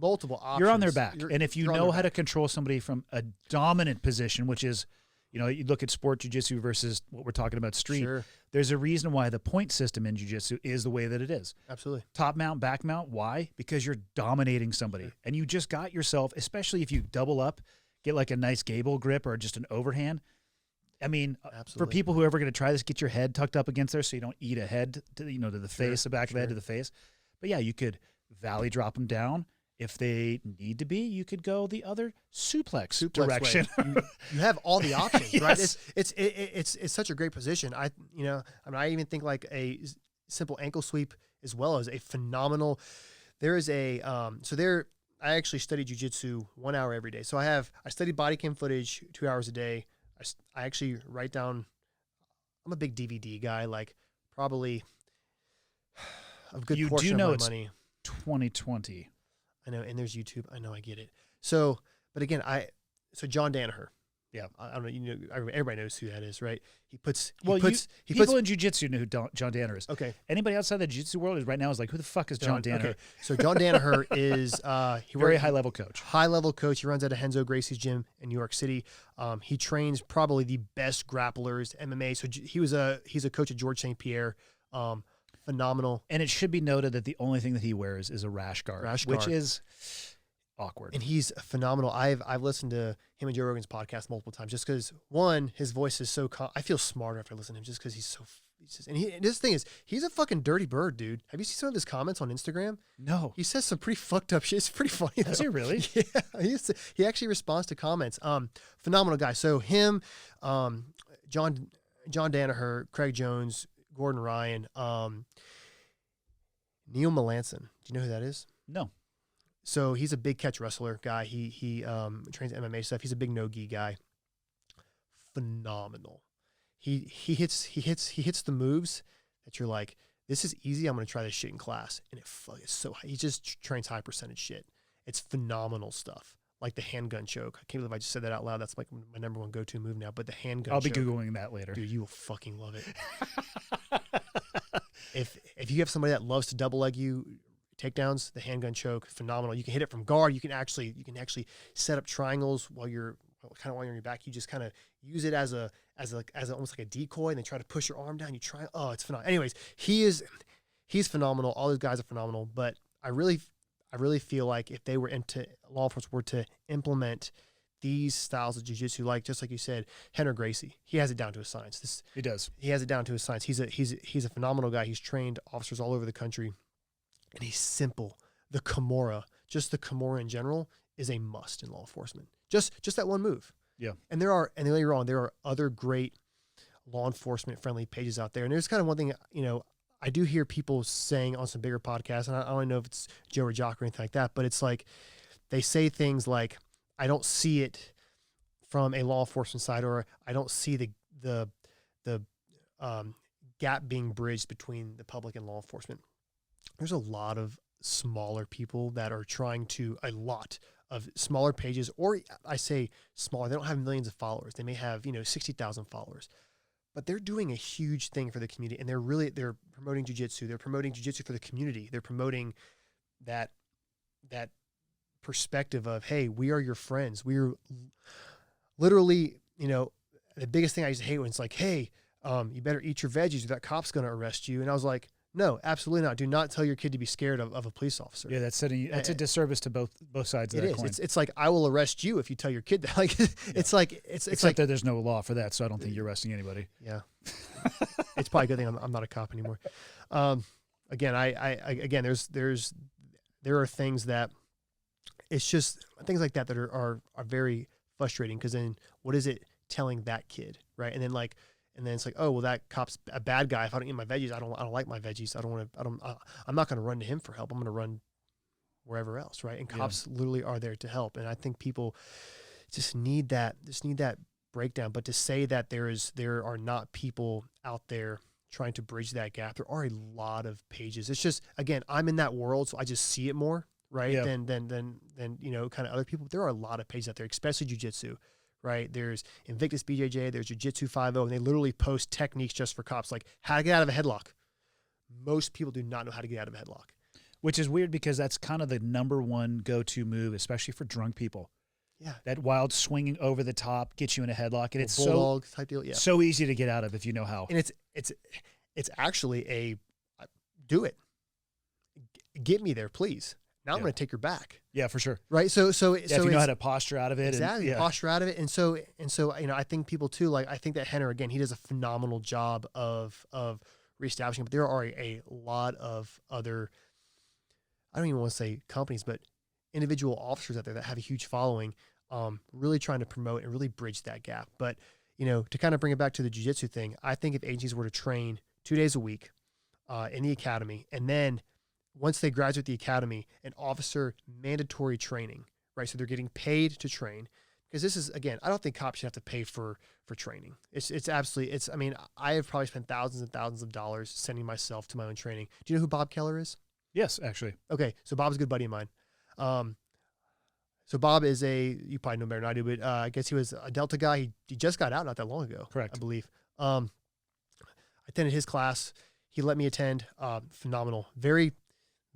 multiple options. You're on their back, and if you know how to control somebody from a dominant position, which is, You know, you look at sport jiu-jitsu versus what we're talking about street. Sure. There's a reason why the point system in jiu-jitsu is the way that it is. Absolutely. Top mount, back mount. Why? Because you're dominating somebody. Sure. And you just got yourself, especially if you double up, get like a nice gable grip or just an overhand. I mean, for people who are ever going to try this, get your head tucked up against there so you don't eat a head to, to the face, the back of the head to the face. But yeah, you could valley drop them down. If they need to be, you could go the other suplex direction. You have all the options, Yes. right? It's such a great position. I even think like a simple ankle sweep as well as a phenomenal. There is a I actually study jiu-jitsu 1 hour every day. So I study body cam footage 2 hours a day. I actually write down. I'm a big DVD guy. Like probably a good portion of my money. 2020. I know, and there's YouTube. I know, I get it. So, but again, John Danaher. Yeah, I don't know. Everybody knows who that is, right? People in jiu-jitsu know who John Danaher is. Okay. Anybody outside the jiu-jitsu world is right now is like, who the fuck is John Danaher? Okay. So John Danaher is very high level coach. High level coach. He runs out of Henzo Gracie's gym in New York City. He trains probably the best grapplers, MMA. So he's a coach at George St. Pierre. Phenomenal. And it should be noted that the only thing that he wears is a rash guard. Which is awkward. And he's phenomenal. I've listened to him and Joe Rogan's podcast multiple times just because, one, his voice is so I feel smarter after listening to him just because he's so and this thing is, he's a fucking dirty bird, dude. Have you seen some of his comments on Instagram? No. He says some pretty fucked up shit. It's pretty funny. Does he really? Yeah. He actually responds to comments. Phenomenal guy. So him, John Danaher, Craig Jones, Gordon Ryan, Neil Melanson. Do you know who that is? No. So he's a big catch wrestler guy. He trains MMA stuff. He's a big no-gi guy. Phenomenal. He hits the moves that you're like, this is easy. I'm going to try this shit in class. And it's so high. He just trains high percentage shit. It's phenomenal stuff. Like the handgun choke. I can't believe I just said that out loud. That's like my number one go-to move now. But the handgun I'll choke. be Googling that later. Dude, you will fucking love it. If you have somebody that loves to double leg you, takedowns, the handgun choke, phenomenal. You can hit it from guard. You can actually set up triangles while you're on your back. You just kind of use it as almost like a decoy, and then try to push your arm down. You try. Oh, it's phenomenal. Anyways, he's phenomenal. All those guys are phenomenal. But I really feel like if they were law enforcement were to implement these styles of jiu-jitsu, just like you said, Henry Gracie, he has it down to a science. He does. He has it down to a science. He's a phenomenal guy. He's trained officers all over the country, and he's simple. The Kimura, just the Kimura in general, is a must in law enforcement. Just that one move. Yeah. And don't get me wrong, there are other great law enforcement friendly pages out there. And there's kind of one thing, I do hear people saying on some bigger podcasts, and I don't know if it's Joe or Jock or anything like that, but it's like they say things like, I don't see it from a law enforcement side, or I don't see the gap being bridged between the public and law enforcement. There's a lot of smaller people that are trying to, a lot of smaller pages, or I say smaller, they don't have millions of followers. They may have, 60,000 followers, but they're doing a huge thing for the community, and they're promoting jiu-jitsu. They're promoting jiu-jitsu for the community. They're promoting that perspective of, hey, we are your friends. We're literally, the biggest thing I used to hate when it's like, hey, you better eat your veggies or that cop's going to arrest you. And I was like, no, absolutely not. Do not tell your kid to be scared of a police officer. Yeah, that's a disservice to both sides of that coin. It's like, I will arrest you if you tell your kid that. Like, it's like, except like, that there's no law for that, so I don't think you're arresting anybody. Yeah. It's probably a good thing I'm not a cop anymore. Again, there are things that, it's just things like that are very frustrating, because then what is it telling that kid, right? And then it's like, oh, well, that cop's a bad guy. If I don't eat my veggies, I don't like my veggies. I'm not going to run to him for help. I'm going to run wherever else, right? And cops literally are there to help. And I think people just need that breakdown. But to say that there are not people out there trying to bridge that gap, there are a lot of pages. It's just, again, I'm in that world, so I just see it more, right? Yeah. Than kind of other people. There are a lot of pages out there, especially jiu-jitsu. Right? There's Invictus BJJ, there's Jiu-Jitsu 5.0, and they literally post techniques just for cops, like how to get out of a headlock. Most people do not know how to get out of a headlock. Which is weird, because that's kind of the number one go-to move, especially for drunk people. Yeah. That wild swinging over the top gets you in a headlock, and it's bulldog type deal. Yeah. so easy to get out of if you know how. And it's actually do it. Get me there, please. Now I'm going to take your back. Yeah, for sure. Right. So if you know how to posture out of it. Exactly. And, posture out of it. And so, I think people too, like, I think that Henner, again, he does a phenomenal job of reestablishing, but there are a lot of other, I don't even want to say companies, but individual officers out there that have a huge following, really trying to promote and really bridge that gap. But, to kind of bring it back to the jiu-jitsu thing, I think if agencies were to train 2 days a week in the academy, and then once they graduate the academy, an officer mandatory training, right? So they're getting paid to train, because this is, again, I don't think cops should have to pay for training. I mean, I have probably spent thousands and thousands of dollars sending myself to my own training. Do you know who Bob Keller is? Yes, actually. Okay. So Bob's a good buddy of mine. So Bob is you probably know better than I do, but I guess he was a Delta guy. He just got out not that long ago. Correct. I believe. I attended his class. He let me attend. Phenomenal. Very,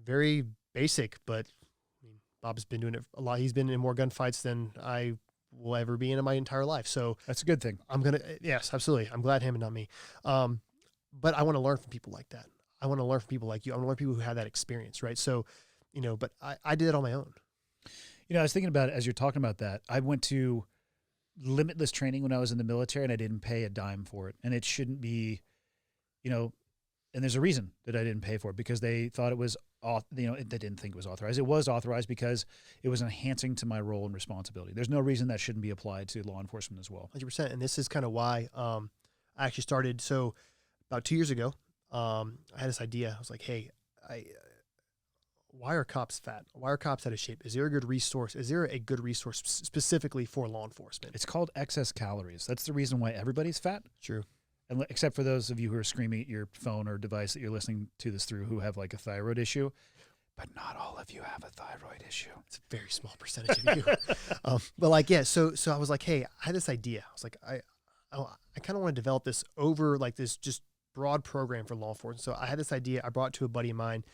very basic, but I mean, Bob's been doing it a lot. He's been in more gunfights than I will ever be in my entire life. So that's a good thing. Yes, absolutely. I'm glad him and not me. But I want to learn from people like that. I want to learn from people like you. I want to learn from people who have that experience, right? So, but I did it on my own. I was thinking about it as you're talking about that. I went to limitless training when I was in the military, and I didn't pay a dime for it. And it shouldn't be, and there's a reason that I didn't pay for it, because they thought it was, they didn't think it was authorized. It was authorized because it was enhancing to my role and responsibility. There's no reason that shouldn't be applied to law enforcement as well. 100%. And this is kind of why I actually started. So about 2 years ago, I had this idea. I was like, hey, why are cops fat? Why are cops out of shape? Is there a good resource? Is there a good resource specifically for law enforcement? It's called excess calories. That's the reason why everybody's fat. True. And except for those of you who are screaming at your phone or device that you're listening to this through, who have like a thyroid issue. But not all of you have a thyroid issue. It's a very small percentage of you. But like, yeah, so I was like, hey, I had this idea. I was like, I kind of want to develop this over like this just broad program for law enforcement. So I had this idea. I brought it to a buddy of mine.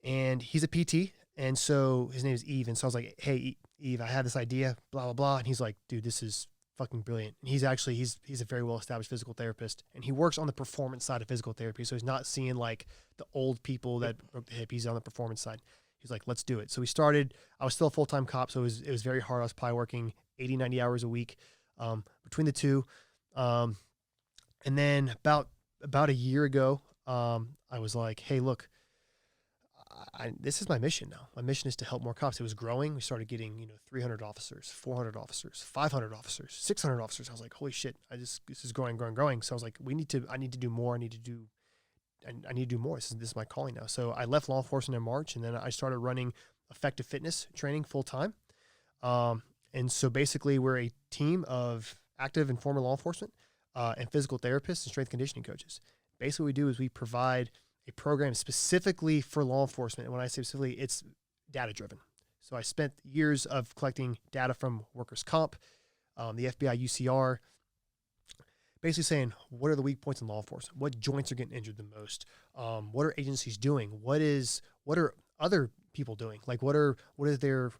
And he's a PT. And so his name is Eve. And so I was like, hey, Eve, I had this idea, blah, blah, blah. And he's like, dude, this is fucking brilliant. And he's a very well-established physical therapist, and he works on the performance side of physical therapy. So he's not seeing like the old people that broke the hip. He's on the performance side. He's like, let's do it. So we started, I was still a full-time cop. So it was very hard. I was probably working 80, 90 hours a week, between the two. And then about a year ago, I was like, hey, look, this is my mission now. My mission is to help more cops. It was growing. We started getting, 300 officers, 400 officers, 500 officers, 600 officers. I was like, holy shit, this is growing. So I was like, I need to do more. I need to do more. This is my calling now. So I left law enforcement in March, and then I started running effective fitness training full time. And so basically we're a team of active and former law enforcement, and physical therapists and strength conditioning coaches. Basically what we do is we provide a program specifically for law enforcement. And when I say specifically, it's data driven. So I spent years of collecting data from workers' comp, the FBI UCR, basically saying, what are the weak points in law enforcement? What joints are getting injured the most? What are agencies doing? What are other people doing? Like what is their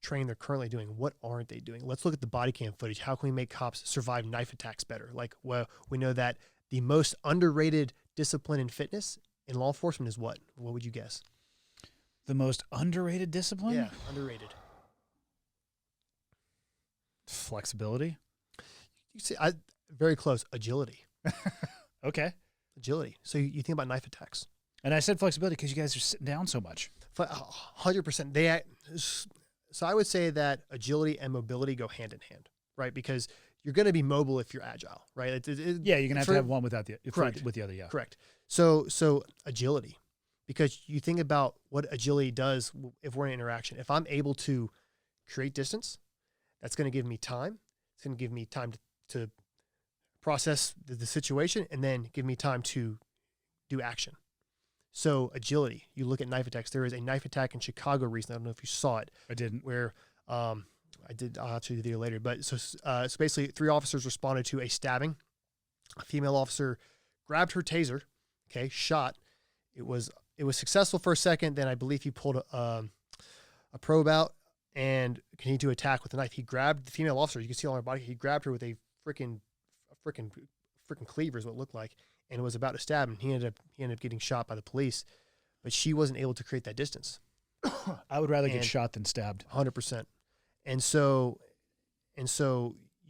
training they're currently doing? What aren't they doing? Let's look at the body cam footage. How can we make cops survive knife attacks better? Like, well, we know that the most underrated discipline in fitness in law enforcement is what? What would you guess? The most underrated discipline? Yeah, underrated. Flexibility? You see, very close. Agility. Okay. Agility. So you think about knife attacks. And I said flexibility because you guys are sitting down so much. 100%. So I would say that agility and mobility go hand in hand, right? Because you're going to be mobile if you're agile, right? Yeah, you're going to have one without with the other, yeah. Correct. So agility, because you think about what agility does if we're in interaction. If I'm able to create distance, that's going to give me time. It's going to give me time to process the situation, and then give me time to do action. So agility, you look at knife attacks. There is a knife attack in Chicago recently. I don't know if you saw it. I didn't. Where I did. I'll have to do the video later. But so basically 3 officers responded to a stabbing. A female officer grabbed her taser, okay, shot. It was successful for a second. Then I believe he pulled a probe out. and continued to attack with a knife. He grabbed the female officer. You can see on her body. He grabbed her with a freaking cleaver is what it looked like, and was about to stab him. He ended up getting shot by the police, but she wasn't able to create that distance. I would rather get shot than stabbed. 100%. And so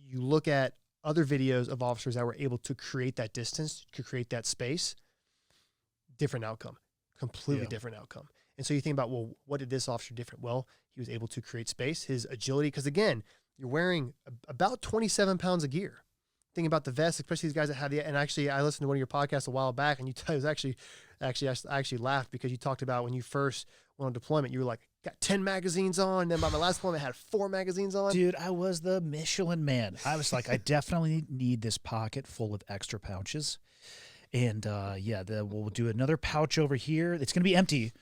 you look at other videos of officers that were able to create that distance, to create that space, different outcome, completely different outcome. And so you think about, well, what did this officer different? Well, he was able to create space, his agility, because again, you're wearing about 27 pounds of gear. Think about the vest, especially these guys that have the, and actually I listened to one of your podcasts a while back, and you it was actually I actually laughed because you talked about when you first went on deployment, you were like, got 10 magazines on. And then by my last deployment, I had 4 magazines on. Dude, I was the Michelin man. I was like, I definitely need this pocket full of extra pouches. And we'll do another pouch over here. It's going to be empty,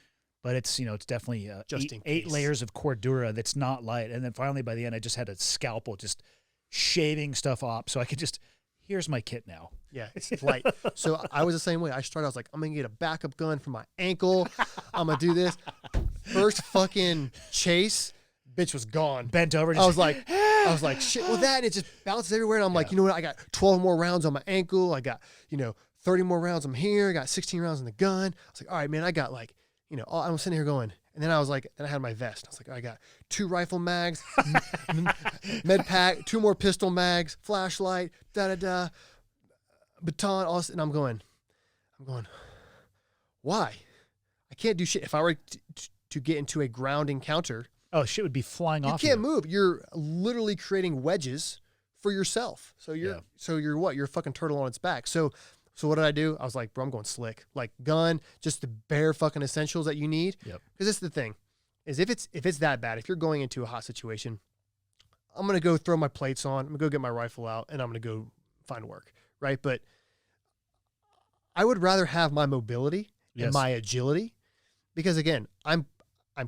but it's, it's definitely Just eight layers of Cordura that's not light. And then finally by the end, I just had a scalpel just shaving stuff off so I could just, here's my kit now. Yeah, it's light. So I was the same way. I was like, I'm going to get a backup gun for my ankle. I'm going to do this. First fucking chase, bitch was gone. Bent over. I was like, shit. Well, that, and it just bounces everywhere. And I'm like, you know what? I got 12 more rounds on my ankle. I got, 30 more rounds. I'm here. I got 16 rounds in the gun. I was like, all right, man, I got like, I'm sitting here going. And then I was like, then I had my vest. I was like, I got 2 rifle mags, med pack, 2 more pistol mags, flashlight, baton, all this. And I'm going, why? I can't do shit. If I were to get into a ground encounter, oh, shit would be flying off. You can't move. You're literally creating wedges for yourself. So you're what? You're a fucking turtle on its back. So what did I do? I was like, bro, I'm going slick. Like gun, just the bare fucking essentials that you need. Yep. Because this is the thing, is if it's that bad, if you're going into a hot situation, I'm gonna go throw my plates on. I'm gonna go get my rifle out, and I'm gonna go find work, right? But I would rather have my mobility and my agility, because again, I'm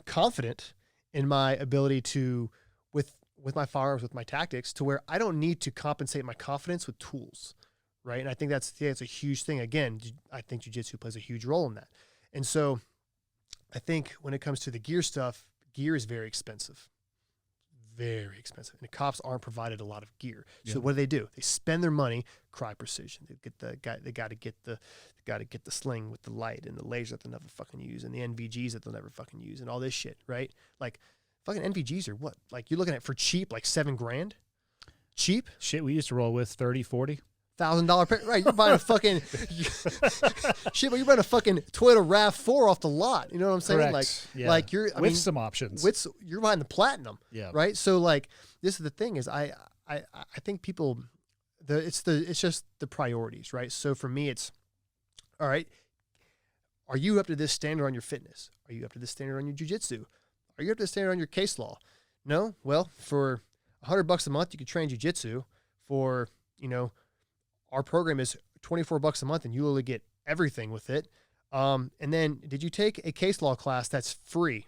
confident in my ability to with my firearms, with my tactics, to where I don't need to compensate my confidence with tools. Right. And I think that's a huge thing. Again, I think jiu-jitsu plays a huge role in that. And so I think when it comes to the gear stuff, gear is very expensive. Very expensive. And the cops aren't provided a lot of gear. So what do? They spend their money, cry precision. They got to get the sling with the light and the laser that they'll never fucking use, and the NVGs that they'll never fucking use, and all this shit, right? Like fucking NVGs are what? Like you're looking at for cheap, like $7,000. Cheap? Shit we used to roll with 30, 40. $1,000 pair. Right, you're buying a fucking shit, but you're buying a fucking Toyota RAV4 off the lot. You know what I'm saying? Correct. Like you're with some options. You're buying the platinum. Yeah. Right. So like this is the thing is I think people it's just the priorities, right? So for me it's all right. Are you up to this standard on your fitness? Are you up to this standard on your jiu-jitsu? Are you up to this standard on your case law? No. Well, for $100 a month you could train jiu-jitsu. For our program is $24 a month, and you will get everything with it. And then, did you take a case law class that's free?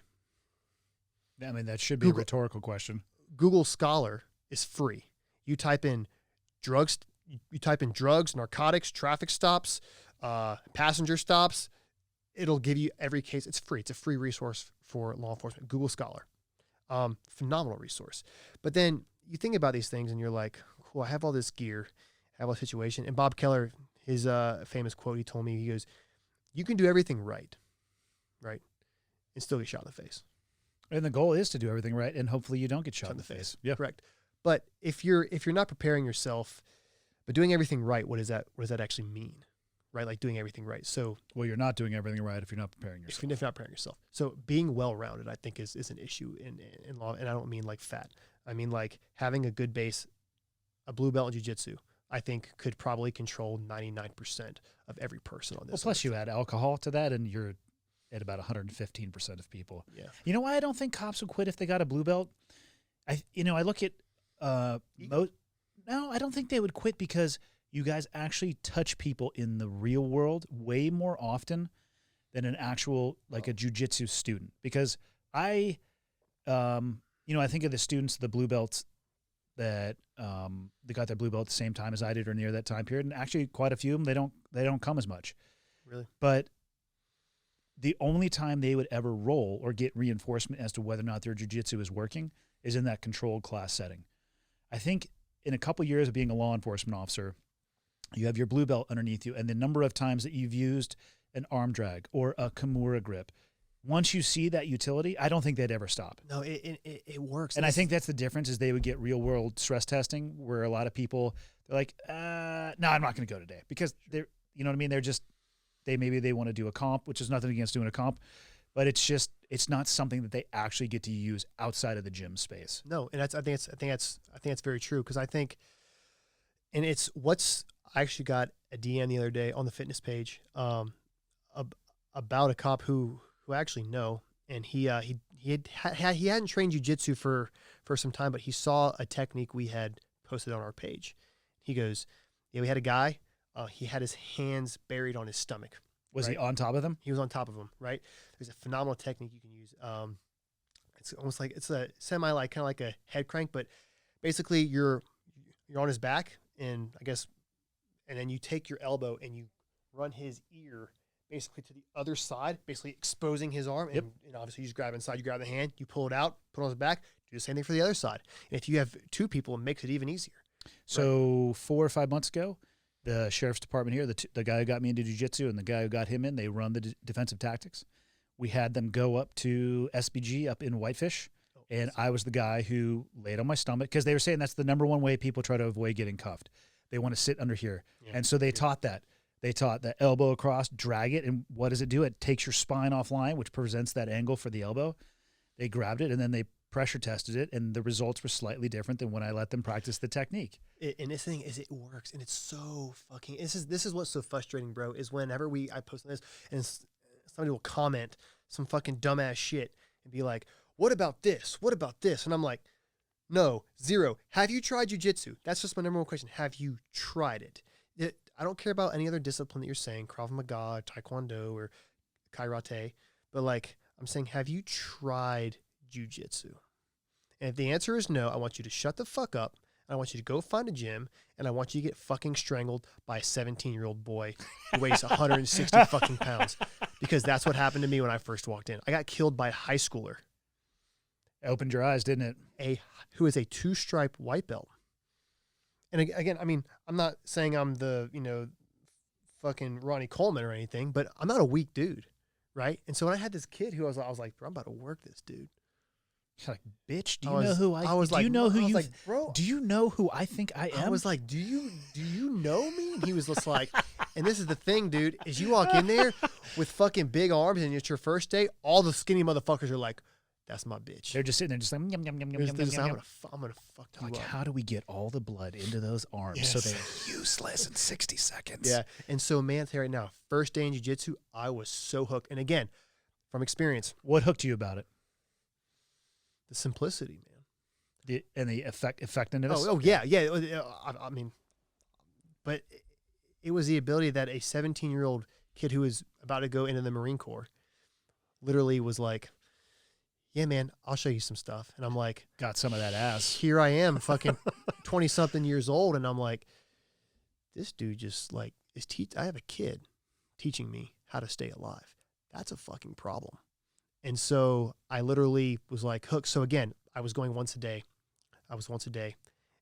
I mean, that should be a rhetorical question. Google Scholar is free. You type in drugs, narcotics, traffic stops, passenger stops. It'll give you every case. It's free. It's a free resource for law enforcement. Google Scholar, phenomenal resource. But then you think about these things, and you're like, cool. I have all this gear. Have a situation. And Bob Keller, his famous quote, he told me, he goes, you can do everything right, and still get shot in the face. And the goal is to do everything right, and hopefully you don't get shot in the face. Yeah, correct. But if you're not preparing yourself, but doing everything right, what does that actually mean, right? Like doing everything right. So, well, you're not doing everything right if you're not preparing yourself. If you're not preparing yourself. So being well-rounded, I think, is an issue in law, and I don't mean like fat. I mean like having a good base, a blue belt in jiu-jitsu, I think could probably control 99% of every person on this. Well, plus you add alcohol to that, and you're at about 115% of people. Yeah. You know why I don't think cops would quit if they got a blue belt? I look at no, I don't think they would quit, because you guys actually touch people in the real world way more often than an actual like a jiu-jitsu student. Because I think of the students, the blue belts that they got their blue belt at the same time as I did or near that time period, and actually quite a few of them they don't come as much. Really? But the only time they would ever roll or get reinforcement as to whether or not their jiu-jitsu is working is in that controlled class setting. I think in a couple years of being a law enforcement officer, you have your blue belt underneath you, and the number of times that you've used an arm drag or a Kimura grip, once you see that utility, I don't think they'd ever stop. No, it works. And I think that's the difference is they would get real world stress testing where a lot of people, they're like, no, I'm not going to go today because they're, you know what I mean? They're just, maybe they want to do a comp, which is nothing against doing a comp, but it's not something that they actually get to use outside of the gym space. No. And I think that's very true. Cause I think, and I actually got a DM the other day on the fitness page, about a cop who I actually know, and he hadn't trained jiu-jitsu for some time, but he saw a technique we had posted on our page. He goes, yeah, we had a guy, he had his hands buried on his stomach. Was right? he on top of them? He was on top of him, right? There's a phenomenal technique you can use. It's almost like, it's a kind of like a head crank, but basically you're on his back, and I guess, and then you take your elbow and you run his ear basically to the other side, basically exposing his arm. Yep. And obviously you just grab inside, you grab the hand, you pull it out, put it on his back, do the same thing for the other side. And if you have two people, it makes it even easier. So right. 4 or 5 months ago, the sheriff's department here, the guy who got me into jiu-jitsu and the guy who got him in, they run the defensive tactics. We had them go up to SBG up in Whitefish, and I was the guy who laid on my stomach because they were saying that's the number one way people try to avoid getting cuffed. They want to sit under here. Yeah. And so they taught that. They taught that elbow across, drag it, and what does it do? It takes your spine offline, which presents that angle for the elbow. They grabbed it, and then they pressure tested it, and the results were slightly different than when I let them practice the technique. And this thing is, it works, and it's so fucking. This is what's so frustrating, bro. Is whenever I post on this, and somebody will comment some fucking dumbass shit and be like, "What about this? What about this?" And I'm like, "No, zero. Have you tried jiu-jitsu? That's just my number one question. Have you tried it? I don't care about any other discipline that you're saying, Krav Maga, Taekwondo, or Karate, but like I'm saying, have you tried jiu-jitsu? And if the answer is no, I want you to shut the fuck up. I want you to go find a gym, and I want you to get fucking strangled by a 17-year-old boy who weighs 160 fucking pounds, because that's what happened to me when I first walked in. I got killed by a high schooler. It opened your eyes, didn't it? Who is a 2-stripe white belt. And again, I mean, I'm not saying I'm the, fucking Ronnie Coleman or anything, but I'm not a weak dude, right? And so when I had this kid who I was like, bro, I'm about to work this dude. He's like, bitch, do you know who I was? Do you know who you? Bro, do you know who I think I am? I was like, do you know me? And he was just like, and this is the thing, dude, is you walk in there with fucking big arms and it's your first day, all the skinny motherfuckers are like, that's my bitch. They're just sitting there, just like, yum, yum, yum, yum, yum, yum. I'm gonna fuck you like, up. how do we get all the blood into those arms so they're useless in 60 seconds? Yeah. And so, man, right now, first day in jiu-jitsu, I was so hooked. And again, from experience, what hooked you about it? The simplicity, man. The effectiveness. Oh yeah. I mean, but it was the ability that a 17-year-old kid who was about to go into the Marine Corps literally was like, yeah, man, I'll show you some stuff. And I'm like, got some of that ass. Here I am, fucking 20-something years old. And I'm like, this dude just like I have a kid teaching me how to stay alive. That's a fucking problem. And so I literally was like hooked. So again, I was going once a day.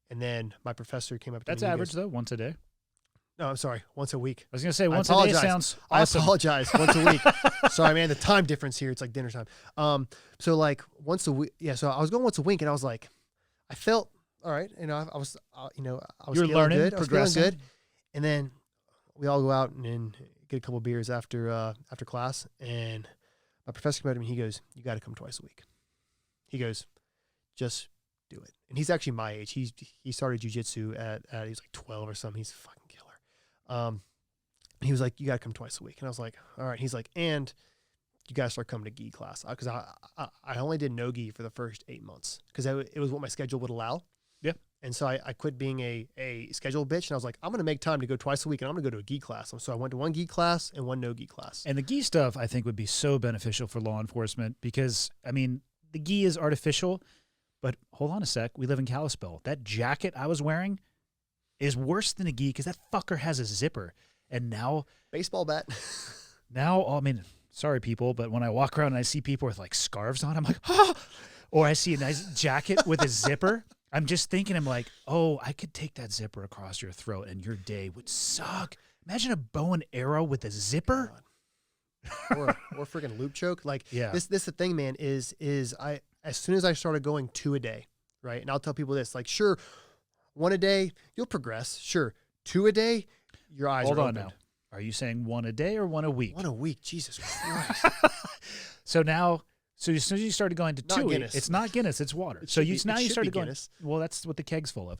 And then my professor came up to me. That's average though, once a day. No, I'm sorry, once a week. I was going to say once a day sounds awesome. I apologize, once a week. Sorry, man, the time difference here, it's like dinner time. So like once a week, yeah, so I was going once a week, and I was like, I felt, all right, I was You're learning, good. progressing. I was feeling good. And then we all go out and get a couple of beers after class, and my professor came up to me, he goes, you got to come twice a week. He goes, just do it. And he's actually my age. He started jiu-jitsu at he was like 12 or something. He's a fucking killer. He was like, you got to come twice a week. And I was like, all right. He's like, and you got to start coming to gi class. Because I only did no gi for the first 8 months because it was what my schedule would allow. Yeah. And so I quit being a scheduled bitch. And I was like, I'm going to make time to go twice a week, and I'm going to go to a gi class. And so I went to one gi class and one no gi class. And the gi stuff, I think, would be so beneficial for law enforcement because, I mean, the gi is artificial, but hold on a sec. We live in Kalispell. That jacket I was wearing is worse than a gi because that fucker has a zipper. And now... Baseball bat. Now, I mean, sorry people, but when I walk around and I see people with like scarves on, I'm like, ah! Or I see a nice jacket with a zipper. I'm just thinking, I'm like, oh, I could take that zipper across your throat and your day would suck. Imagine a bow and arrow with a zipper. or freaking loop choke. Like Yeah. this the thing, man, is I, as soon as I started going 2 a day, right? And I'll tell people this, like, sure, 1 a day, you'll progress. Sure. 2 a day, your eyes Hold are on opened. now. Are you saying 1 a day or 1 a week? 1 a week, Jesus Christ. So now, so as soon as you started going to Not 2, Guinness. It's not Guinness, it's water. It So should you be- now it you should started be going. Guinness. Well, that's what the keg's full of.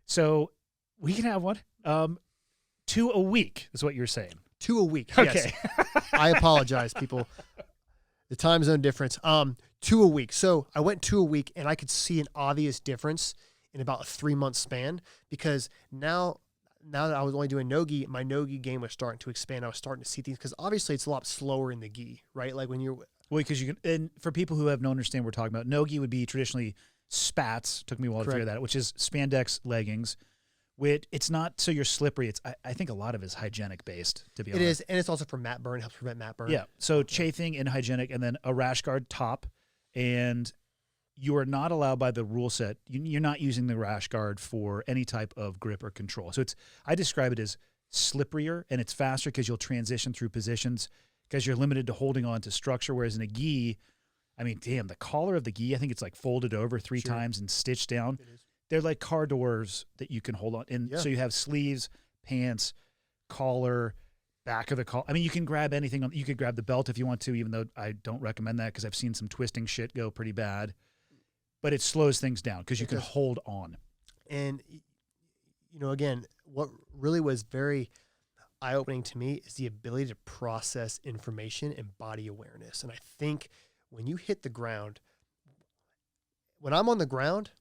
So we can have one. 2 a week is what you're saying. 2 a week. Yes. Okay. I apologize, people. The time zone difference. 2 a week. So I went 2 a week, and I could see an obvious difference in about a 3-month span, because now that I was only doing no-gi, my no-gi game was starting to expand. I was starting to see things, because obviously it's a lot slower in the gi, right? Like when you're Well, because you can, and for people who have no understand what we're talking about, no-gi would be traditionally spats. Took me a while to Correct. figure that out, which is spandex leggings. Which it's not so you're slippery. It's I think a lot of it is hygienic based, to be It honest. is, and it's also for mat burn. It helps prevent mat burn. Yeah. So chafing and hygienic, and then a rash guard top, and you are not allowed by the rule set. You're not using the rash guard for any type of grip or control. So I describe it as slipperier, and it's faster because you'll transition through positions because you're limited to holding on to structure. Whereas in a gi, I mean, damn, the collar of the gi, I think it's like folded over 3 Sure. times and stitched down. It is. They're like car doors that you can hold on. And Yeah. so you have sleeves, pants, collar, back of the collar. I mean, you can grab anything. You could grab the belt if you want to, even though I don't recommend that because I've seen some twisting shit go pretty bad. But it slows things down because you It can does. hold on. And, again, what really was very eye-opening to me is the ability to process information and body awareness. And I think when you hit the ground, when I'm on the ground,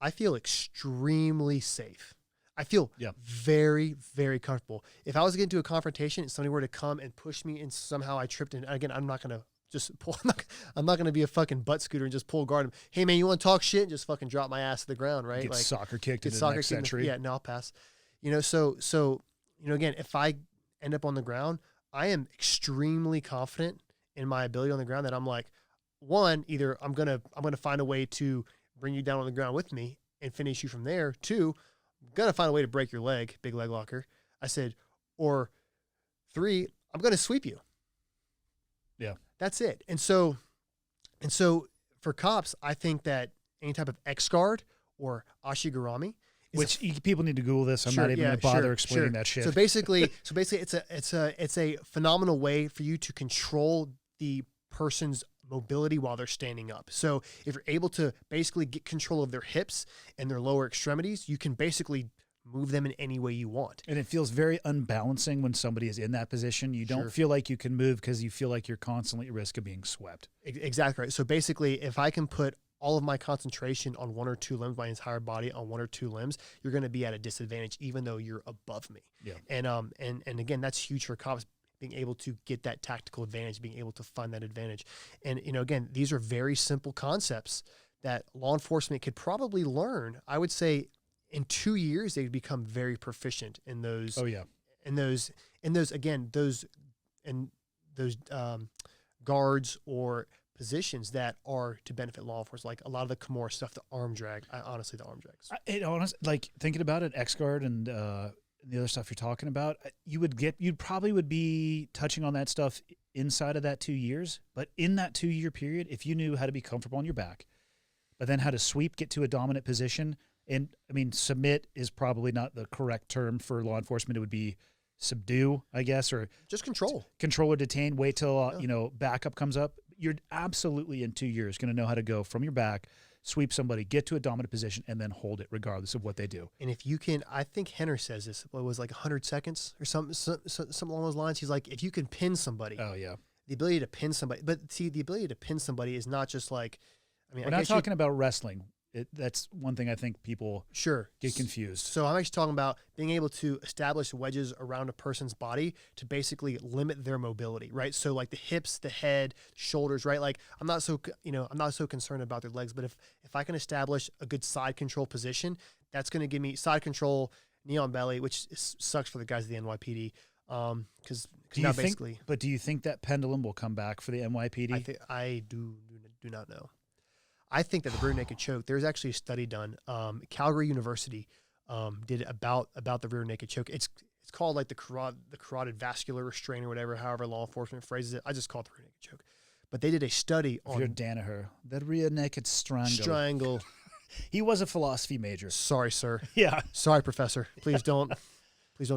I feel extremely safe. I feel Yeah. very, very comfortable. If I was to get into a confrontation and somebody were to come and push me and somehow I tripped, and again, I'm not going to just pull, I'm not going to be a fucking butt scooter and just pull guard him. Hey man, you want to talk shit? And just fucking drop my ass to the ground, right? Get soccer kicked in get the soccer next kicked in the- century. Yeah, no, I'll pass. So again, if I end up on the ground, I am extremely confident in my ability on the ground that I'm like, one, either I'm gonna find a way to bring you down on the ground with me and finish you from there. 2, I'm gonna find a way to break your leg, big leg locker. I said, or 3, I'm gonna sweep you. Yeah. That's it. And so for cops, I think that any type of X guard or ashigarami is Which people need to Google this. I'm not even going to bother explaining that shit. So basically, it's a phenomenal way for you to control the person's mobility while they're standing up. So if you're able to basically get control of their hips and their lower extremities, you can basically move them in any way you want. And it feels very unbalancing when somebody is in that position. You don't Sure. feel like you can move because you feel like you're constantly at risk of being swept. Exactly right. So basically, if I can put all of my concentration on 1 or 2 limbs, my entire body on 1 or 2 limbs, you're going to be at a disadvantage, even though you're above me. Yeah. And again, that's huge for cops, being able to get that tactical advantage, being able to find that advantage. And, again, these are very simple concepts that law enforcement could probably learn. I would say in 2 years, they'd become very proficient in those. Oh, yeah. In those guards or positions that are to benefit law enforcement, like a lot of the Kimura stuff, the arm drag. Honestly, the arm drags. Like thinking about it, X guard and the other stuff you're talking about, you'd probably would be touching on that stuff inside of that 2 years. But in that 2-year period, if you knew how to be comfortable on your back, but then how to sweep, get to a dominant position, and I mean, submit is probably not the correct term for law enforcement. It would be subdue, I guess, or Just control. control or detain. Wait till Yeah. backup comes up. You're absolutely in 2 years going to know how to go from your back, sweep somebody, get to a dominant position, and then hold it regardless of what they do. And if you can, I think Henner says this, it was like 100 seconds or something along those lines. He's like, if you can pin somebody, Oh yeah, the ability to pin somebody, but see, the ability to pin somebody is not just like, I mean, we're not talking about wrestling. That's one thing I think people sure get confused. So I'm actually talking about being able to establish wedges around a person's body to basically limit their mobility, right? So like the hips, the head, shoulders, right? Like I'm not so concerned about their legs, but if I can establish a good side control position, that's going to give me side control, knee on belly, which sucks for the guys at the NYPD. Because Do now you think? basically, But do you think that pendulum will come back for the NYPD? I do not know. I think that the rear naked choke. There's actually a study done. Calgary University did it about the rear naked choke. It's called like the carotid vascular restraint or whatever, however law enforcement phrases it. I just call it the rear naked choke. But they did a study If you're on Danaher, the rear naked strangle. He was a philosophy major. Sorry, sir. Yeah. Sorry, professor. Please don't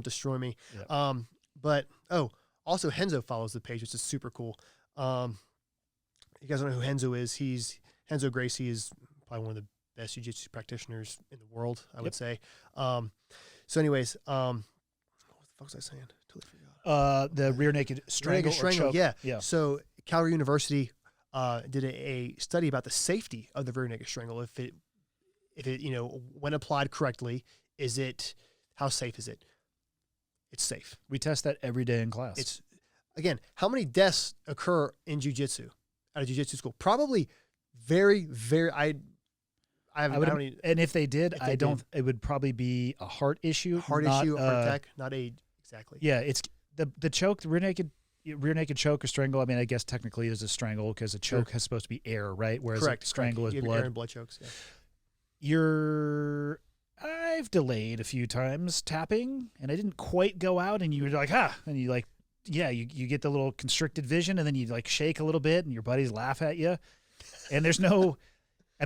destroy me. Yeah. But also Henzo follows the page, which is super cool. You guys don't know who Henzo is. Henzo Gracie is probably one of the best jiu-jitsu practitioners in the world, I would say. So anyways, what the fuck was I saying? Totally forgot. The rear naked strangle. Rear naked strangle, or choke. yeah. Yeah. So Calgary University did a study about the safety of the rear naked strangle. If it when applied correctly, how safe is it? It's safe. We test that every day in class. It's again, how many deaths occur in jiu-jitsu at a jiu-jitsu school? Probably very, very. And if they did, it would probably be a heart issue. Heart attack, not a exactly. Yeah, it's the choke, the rear naked choke or strangle. I mean, I guess technically it is a strangle because a choke is supposed to be air, right? Whereas a strangle is you have blood. Air and blood chokes. Yeah. I've delayed a few times tapping, and I didn't quite go out, and you were like, and you like, yeah, you get the little constricted vision, and then you like shake a little bit, and your buddies laugh at you, and there's no, I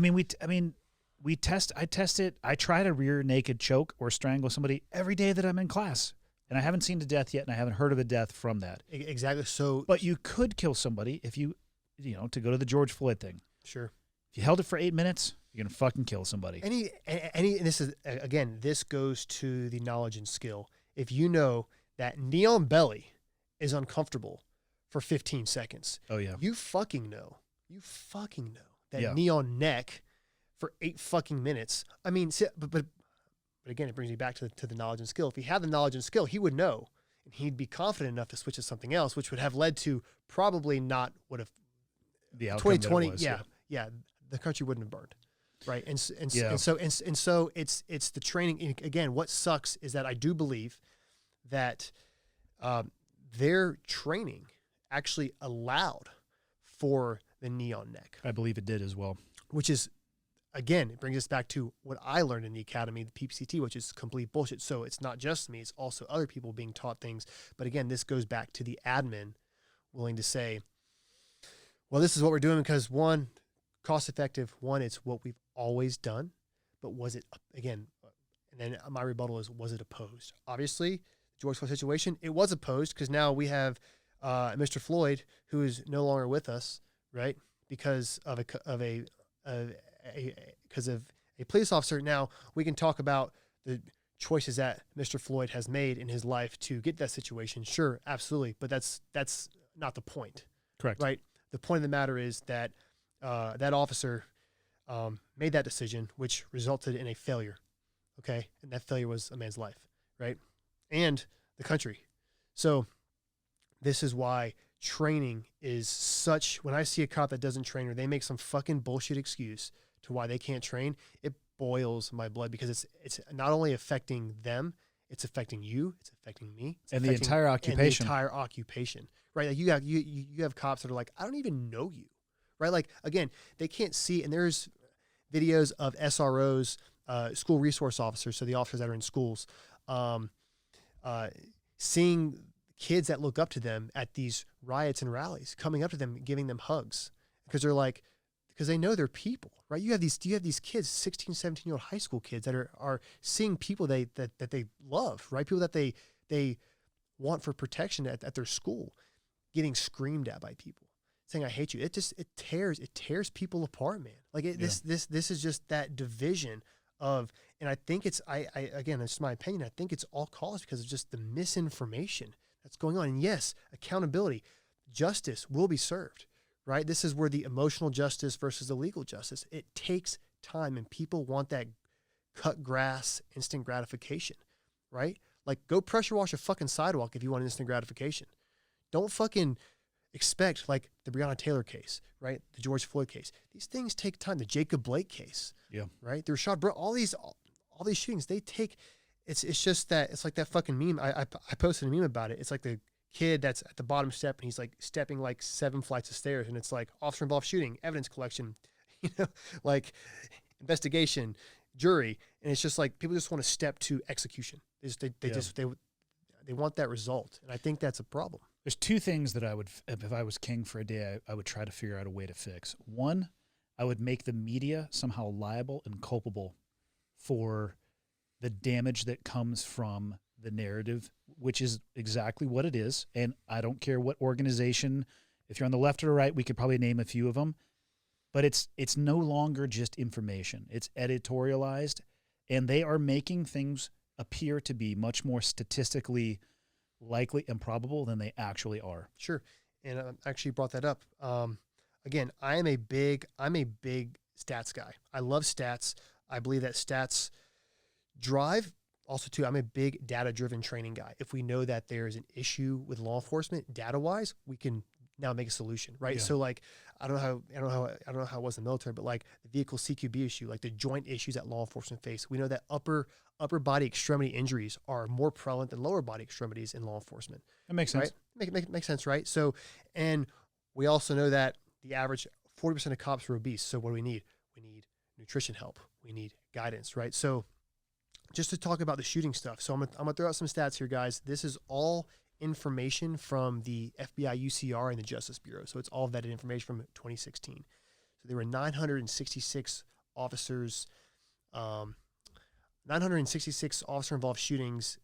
test it. I try to rear naked choke or strangle somebody every day that I'm in class, and I haven't seen a death yet, and I haven't heard of a death from that. Exactly. So, but you could kill somebody if you to go to the George Floyd thing. Sure. If you held it for 8 minutes, you're gonna fucking kill somebody. And this is again, this goes to the knowledge and skill. If you know that neon belly is uncomfortable for 15 seconds, oh yeah, you fucking know that neon neck for 8 fucking minutes. I mean, but again, it brings me back to the knowledge and skill. If he had the knowledge and skill, he would know, and he'd be confident enough to switch to something else, which would have led to probably not would have the outcome 2020. That it was, yeah, the country wouldn't have burned. Right. And so it's the training. Again, what sucks is that I do believe that their training actually allowed for the neon neck. I believe it did as well. Which is, again, it brings us back to what I learned in the academy, the PPCT, which is complete bullshit. So it's not just me, it's also other people being taught things. But again, this goes back to the admin willing to say, well, this is what we're doing because one, cost effective, one, it's what we've always done, but was it, again, and then my rebuttal is, was it opposed? Obviously, the George Floyd situation, it was opposed because now we have Mr. Floyd, who is no longer with us, right? Because of a police officer. Now we can talk about the choices that Mr. Floyd has made in his life to get that situation. Sure, absolutely, but that's not the point. Correct. Right. The point of the matter is that that officer made that decision, which resulted in a failure. Okay. And that failure was a man's life. Right. And the country. So this is why training is such, when I see a cop that doesn't train or they make some fucking bullshit excuse to why they can't train, it boils my blood because it's not only affecting them, it's affecting you, it's affecting me, and the entire occupation. Right. Like you have cops that are like, I don't even know you. Right. Like, again, they can't see. And there's videos of SROs, school resource officers. So the officers that are in schools, seeing kids that look up to them at these riots and rallies, coming up to them, giving them hugs because they know they're people, right? You have these kids, 16, 17-year-old high school kids that are seeing people that they love, right? People that they want for protection at their school, getting screamed at by people, saying, I hate you. It tears people apart, man. Like this is just that division of, and I think again, it's my opinion. I think it's all caused because of just the misinformation that's going on. And yes, accountability, justice will be served, right? This is where the emotional justice versus the legal justice, it takes time, and people want that cut grass, instant gratification, right? Like, go pressure wash a fucking sidewalk if you want instant gratification. Don't fucking expect, like the Breonna Taylor case, right? The George Floyd case. These things take time. The Jacob Blake case, yeah, right? The Rashad Brooks, all these shootings, they take It's just that it's like that fucking meme. I posted a meme about it. It's like the kid that's at the bottom step and he's like stepping like 7 flights of stairs, and it's like officer involved shooting, evidence collection, you know, like investigation, jury, and it's just like people just want to step to execution. They want that result, and I think that's a problem. There's two things that I would, if I was king for a day, I would try to figure out a way to fix. One, I would make the media somehow liable and culpable for the damage that comes from the narrative, which is exactly what it is. And I don't care what organization, if you're on the left or the right, we could probably name a few of them, but it's no longer just information. It's editorialized, and they are making things appear to be much more statistically likely and probable than they actually are. Sure. And I actually brought that up. Again, I'm a big stats guy. I love stats. I believe that stats drive. Also, too, I'm a big data-driven training guy. If we know that there is an issue with law enforcement, data-wise, we can now make a solution, right? Yeah. So, like, I don't know how it was in the military, but like the vehicle CQB issue, like the joint issues that law enforcement face, we know that upper body extremity injuries are more prevalent than lower body extremities in law enforcement. That makes sense. Right? Makes sense, right? So, and we also know that the average 40% of cops are obese. So, what do we need? We need nutrition help. We need guidance, right? So, just to talk about the shooting stuff. So I'm gonna throw out some stats here, guys. This is all information from the FBI UCR and the Justice Bureau. So it's all vetted information from 2016. So there were 966 officers, 966 officer-involved shootings,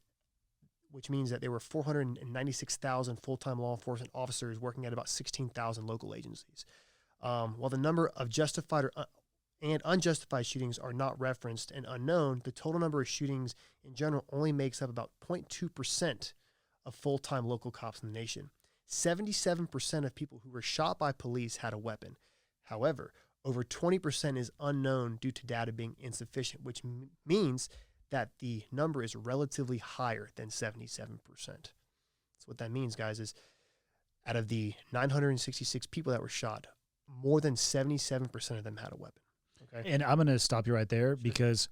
which means that there were 496,000 full-time law enforcement officers working at about 16,000 local agencies. While the number of justified and unjustified shootings are not referenced and unknown, the total number of shootings in general only makes up about 0.2% of full-time local cops in the nation. 77% of people who were shot by police had a weapon. However, over 20% is unknown due to data being insufficient, which means that the number is relatively higher than 77%. So what that means, guys, is out of the 966 people that were shot, more than 77% of them had a weapon. Okay. And I'm going to stop you right there because,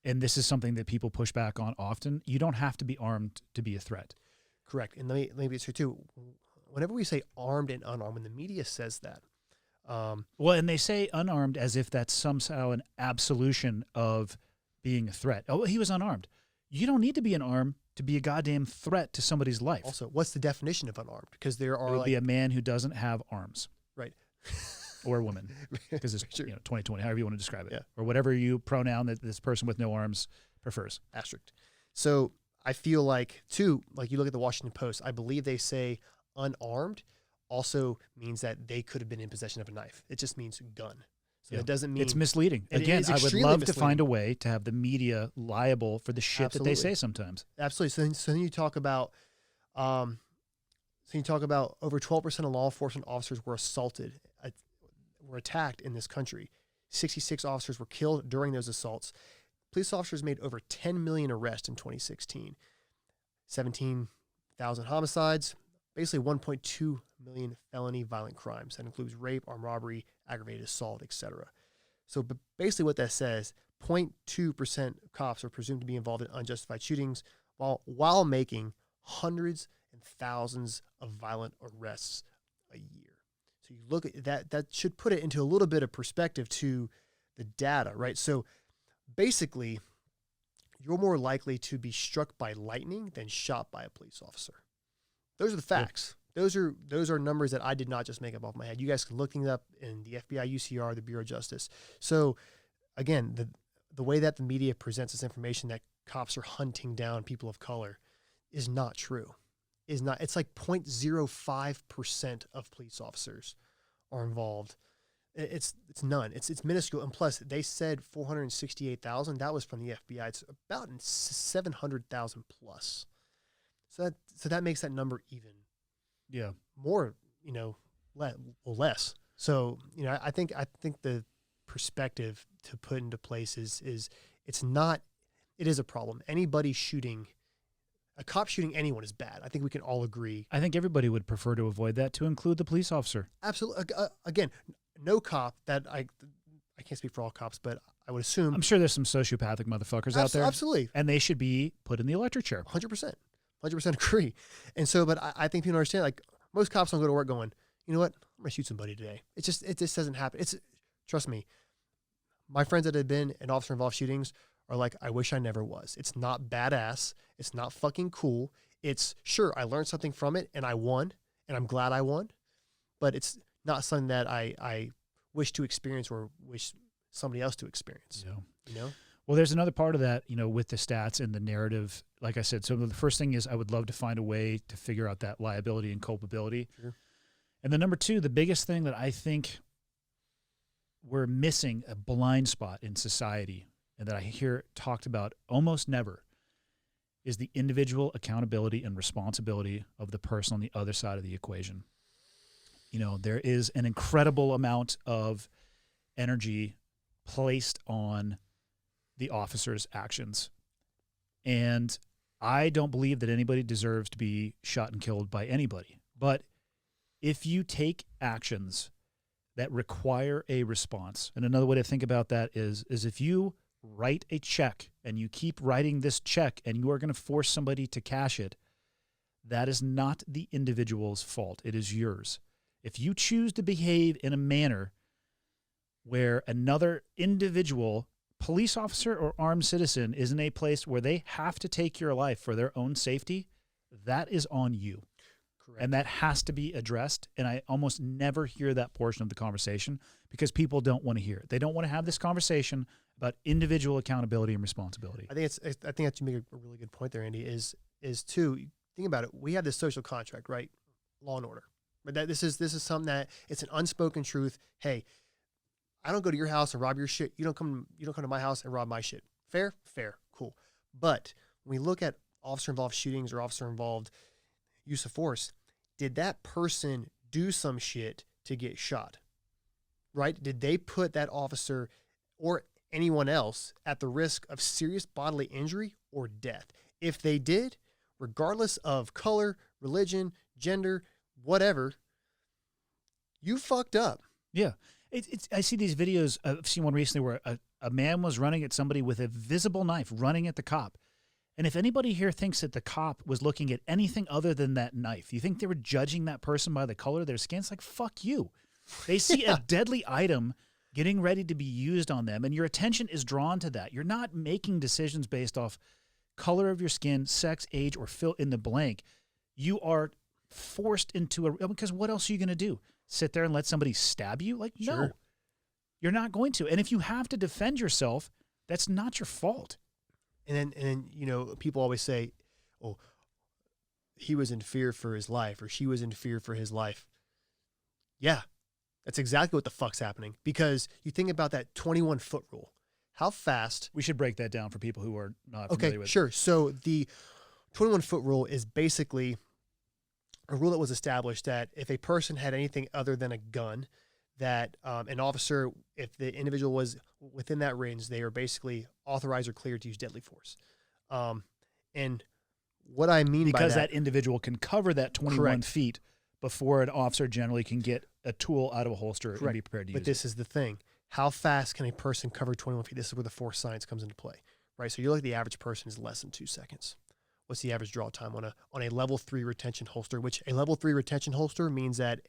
and this is something that people push back on often, you don't have to be armed to be a threat. Correct. And let me be true too. Whenever we say armed and unarmed, when the media says that. Well, and they say unarmed as if that's somehow an absolution of being a threat. Oh, he was unarmed. You don't need to be unarmed to be a goddamn threat to somebody's life. Also, what's the definition of unarmed? Because there are it would be a man who doesn't have arms. Right. Or a woman, because it's 2020, however you want to describe it, yeah. Or whatever you pronoun that this person with no arms prefers. Asterisk. So I feel like, too, like you look at the Washington Post, I believe they say unarmed also means that they could have been in possession of a knife. It just means gun. So it doesn't mean... It's misleading. Again, I would love to find a way to have the media liable for the shit that they say sometimes. Absolutely. So then you talk about... over 12% of law enforcement officers were assaulted, were attacked in this country. 66 officers were killed during those assaults. Police officers made over 10 million arrests in 2016. 17,000 homicides, basically 1.2 million felony violent crimes. That includes rape, armed robbery, aggravated assault, etc. So but basically what that says, 0.2% of cops are presumed to be involved in unjustified shootings while making hundreds and thousands of violent arrests a year. So you look at that should put it into a little bit of perspective to the data, right? So basically, you're more likely to be struck by lightning than shot by a police officer. Those are the facts. Yeah. Those are numbers that I did not just make up off my head. You guys can look things up in the FBI, UCR, the Bureau of Justice. So again, the way that the media presents this information that cops are hunting down people of color is not true. It's like 0.05% of police officers are involved. It's none. It's minuscule. And plus, they said 468,000. That was from the FBI. It's about 700,000 plus. So that makes that number even more, less. So, I think the perspective to put into place is it is a problem. Anybody shooting, a cop shooting anyone is bad. I think we can all agree. I think everybody would prefer to avoid that, to include the police officer. Absolutely. Again, no cop that I can't speak for all cops, but I would assume I'm sure there's some sociopathic motherfuckers out there. Absolutely. And they should be put in the electric chair. 100%. 100% agree. And so, but I think people understand, like, most cops don't go to work going, you know what, I'm going to shoot somebody today. It just doesn't happen. Trust me, my friends that have been in officer-involved shootings are like, I wish I never was. It's not badass. It's not fucking cool. It's, sure, I learned something from it, and I won, and I'm glad I won, but it's not something that I wish to experience or wish somebody else to experience. Yeah. You know? Well, there's another part of that, you know, with the stats and the narrative. Like I said, so the first thing is I would love to find a way to figure out that liability and culpability. Sure. And then number two, the biggest thing that I think we're missing, a blind spot in society, and that I hear talked about almost never, is the individual accountability and responsibility of the person on the other side of the equation. You know, there is an incredible amount of energy placed on the officer's actions. And I don't believe that anybody deserves to be shot and killed by anybody. But if you take actions that require a response, and another way to think about that is if you write a check and you keep writing this check and you are going to force somebody to cash it, that is not the individual's fault. It is yours. If you choose to behave in a manner where another individual, police officer or armed citizen, is in a place where they have to take your life for their own safety, that is on you. Correct. And that has to be addressed. And I almost never hear that portion of the conversation because people don't want to hear it. They don't want to have this conversation about individual accountability and responsibility. I think that you make a really good point there, Andy, is too, think about it. We have this social contract, right? Law and order. But that this is something that it's an unspoken truth. Hey, I don't go to your house and rob your shit. You don't come to my house and rob my shit. Fair? Fair. Cool. But when we look at officer-involved shootings or officer-involved use of force, did that person do some shit to get shot? Right? Did they put that officer or anyone else at the risk of serious bodily injury or death? If they did, regardless of color, religion, gender, whatever, you fucked up. Yeah. I see these videos. I've seen one recently where a man was running at somebody with a visible knife, running at the cop. And if anybody here thinks that the cop was looking at anything other than that knife, you think they were judging that person by the color of their skin? It's like, fuck you. They see a deadly item getting ready to be used on them, and your attention is drawn to that. You're not making decisions based off color of your skin, sex, age, or fill in the blank. You are forced into because what else are you going to do? Sit there and let somebody stab you? Like, Sure. No, you're not going to. And if you have to defend yourself, that's not your fault. And then, you know, people always say, oh, he was in fear for his life, or she was in fear for his life. Yeah, that's exactly what the fuck's happening. Because you think about that 21-foot rule. How fast? We should break that down for people who are not familiar with it. Sure. So the 21-foot rule is basically a rule that was established that if a person had anything other than a gun, that an officer, if the individual was within that range, they are basically authorized or cleared to use deadly force. And what I mean by because that individual can cover that 21 Correct. feet before an officer generally can get a tool out of a holster and be prepared to use it. But this is the thing. How fast can a person cover 21 feet? This is where the force science comes into play, right? So you look at the average person is less than 2 seconds. What's the average draw time on a level 3 retention holster, which a level 3 retention holster means that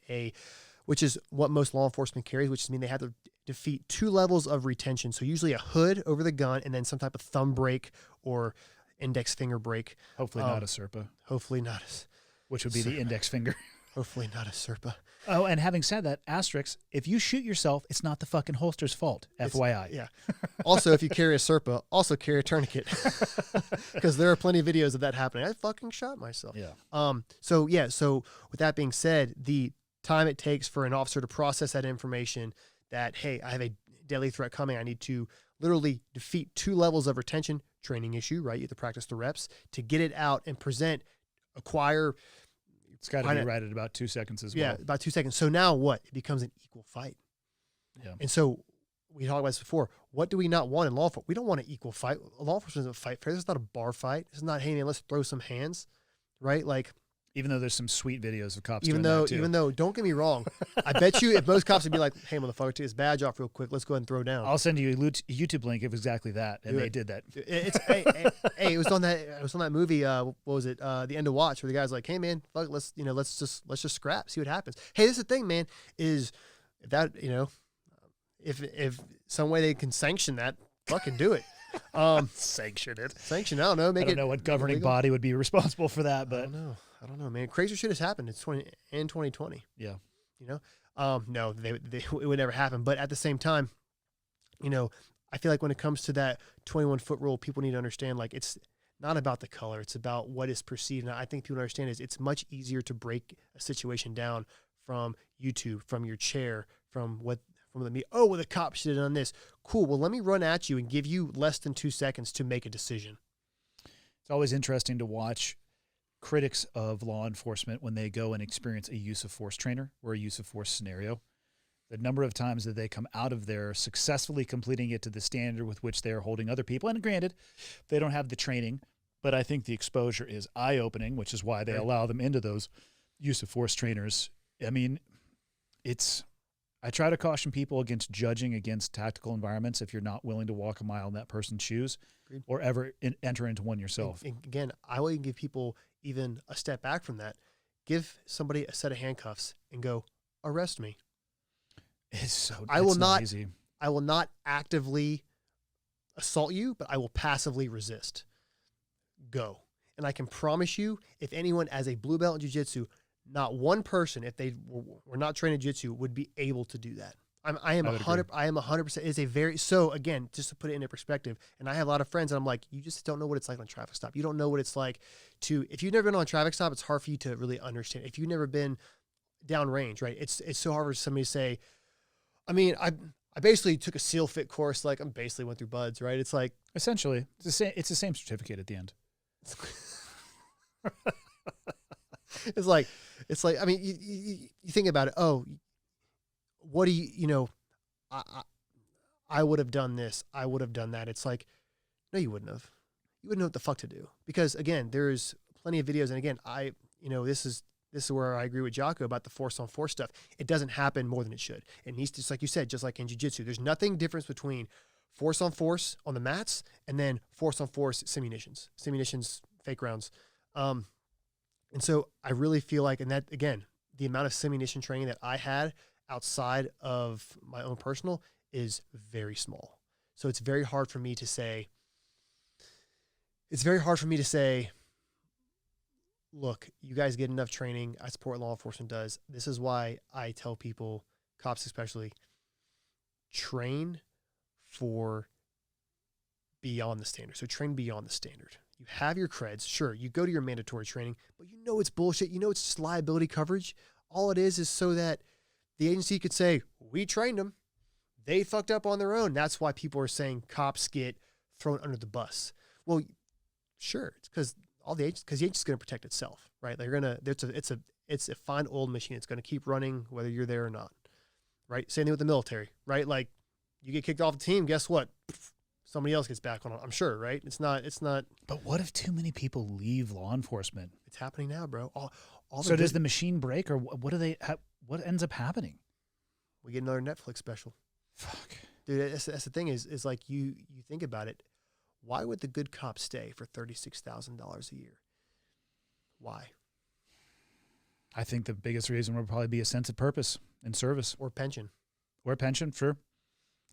which is what most law enforcement carries, which means they have to defeat 2 levels of retention. So usually a hood over the gun and then some type of thumb brake or index finger brake. Hopefully not a SERPA. Hopefully not. Which would be the index finger. Hopefully not a SERPA. Oh, and having said that, asterisk, if you shoot yourself, it's not the fucking holster's fault, FYI. Yeah. Also, if you carry a SERPA, also carry a tourniquet. Because there are plenty of videos of that happening. I fucking shot myself. Yeah. So with that being said, the time it takes for an officer to process that information that, hey, I have a deadly threat coming, I need to literally defeat 2 levels of retention, training issue, right? You have to practice the reps to get it out and acquire. It's got to be right at about 2 seconds as well. Yeah, about 2 seconds. So now what? It becomes an equal fight. Yeah. And so we talked about this before. What do we not want in law enforcement? We don't want an equal fight. Law enforcement doesn't fight fair. This is not a bar fight. This is not, hey, man, let's throw some hands, right? Like, Even though there's some sweet videos of cops Even doing though, that too. even though, don't get me wrong, I bet you if most cops would be like, "Hey, motherfucker, take this badge off real quick. Let's go ahead and throw down." I'll send you a YouTube link of exactly that, and they did that. It's hey, it was on that. It was on that movie. What was it? The End of Watch, where the guy's like, "Hey, man, fuck, let's just scrap, see what happens." Hey, this is the thing, man. Is if that if some way they can sanction that, fucking do it. Sanction it. Sanction. I don't know. I don't know what governing body would be responsible for that, but I don't know, man. Crazy shit has happened. It's 2020. yeah. No, it would never happen. But at the same time, I feel like when it comes to that 21-foot rule, people need to understand, like, it's not about the color. It's about what is perceived. And I think people understand is it's much easier to break a situation down from YouTube, from your chair, from the media. Oh, well, the cop should have done this. Cool. Well, let me run at you and give you less than 2 seconds to make a decision. It's always interesting to watch critics of law enforcement when they go and experience a use of force trainer or a use of force scenario. The number of times that they come out of there successfully completing it to the standard with which they are holding other people. And granted, they don't have the training, but I think the exposure is eye-opening, which is why they allow them into those use of force trainers. I mean, I try to caution people against judging against tactical environments if you're not willing to walk a mile in that person's shoes. Agreed. Or ever enter into one yourself. And again, I will even give people even a step back from that. Give somebody a set of handcuffs and go, arrest me. It's not easy. I will not actively assault you, but I will passively resist. Go. And I can promise you, if anyone as a blue belt in jiu-jitsu, not one person, if they were not trained in jiu-jitsu, would be able to do that. I am 100%. Is a very, so again, just to put it into perspective, and I have a lot of friends and I'm like, you just don't know what it's like on a traffic stop. You don't know what it's like if you've never been on a traffic stop, it's hard for you to really understand. If you've never been downrange, right? It's so hard for somebody to say, I mean, I basically took a SEAL fit course. Like, I basically went through BUDS, right? It's like, essentially it's the same certificate at the end. It's like, I mean, you think about it. Oh, what do I would have done this. I would have done that. It's like, no, you wouldn't have. You wouldn't know what the fuck to do. Because again, there's plenty of videos. And again, this is where I agree with Jocko about the force on force stuff. It doesn't happen more than it should. It needs to, just like you said, just like in jiu-jitsu, there's nothing difference between force on the mats and then force on force simunitions, fake rounds. And so I really feel like, and that, again, the amount of simunition training that I had outside of my own personal is very small. So it's very hard for me to say, look, you guys get enough training. I support law enforcement does. This is why I tell people, cops especially, train for beyond the standard. So train beyond the standard. You have your creds. Sure, you go to your mandatory training, but you know it's bullshit. You know it's just liability coverage. All it is so that the agency could say, we trained them. They fucked up on their own. That's why people are saying cops get thrown under the bus. Well, sure, it's because the agency's going to protect itself, right? It's a fine old machine. It's going to keep running whether you're there or not, right? Same thing with the military, right? Like, you get kicked off the team, guess what? Somebody else gets back on it, I'm sure, right? It's not. But what if too many people leave law enforcement? It's happening now, bro. So does the machine break, or what ends up happening? We get another Netflix special. Fuck. Dude, that's the thing is like you think about it. Why would the good cop stay for $36,000 a year? Why? I think the biggest reason would probably be a sense of purpose and service. Or pension. Sure.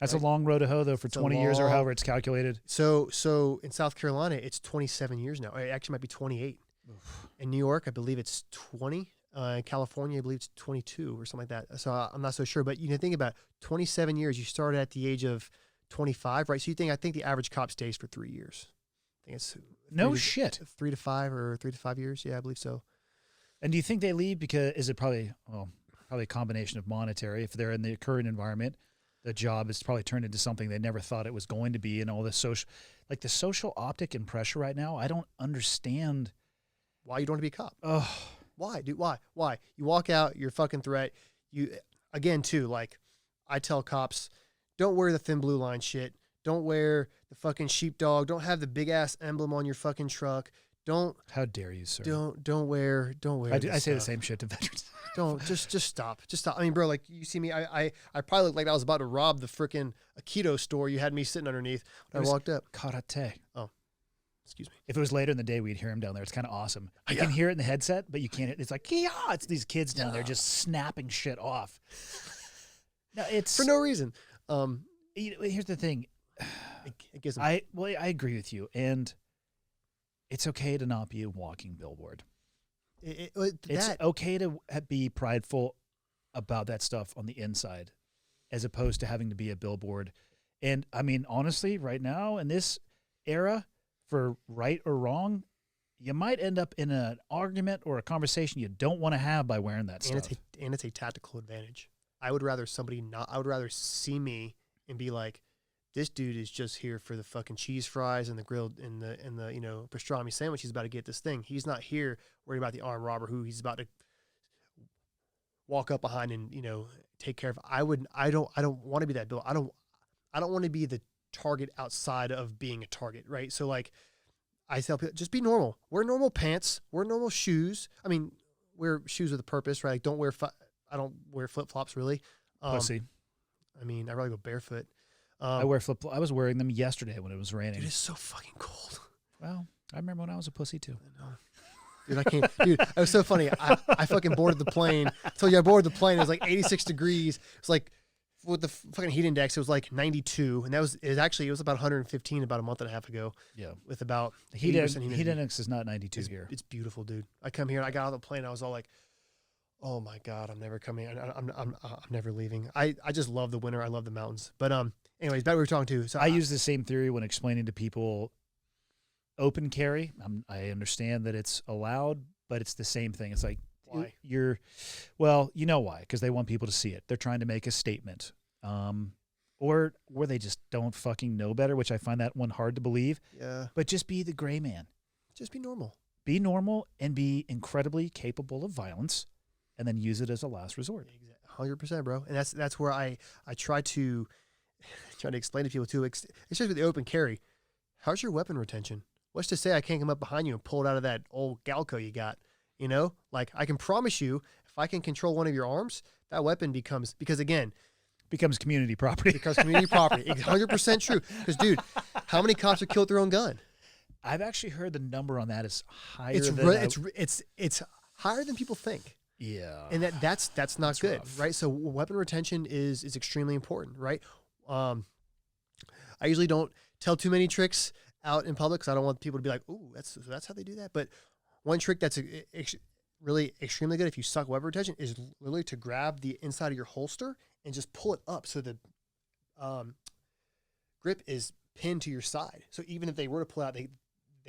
That's right. A long road to hoe, though, for 20 years or however it's calculated. So in South Carolina, it's 27 years now. It actually might be 28. Oof. In New York, I believe it's 20. In California, I believe it's 22 or something like that. So I'm not so sure. But think about it, 27 years. You started at the age of 25, right? So I think the average cop stays for 3 years. I think it's 3 to 5 years. Yeah, I believe so. And do you think they leave because is it probably a combination of monetary? If they're in the current environment, the job has probably turned into something they never thought it was going to be, and all this the social optic and pressure right now. I don't understand why you don't want to be a cop. Oh, why, dude? Why? You walk out, you're a fucking threat. You again too. Like, I tell cops, don't wear the thin blue line shit. Don't wear the fucking sheepdog. Don't have the big ass emblem on your fucking truck. Don't. How dare you, sir? Don't wear. I say the same shit to veterans. Don't just stop. Just stop. I mean, bro, like you see me, I probably looked like I was about to rob the freaking Aikido store you had me sitting underneath when I walked up. Karate. Oh, excuse me. If it was later in the day, we'd hear him down there. It's kind of awesome. You can hear it in the headset, but you can't. It's like, yeah, it's these kids down there just snapping shit off. No, it's for no reason. Here's the thing. It gives them, I agree with you, and it's okay to not be a walking billboard. It's okay to be prideful about that stuff on the inside, as opposed to having to be a billboard. And I mean, honestly, right now in this era, for right or wrong, you might end up in an argument or a conversation you don't want to have by wearing that stuff. And it's a tactical advantage. I would rather see me and be like, this dude is just here for the fucking cheese fries and the grilled and the pastrami sandwich. He's about to get this thing. He's not here worried about the armed robber who he's about to walk up behind and take care of. I don't want to be that bill. I don't want to be the target outside of being a target, right? So like I tell people, just be normal. Wear normal pants. Wear normal shoes. I mean, wear shoes with a purpose, right? Like I don't wear flip flops really. Pussy. I mean, I rather go barefoot. I wear flip. I was wearing them yesterday when it was raining. Dude, it's so fucking cold. Well, I remember when I was a pussy too. I know. Dude, I can't. Dude, it was so funny. I fucking boarded the plane. So yeah, I boarded the plane. It was like 86 degrees. It's like with the fucking heat index, it was like 92, and it was about 115 about a month and a half ago. Yeah, with about heat index is not 92 here. It's beautiful, dude. I come here and I got out of the plane. I was all like, oh my god, I'm never coming. I'm never leaving. I just love the winter. I love the mountains. But anyways, back we were talking to. So I use the same theory when explaining to people open carry. I understand that it's allowed, but it's the same thing. It's like, why? Well, you know why? Because they want people to see it. They're trying to make a statement. Or they just don't fucking know better, which I find that one hard to believe. Yeah. But just be the gray man. Just be normal. Be normal and be incredibly capable of violence, and then use it as a last resort. 100%, bro. And that's where I try to explain to people too, especially with the open carry. How's your weapon retention? What's to say I can't come up behind you and pull it out of that old Galco you got? Like I can promise you, if I can control one of your arms, that weapon becomes community property. Becomes community property. 100% true. Because dude, how many cops have killed their own gun? I've actually heard the number on that is higher. It's higher than people think. Yeah, and that's not good, rough. Right? So weapon retention is extremely important, right? I usually don't tell too many tricks out in public because I don't want people to be like, "Ooh, that's how they do that." But one trick that's really extremely good if you suck weapon retention is literally to grab the inside of your holster and just pull it up so the grip is pinned to your side. So even if they were to pull out, they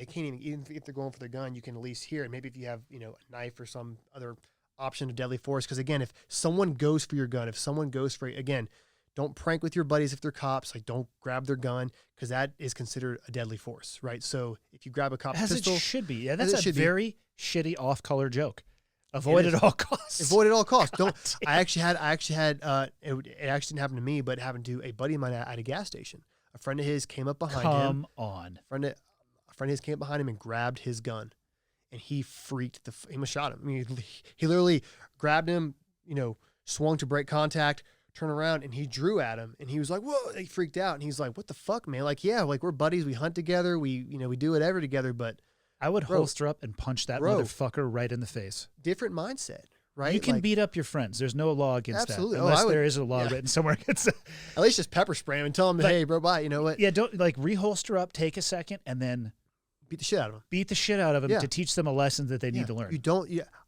can't even if they're going for their gun, you can at least hear it. Maybe if you have a knife or some other option of deadly force. Because again, if someone goes for your gun, don't prank with your buddies if they're cops. Like don't grab their gun because that is considered a deadly force, right? So if you grab a cop's pistol, it should be. Yeah, that's a very shitty off-color joke. Avoid at all costs. Avoid at all costs. Don't. I actually had. It actually didn't happen to me, but it happened to a buddy of mine at a gas station. A friend of his came up behind him. Come on. A friend of his came up behind him and grabbed his gun, and he freaked. He almost shot him. I mean, he literally grabbed him. Swung to break contact, turned around, and he drew at him. And he was like, "Whoa!" He freaked out, and he's like, "What the fuck, man? Like, yeah, like we're buddies. We hunt together. We do whatever together." But I would holster up and punch that motherfucker right in the face. Different mindset, right? You can beat up your friends. There's no law against that. Unless there is a law written somewhere against that. At least just pepper spray him and tell him, hey, bro, bye. You know what? Yeah, don't reholster up, take a second, and then beat the shit out of him. Beat the shit out of him to teach them a lesson that they need to learn.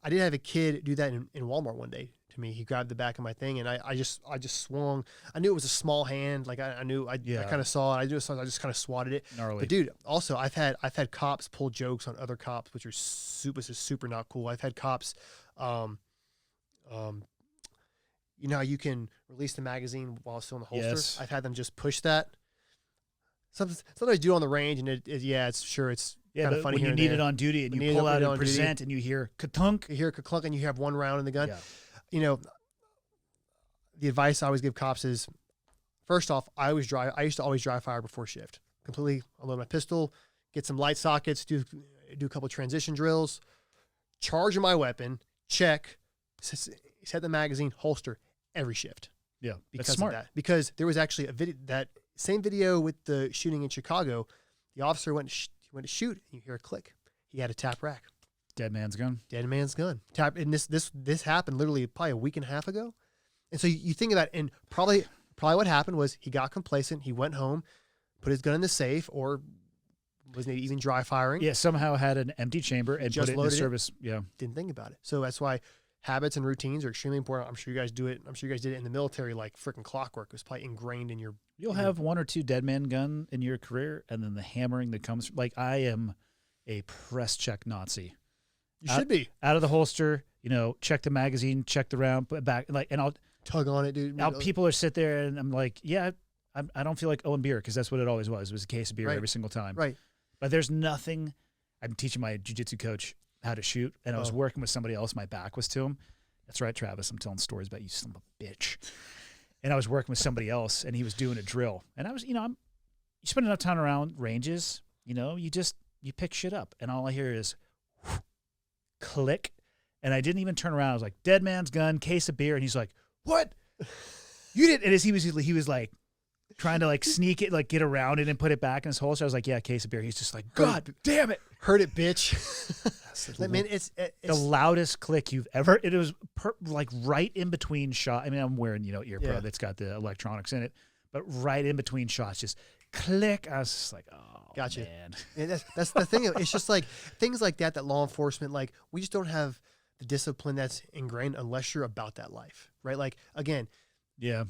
I did have a kid do that in Walmart one day to me. He grabbed the back of my thing and I just swung. I knew it was a small hand. Like I kind of saw it. I just kind of swatted it. Gnarly. But dude, also I've had cops pull jokes on other cops, which are super not cool. I've had cops, how you can release the magazine while it's still in the holster. Yes. I've had them just push that. Sometimes do it on the range, and it's kind of funny when you need it on duty and you pull out and present, and you hear ka-tunk. You hear ka-clunk, and you have one round in the gun. Yeah. The advice I always give cops is, first off, I used to always dry fire before shift. Completely unload my pistol, get some light sockets, do do a couple transition drills, charge my weapon, check, set the magazine, holster every shift. Yeah, Because that's smart. of that. Because there was actually a video, that same video with the shooting in Chicago, the officer went to shoot, and you hear a click. He had a tap rack. Dead man's gun. Dead man's gun. Tap, and this happened literally probably a week and a half ago. And so you think about it, and probably what happened was he got complacent. He went home, put his gun in the safe, or was maybe even dry firing. Yeah, somehow had an empty chamber and Just put it in the loaded it. service. Yeah. Didn't think about it. So that's why habits and routines are extremely important. I'm sure you guys do it. I'm sure you guys did it in the military like freaking clockwork. It was probably ingrained in your. You'll have one or two dead man gun in your career, and then the hammering that comes. Like, I am a press check Nazi. You should be. Out of the holster, check the magazine, check the round, put it back, and I'll Tug on it, dude. now people are sit there, and I'm like, yeah, I don't feel like owing beer, because that's what it always was. It was a case of beer Right. every single time. Right. But there's nothing. I'm teaching my jiu-jitsu coach how to shoot, and I was working with somebody else. My back was to him. That's right, Travis. I'm telling stories about you, son of a bitch. And I was working with somebody else, and he was doing a drill. And I was, you spend enough time around ranges, you pick shit up, and all I hear is whoosh, click. And I didn't even turn around. I was like, dead man's gun, case of beer. And he's like, what? You did? And as he was like trying to like sneak it, like get around it and put it back in his holster. I was like, yeah, case of beer. He's just like, God damn it. Heard it, bitch. I mean, it's the loudest click you've ever. It was like right in between shot. I mean, I'm wearing earpro that's got the electronics in it, but right in between shots, just click. I was just like, oh, gotcha. Man. And that's the thing. It's just like things like that law enforcement, like we just don't have the discipline that's ingrained unless you're about that life, right? Like again, yeah,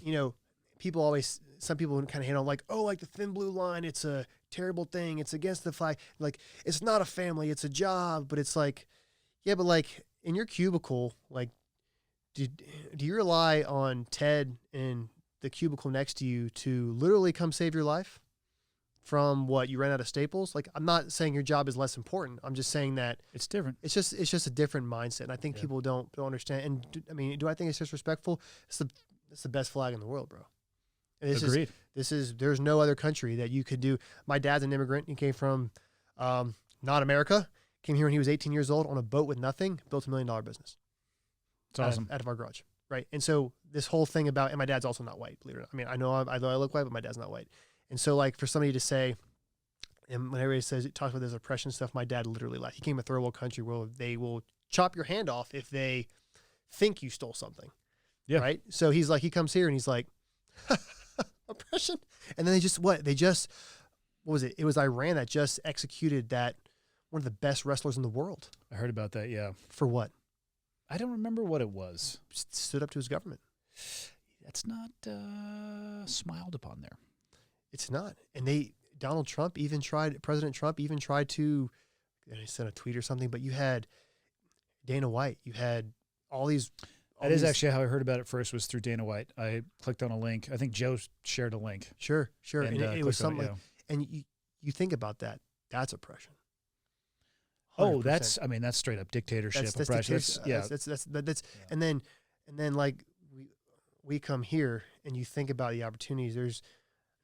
some people kind of hate on like, oh, like the thin blue line, it's a terrible thing. It's against the flag. Like it's not a family, it's a job. But it's like, yeah, but like in your cubicle, like, do you rely on Ted in the cubicle next to you to literally come save your life from what you ran out of Staples? Like, I'm not saying your job is less important. I'm just saying that it's different. It's just a different mindset. And I think people don't understand. And do I think it's disrespectful? It's the best flag in the world, bro. And Agreed. There's no other country that you could do. My dad's an immigrant. He came from not America. Came here when he was 18 years old on a boat with nothing. Built $1 million business. It's awesome. Out of our garage, right? And so this whole thing about, and my dad's also not white, believe it or not. I mean, I know I look white, but my dad's not white. And so like for somebody to say, and when everybody talks about this oppression stuff, my dad literally laughed. He came from a third world country where they will chop your hand off if they think you stole something. Yeah. Right. So he's like, he comes here and he's like, oppression. And then what was it? It was Iran that just executed one of the best wrestlers in the world. I heard about that. Yeah. For what? I don't remember what it was. Stood up to his government. That's not smiled upon there. It's not. And President Trump even tried to, and he sent a tweet or something, but you had Dana White, you had all these. That is actually how I heard about it first, was through Dana White. I clicked on a link. I think Joe shared a link. Sure. And it was something it, and you think about that. That's oppression. 100%. Oh, that's straight up dictatorship. Oppression. That's and then like we come here and you think about the opportunities. There's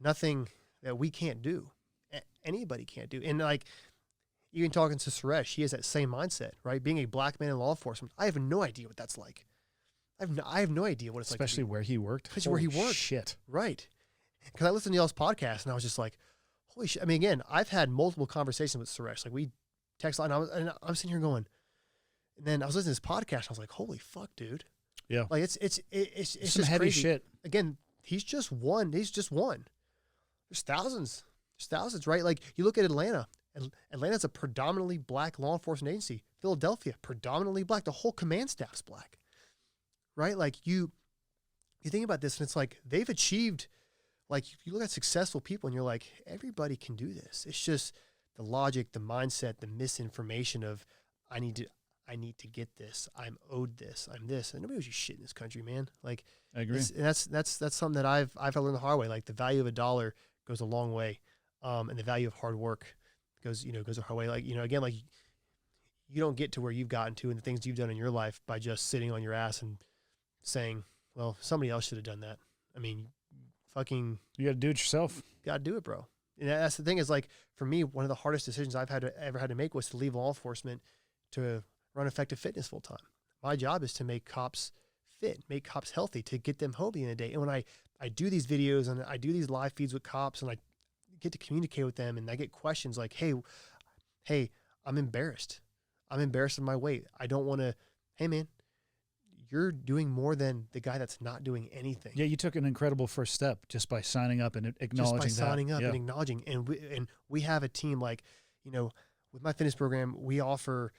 nothing that we can't do. Anybody can't do. And like, even talking to Suresh, he has that same mindset, right? Being a black man in law enforcement, I have no idea what that's like. I have no idea what it's especially like. Where he worked. Especially where he worked. Shit. Right. Because I listened to y'all's podcast and I was just like, holy shit. I mean, again, I've had multiple conversations with Suresh. Like we text, and I'm sitting here going, and then I was listening to this podcast and I was like, holy fuck, dude. Yeah. Like it's some just heavy crazy. shit. Again, he's just one. There's thousands. Right? Like you look at Atlanta. Atlanta's a predominantly black law enforcement agency. Philadelphia, predominantly black. The whole command staff's black. Right? Like you think about this and it's like they've achieved, like you look at successful people and you're like, everybody can do this. It's just the logic, the mindset, the misinformation of I need to get this. I'm owed this. I'm this. And nobody owes you shit in this country, man. Like I agree. That's something that I've learned the hard way. Like the value of $1 goes a long way. And the value of hard work goes a hard way. Like, again, like you don't get to where you've gotten to and the things you've done in your life by just sitting on your ass and saying, well, somebody else should have done that. I mean, fucking. You got to do it yourself. Got to do it, bro. And that's the thing is like, for me, one of the hardest decisions I've ever had to make was to leave law enforcement to run effective fitness full time. My job is to make cops fit, make cops healthy, to get them home at the end of the day. And when I do these videos and I do these live feeds with cops and I get to communicate with them and I get questions like, hey, I'm embarrassed. I'm embarrassed of my weight. I don't want to, hey man, you're doing more than the guy that's not doing anything. Yeah, you took an incredible first step just by signing up and acknowledging that. Just by signing up and acknowledging. And we have a team like, with my fitness program, we offer,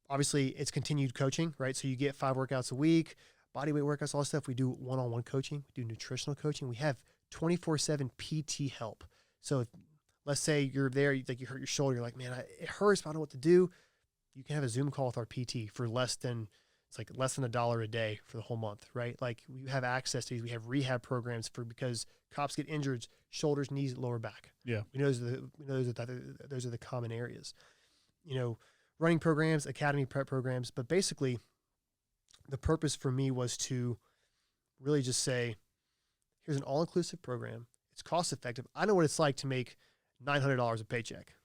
obviously it's continued coaching, right? So you get 5 workouts a week, body weight workouts, all that stuff. We do one-on-one coaching. We do nutritional coaching. We have 24/7 PT help. So let's say you're there, like you hurt your shoulder, you're like, man, it hurts, but I don't know what to do. You can have a Zoom call with our PT for less than $1 a day for the whole month, right? Like we have access to these. We have rehab programs because cops get injured, shoulders, knees, lower back. Yeah. Those are the common areas. Running programs, academy prep programs, but basically the purpose for me was to really just say, here's an all-inclusive program. It's cost effective. I know what it's like to make $900 a paycheck.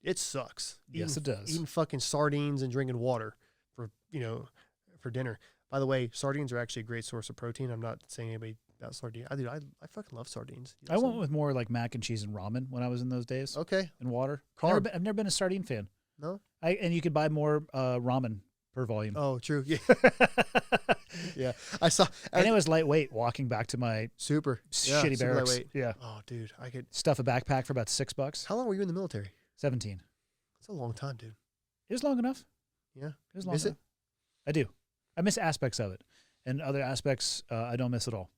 It sucks. Yes, it does. Eating fucking sardines and drinking water for dinner. By the way, sardines are actually a great source of protein. I'm not saying anybody about sardines. I fucking love sardines. I went with more like mac and cheese and ramen when I was in those days. Okay. And water. Carb. I've never been a sardine fan. No? And you could buy more ramen per volume. Oh, true. Yeah. Yeah. I saw. And it was lightweight walking back to my super shitty super barracks. lightweight. Yeah. Oh, dude. I could Stuff a backpack for about $6. How long were you in the military? 17. It's a long time, dude. It was long enough. Yeah. It was long Miss enough. I do. I miss aspects of it. And other aspects, I don't miss at all.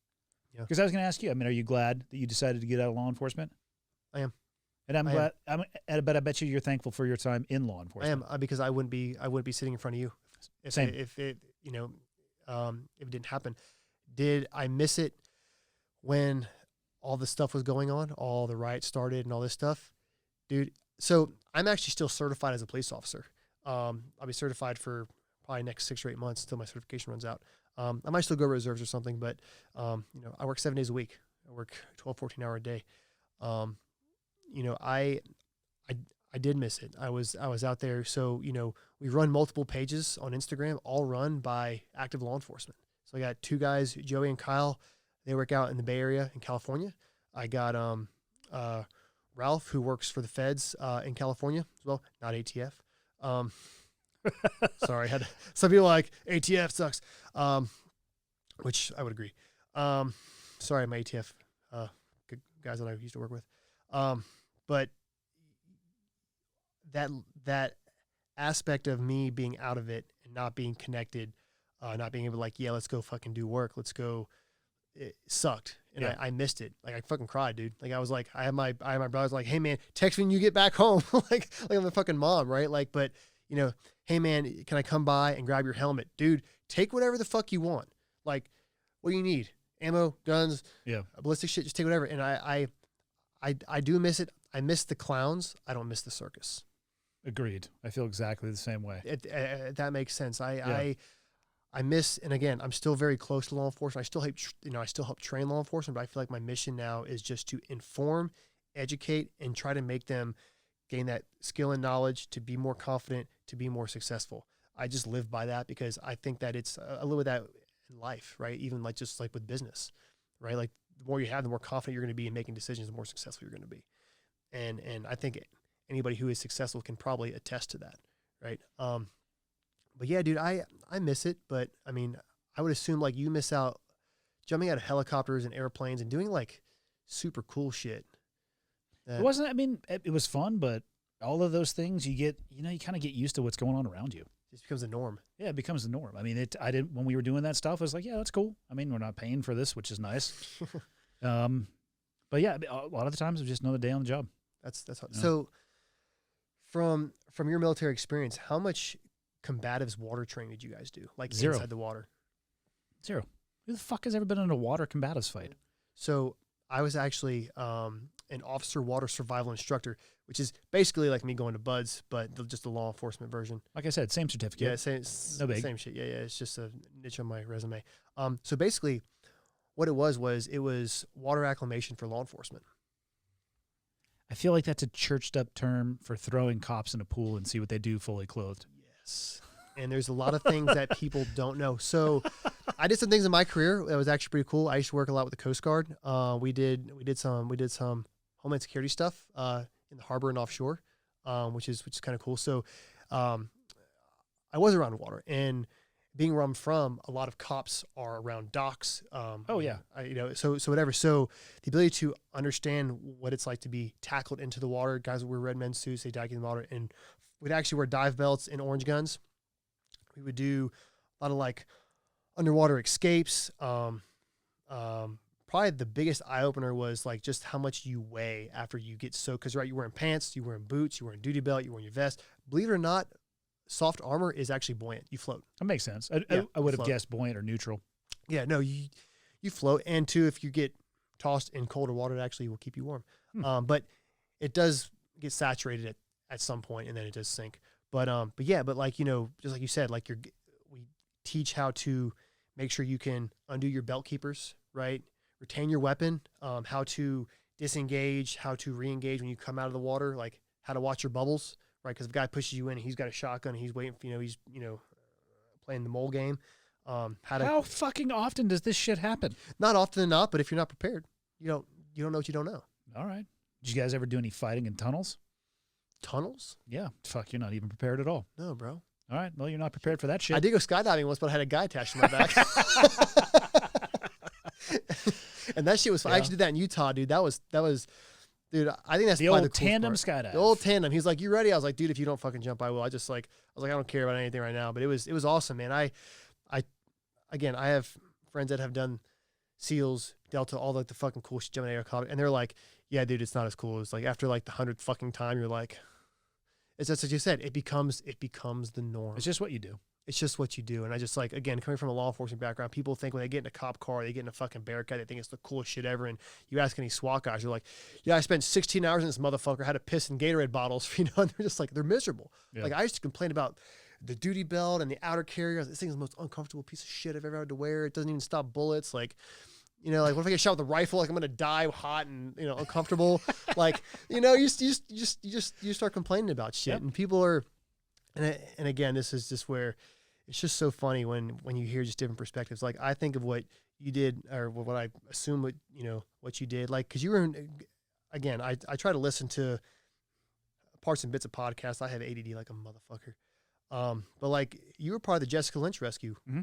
Yeah. Because I was going to ask you, are you glad that you decided to get out of law enforcement? I am. And I'm glad. But I bet you're thankful for your time in law enforcement. I am, because I wouldn't be sitting in front of you if it didn't happen. Did I miss it when all the stuff was going on, all the riots started and all this stuff? Dude, so I'm actually still certified as a police officer. I'll be certified for probably next 6 or 8 months until my certification runs out. I might still go reserves or something, but I work 7 days a week. I work 12, 14-hour a day. I did miss it. I was out there. So, we run multiple pages on Instagram, all run by active law enforcement. So I got 2 guys, Joey and Kyle. They work out in the Bay Area in California. I got Ralph, who works for the feds in California as well, not ATF. Sorry, some people are like ATF sucks, which I would agree. Sorry, my ATF guys that I used to work with, but that aspect of me being out of it and not being connected, not being able to let's go fucking do work, let's go. It sucked, and yeah. I missed it. Like I fucking cried, dude. Like I was like, I had my brothers like, hey man, text me when you get back home. like I'm a fucking mom, right? Like, but hey man, can I come by and grab your helmet, dude? Take whatever the fuck you want. Like, what do you need? Ammo, guns, ballistic shit. Just take whatever. And I do miss it. I miss the clowns. I don't miss the circus. Agreed. I feel exactly the same way. That makes sense. I miss, and again, I'm still very close to law enforcement. I still help train law enforcement, but I feel like my mission now is just to inform, educate, and try to make them gain that skill and knowledge to be more confident, to be more successful. I just live by that because I think that it's a little bit of that in life, right? Even just like with business, right? Like the more you have, the more confident you're going to be in making decisions, the more successful you're going to be. And I think anybody who is successful can probably attest to that, right? But yeah, dude, I miss it. But I mean, I would assume you miss out jumping out of helicopters and airplanes and doing super cool shit. It wasn't. I mean, it was fun, but all of those things you kind of get used to what's going on around you. It just becomes a norm. Yeah, it becomes the norm. I mean, when we were doing that stuff, I was like, yeah, that's cool. I mean, we're not paying for this, which is nice. But yeah, a lot of the times it was just another day on the job. That's so. From your military experience, how much combatives water training did you guys do? Zero. Inside the water? Zero. Who the fuck has ever been in a water combatives fight? So I was actually an officer water survival instructor, which is basically like me going to BUDS, but just the law enforcement version. Like I said, same certificate. Yeah, same. No big. Same shit. Yeah. It's just a niche on my resume. So basically, what it was water acclimation for law enforcement. I feel like that's a churched up term for throwing cops in a pool and see what they do fully clothed. Yes. And there's a lot of things that people don't know. So I did some things in my career that was actually pretty cool. I used to work a lot with the Coast Guard. We did some homeland security stuff in the harbor and offshore, which is kind of cool. So I was around water, and being where I'm from, a lot of cops are around docks. Oh yeah. So whatever. So the ability to understand what it's like to be tackled into the water, guys would wear red men's suits, they dive in the water, and we'd actually wear dive belts and orange guns. We would do a lot of like underwater escapes. Probably the biggest eye opener was like just how much you weigh after you get soaked. Cause right, you're wearing pants, you're wearing boots, you're wearing duty belt, you're wearing your vest. Believe it or not, soft armor is actually buoyant. You float. That makes sense. I would have guessed buoyant or neutral. Yeah, no, you float. And two, if you get tossed in colder water, it actually will keep you warm. But it does get saturated at some point, and then it does sink. But like, just like you said, like we teach how to make sure you can undo your belt keepers, right? Retain your weapon, how to disengage, how to re-engage when you come out of the water, like how to watch your bubbles, right? Because if a guy pushes you in and he's got a shotgun and he's waiting for, he's playing the mole game. How fucking often does this shit happen? Not often enough, but if you're not prepared, you don't know what you don't know. All right. Did you guys ever do any fighting in tunnels? Tunnels? Yeah. Fuck, you're not even prepared at all. No, bro. All right. Well, you're not prepared for that shit. I did go skydiving once, but I had a guy attached to my back. And that shit was fun. I actually did that in Utah, dude. That was, dude, I think that's the old tandem skydive. The old tandem. He's like, "You ready?" I was like, "Dude, if you don't fucking jump, I will." I was like, "I don't care about anything right now." But it was awesome, man. I have friends that have done SEALs, Delta, all like the fucking cool shit, jumping helicopter, and they're like, "Yeah, dude, it's not as cool." It's like after like the 100th fucking time, you're like, it's just as you said, it becomes the norm. It's just what you do. It's just what you do. And I just like, again, coming from a law enforcement background, people think when they get in a cop car, they get in a fucking Bearcat, they think it's the coolest shit ever. And you ask any SWAT guys, you're like, "Yeah, I spent 16 hours in this motherfucker, had to piss in Gatorade bottles," and they're just like, they're miserable. Yeah. Like I used to complain about the duty belt and the outer carrier. This thing is the most uncomfortable piece of shit I've ever had to wear. It doesn't even stop bullets. Like, like what if I get shot with a rifle? Like I'm gonna die hot and uncomfortable. Like you start complaining about shit, Yep. and people are, and again, this is just where it's just so funny when you hear just different perspectives. Like I think of what you did, or what I assume what you did. Like because you were, again, I try to listen to parts and bits of podcasts. I have ADD like a motherfucker. But like you were part of the Jessica Lynch rescue. Mm-hmm.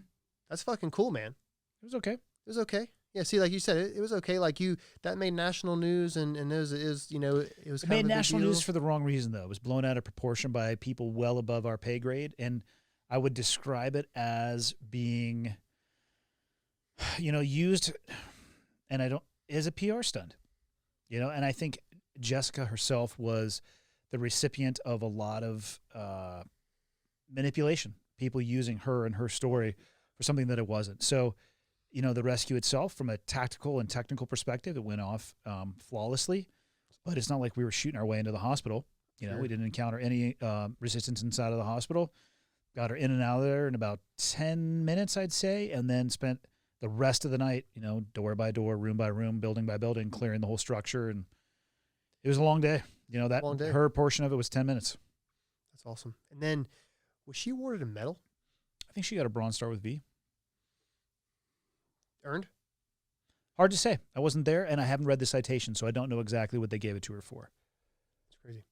That's fucking cool, man. It was okay. It was okay. Yeah, see, like you said, it was okay. Like that made national news, and it was it was It kind made of a big national deal. news for the wrong reason, though. It was blown out of proportion by people well above our pay grade, and I would describe it as being, used, and as a PR stunt, and I think Jessica herself was the recipient of a lot of manipulation, people using her and her story for something that it wasn't. So, the rescue itself, from a tactical and technical perspective, it went off flawlessly, but it's not like we were shooting our way into the hospital. Sure. We didn't encounter any resistance inside of the hospital. Got her in and out of there in about 10 minutes, I'd say, and then spent the rest of the night, door by door, room by room, building by building, clearing the whole structure. And it was a long day. Long day. Her portion of it was 10 minutes. That's awesome. And then, was she awarded a medal? I think she got a Bronze Star with V. Earned? Hard to say. I wasn't there, and I haven't read the citation, so I don't know exactly what they gave it to her for. It's crazy.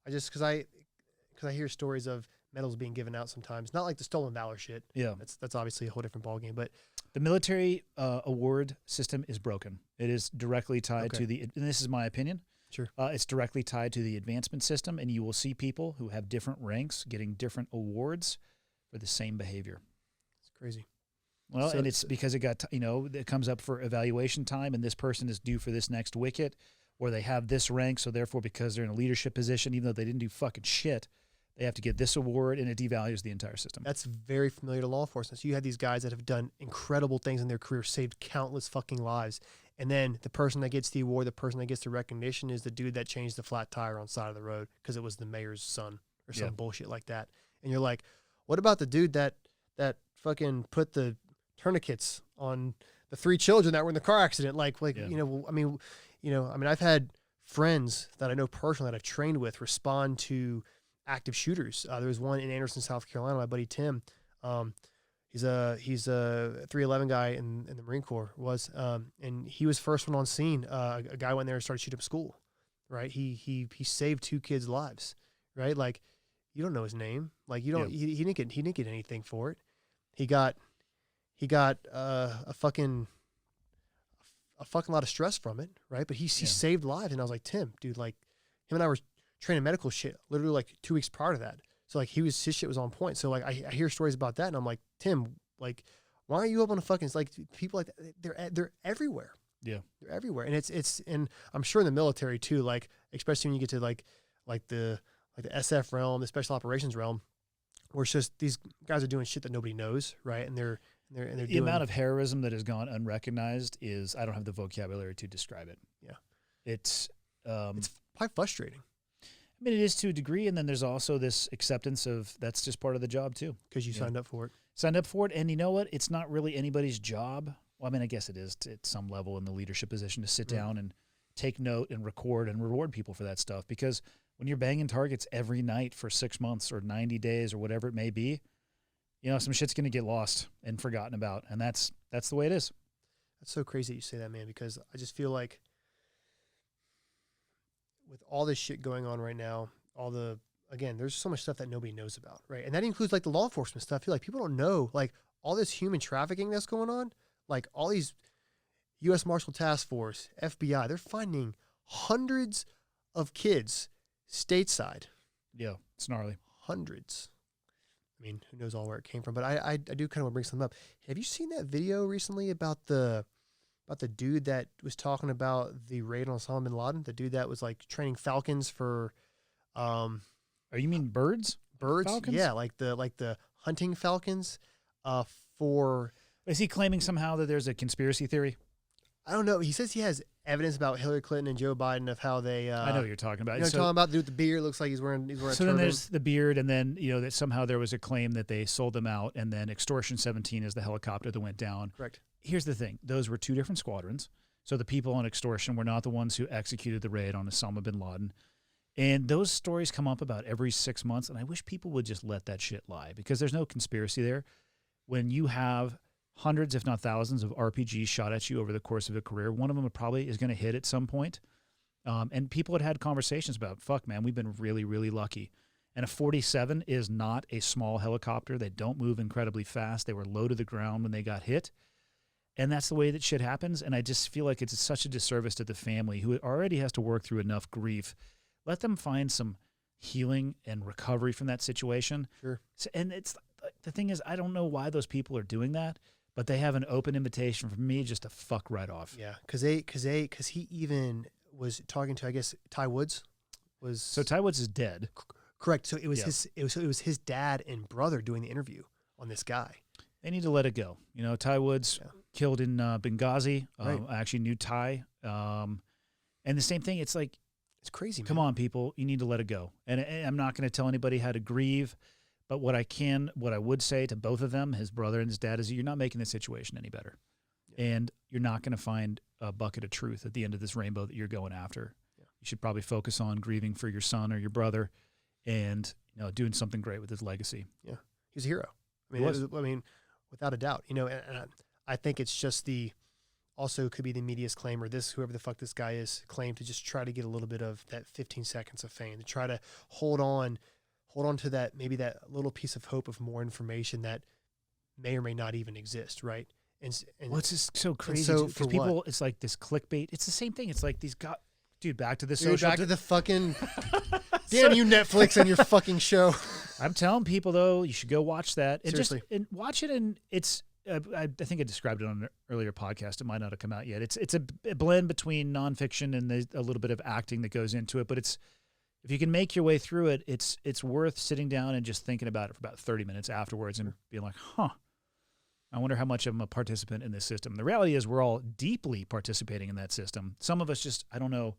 I just because I hear stories of medals being given out sometimes, not like the stolen valor shit. Yeah, that's obviously a whole different ballgame. But the military award system is broken. It is directly tied to and this is my opinion. Sure, it's directly tied to the advancement system, and you will see people who have different ranks getting different awards for the same behavior. It's crazy. Well, and it's because it got, it comes up for evaluation time, and this person is due for this next wicket, or they have this rank, so therefore, because they're in a leadership position, even though they didn't do fucking shit, they have to get this award, and it devalues the entire system. That's very familiar to law enforcement. So you had these guys that have done incredible things in their career, saved countless fucking lives, and then the person that gets the award, the person that gets the recognition is the dude that changed the flat tire on the side of the road because it was the mayor's son or some bullshit like that. And you're like, what about the dude that fucking put the tourniquets on the 3 children that were in the car accident? I've had friends that I know personally that I've trained with respond to active shooters. There was one in Anderson, South Carolina, my buddy Tim. He's a 311 guy in the Marine Corps and he was first one on scene. A guy went there and started shooting up school, right? He saved 2 kids' lives, right? Like, you don't know his name. Like, you don't, he didn't get anything for it. He got a fucking lot of stress from it, right? But he saved lives. And I was like, Tim, dude, like, him and I were training medical shit literally like 2 weeks prior to that. So like his shit was on point. So like I hear stories about that and I'm like, Tim, like, why aren't you up on a fucking, like, people like that, they're everywhere. Yeah. They're everywhere. And and I'm sure in the military too, like, especially when you get to like the SF realm, the special operations realm, where it's just these guys are doing shit that nobody knows, right? And they're the amount of heroism that has gone unrecognized is, I don't have the vocabulary to describe it. Yeah. It's quite frustrating. I mean, it is to a degree, and then there's also this acceptance of that's just part of the job too. Because you signed up for it. Signed up for it, and you know what? It's not really anybody's job. Well, I mean, I guess it is at some level in the leadership position to sit down and take note and record and reward people for that stuff. Because when you're banging targets every night for 6 months or 90 days or whatever it may be, you know, some shit's going to get lost and forgotten about, and that's the way it is. That's so crazy that you say that, man, because I just feel like with all this shit going on right now, again, there's so much stuff that nobody knows about, right? And that includes like the law enforcement stuff. I feel like people don't know, like, all this human trafficking that's going on, like all these U.S. Marshal Task Force, FBI, they're finding hundreds of kids stateside. Yeah, it's gnarly. Hundreds. I mean, who knows all where it came from, but I do kind of want to bring something up. Have you seen that video recently about the dude that was talking about the raid on Osama bin Laden? The dude that was like training falcons for, oh, you mean birds? Birds? Falcons? Yeah, like the hunting falcons, for. Is he claiming somehow that there's a conspiracy theory? I don't know. He says he has evidence about Hillary Clinton and Joe Biden of how they. I know what you're talking about. You know what I'm talking about? The dude with the beard looks like he's wearing a turban. So then there's the beard, and then, you know, that somehow there was a claim that they sold them out, and then Extortion 17 is the helicopter that went down. Correct. Here's the thing. Those were 2 different squadrons. So the people on Extortion were not the ones who executed the raid on Osama bin Laden. And those stories come up about every 6 months, and I wish people would just let that shit lie, because there's no conspiracy there. When you have hundreds, if not thousands, of RPGs shot at you over the course of a career, one of them probably is going to hit at some point. And people had conversations about, fuck, man, we've been really, really lucky. And a 47 is not a small helicopter. They don't move incredibly fast. They were low to the ground when they got hit. And that's the way that shit happens. And I just feel like it's such a disservice to the family who already has to work through enough grief. Let them find some healing and recovery from that situation. Sure. So, and it's the thing is, I don't know why those people are doing that, but they have an open invitation for me just to fuck right off. Yeah, because he even was talking to, I guess, Ty Woods was. So Ty Woods is dead. Correct. So it was it was his dad and brother doing the interview on this guy. They need to let it go. You know, Ty Woods killed in Benghazi. Right. I actually knew Ty. And the same thing, it's like, it's crazy, man. Come on, people, you need to let it go. And I'm not going to tell anybody how to grieve, but what I would say to both of them, his brother and his dad, is you're not making the situation any better. Yeah. And you're not going to find a bucket of truth at the end of this rainbow that you're going after. Yeah. You should probably focus on grieving for your son or your brother and, you know, doing something great with his legacy. Yeah. He's a hero. I mean, without a doubt, you know, and I think it's just also could be the media's claim, or whoever the fuck this guy is, claim to just try to get a little bit of that 15 seconds of fame, to try to hold on to that, maybe that little piece of hope of more information that may or may not even exist, right? And it's just so crazy. So because people, it's like this clickbait. It's the same thing. It's like these guys, dude, back to the social. Back to the fucking, damn you Netflix and your fucking show. I'm telling people, though, you should go watch that. And Seriously. And watch it, and it's, I think I described it on an earlier podcast. It might not have come out yet. It's a blend between nonfiction and a little bit of acting that goes into it. But if you can make your way through it, it's worth sitting down and just thinking about it for about 30 minutes afterwards and being like, I wonder how much I'm a participant in this system. The reality is we're all deeply participating in that system. Some of us just, I don't know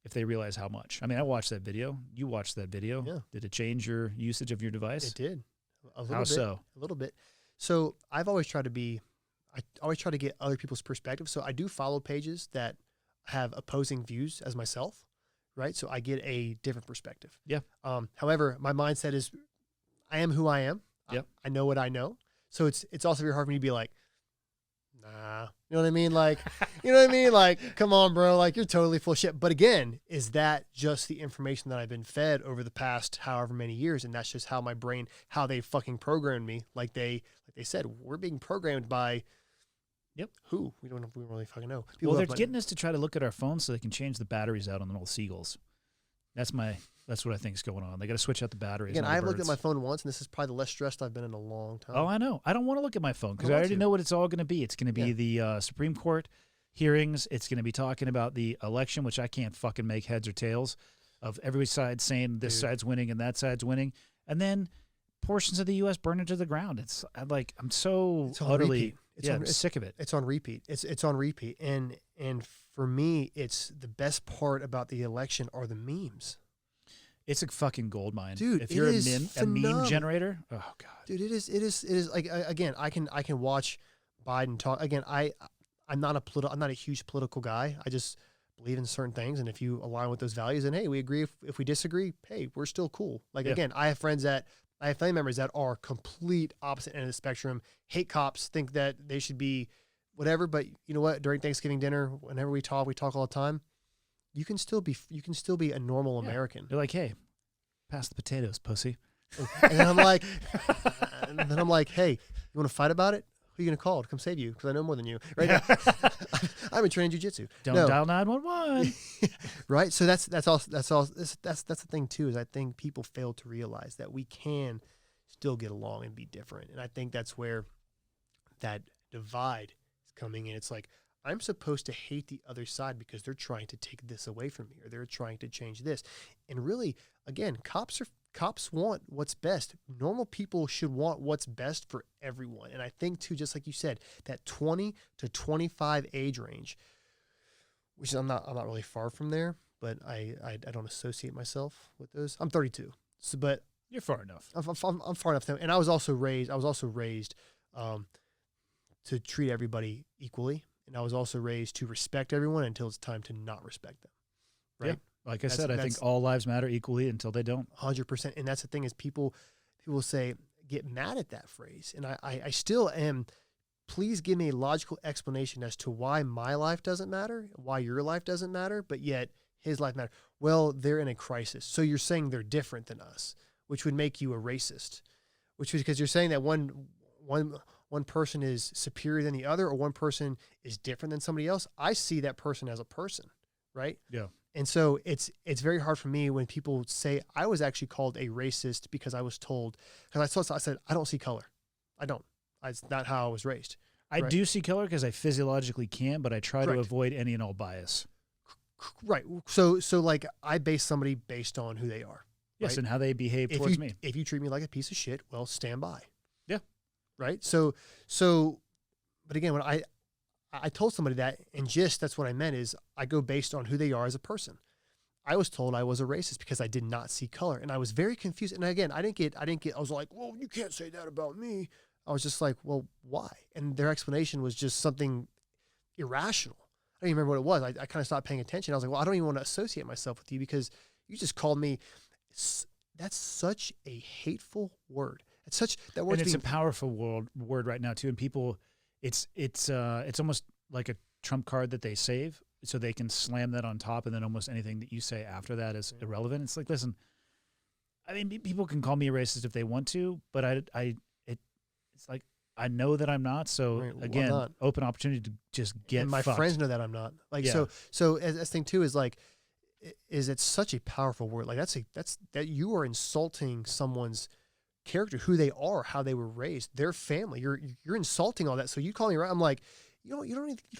if they realize how much. I mean, I watched that video. You watched that video. Yeah. Did it change your usage of your device? It did. A little how bit. so? A little bit. So I've always tried to get other people's perspective. So I do follow pages that have opposing views as myself, right? So I get a different perspective. Yeah. However, my mindset is I am who I am. Yep. I know what I know. So it's also very hard for me to be like, nah, you know what I mean? Like, you know what I mean? Like, come on, bro. Like, you're totally full of shit. But again, is that just the information that I've been fed over the past however many years? And that's just how my brain, how they fucking programmed me. Like they said, we're being programmed by who? We don't really fucking know. Well, they're getting us to try to look at our phones so they can change the batteries out on the old Seagulls. That's what I think is going on. They got to switch out the batteries. Again, I've looked at my phone once, and this is probably the less stressed I've been in a long time. Oh, I know. I don't want to look at my phone because I already know what it's all going to be. It's going to be the Supreme Court hearings. It's going to be talking about the election, which I can't fucking make heads or tails of every side saying this side's winning and that side's winning. And then portions of the U.S. burning to the ground. I'm so utterly sick of it. It's on repeat. It's on repeat. And for me, it's the best part about the election are the memes. It's a fucking gold mine, dude. If you're a meme generator, oh god, dude, it is like again. I can watch Biden talk again. I'm not a huge political guy. I just believe in certain things, and if you align with those values, then hey, we agree. If we disagree, hey, we're still cool. Like again, I have family members that are complete opposite end of the spectrum. Hate cops, think that they should be whatever. But you know what? During Thanksgiving dinner, whenever we talk all the time. You can still be a normal American. They're like, hey, pass the potatoes, pussy. And then I'm like, hey, you want to fight about it? Who are you gonna call to come save you? Because I know more than you, right? Now, I've been training jiu-jitsu. Don't dial 911. Right. So that's the thing too. Is I think people fail to realize that we can still get along and be different, and I think that's where that divide is coming in. It's like, I'm supposed to hate the other side because they're trying to take this away from me or they're trying to change this. And really, again, cops want what's best. Normal people should want what's best for everyone. And I think too, just like you said, that 20 to 25 age range, which is I'm not really far from there, but I don't associate myself with those. I'm 32, so but you're far enough. I'm far enough. And I was also raised to treat everybody equally. And I was also raised to respect everyone until it's time to not respect them. Right? Yeah. Like I said, I think all lives matter equally until they don't. 100%. And that's the thing is people say, get mad at that phrase. And I still am, please give me a logical explanation as to why my life doesn't matter, why your life doesn't matter, but yet his life matters. Well, they're in a crisis. So you're saying they're different than us, which would make you a racist, because you're saying that one person is superior than the other or one person is different than somebody else. I see that person as a person, right? Yeah. And so it's very hard for me when people say I was actually called a racist because I was told, I said, I don't see color. I don't. It's not how I was raised. I do see color because I physiologically can, but I try to avoid any and all bias. Right. So like I base somebody based on who they are. Yes, right? And how they behave towards me. If you treat me like a piece of shit, well, stand by. Yeah. Right. So, but again, when I told somebody that, and just that's what I meant is I go based on who they are as a person. I was told I was a racist because I did not see color, and I was very confused. And again, I didn't get. I was like, well, you can't say that about me. I was just like, well, why? And their explanation was just something irrational. I don't even remember what it was. I kind of stopped paying attention. I was like, well, I don't even want to associate myself with you because you just called me. That's such a hateful word. It's such that word. And it's a powerful word right now too. And people, it's almost like a trump card that they save so they can slam that on top, and then almost anything that you say after that is irrelevant. It's like, listen, I mean, people can call me a racist if they want to, but it's like I know that I'm not. So right, again, not. Open opportunity to just get. And my fucked. Friends know that I'm not. Like so as thing too is like. Is it's such a powerful word. Like that you are insulting someone's character, who they are, how they were raised, their family. You're insulting all that. So you call me right. I'm like, you don't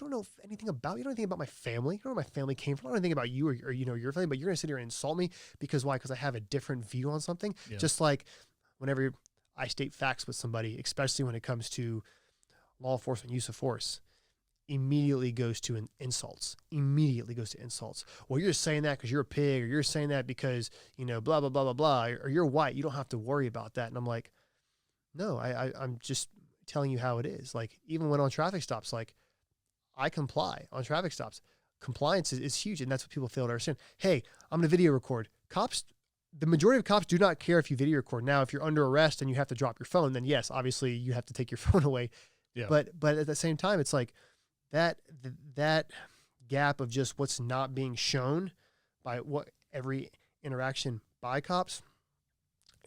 know anything about, you don't know anything about my family. You don't know where my family came from. I don't know anything about you or your family, but you're going to sit here and insult me because why? Because I have a different view on something. Yeah. Just like whenever I state facts with somebody, especially when it comes to law enforcement use of force, immediately goes to insults. Well, you're saying that because you're a pig, or you're saying that because, blah, blah, blah, blah, blah, or you're white. You don't have to worry about that. And I'm like, no, I'm just telling you how it is. Like, even when on traffic stops, like, I comply on traffic stops. compliance is huge, and that's what people fail to understand. Hey, I'm going to video record. Cops, the majority of cops do not care if you video record. Now, if you're under arrest and you have to drop your phone, then yes, obviously you have to take your phone away. Yeah. But at the same time, it's like that gap of just what's not being shown by what every interaction by cops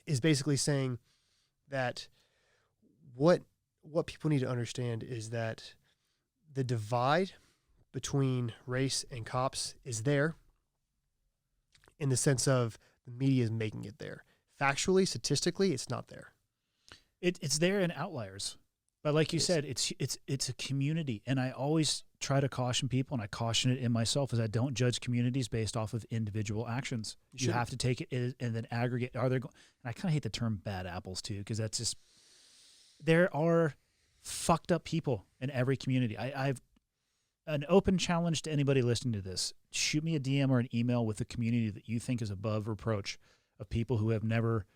is basically saying that what people need to understand is that the divide between race and cops is there in the sense of the media is making it there. Factually, statistically, it's not there. It's there in outliers. But like you said, it's a community. And I always try to caution people, and I caution it in myself, is I don't judge communities based off of individual actions. You have to take it and then aggregate. And I kind of hate the term bad apples too, because that's just, there are fucked up people in every community. I've an open challenge to anybody listening to this. Shoot me a DM or an email with a community that you think is above reproach of people who have never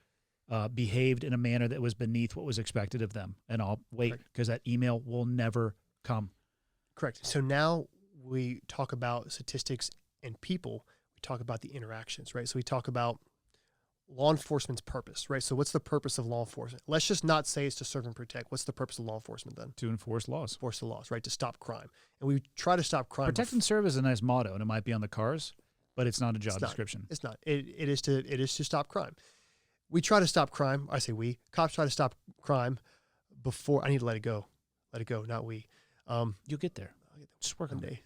behaved in a manner that was beneath what was expected of them. And I'll wait, because that email will never come. Correct. So now we talk about statistics and people. We talk about the interactions, right? So we talk about law enforcement's purpose, right? So what's the purpose of law enforcement? Let's just not say it's to serve and protect. What's the purpose of law enforcement then? To enforce laws. Enforce the laws, right? To stop crime. And we try to stop crime. Protect and serve is a nice motto, and it might be on the cars, but it's not a job description. It's not. It is to stop crime. We try to stop crime. I say we. Cops try to stop crime before. I need to let it go. Let it go, not we. You'll get there. Just work on it.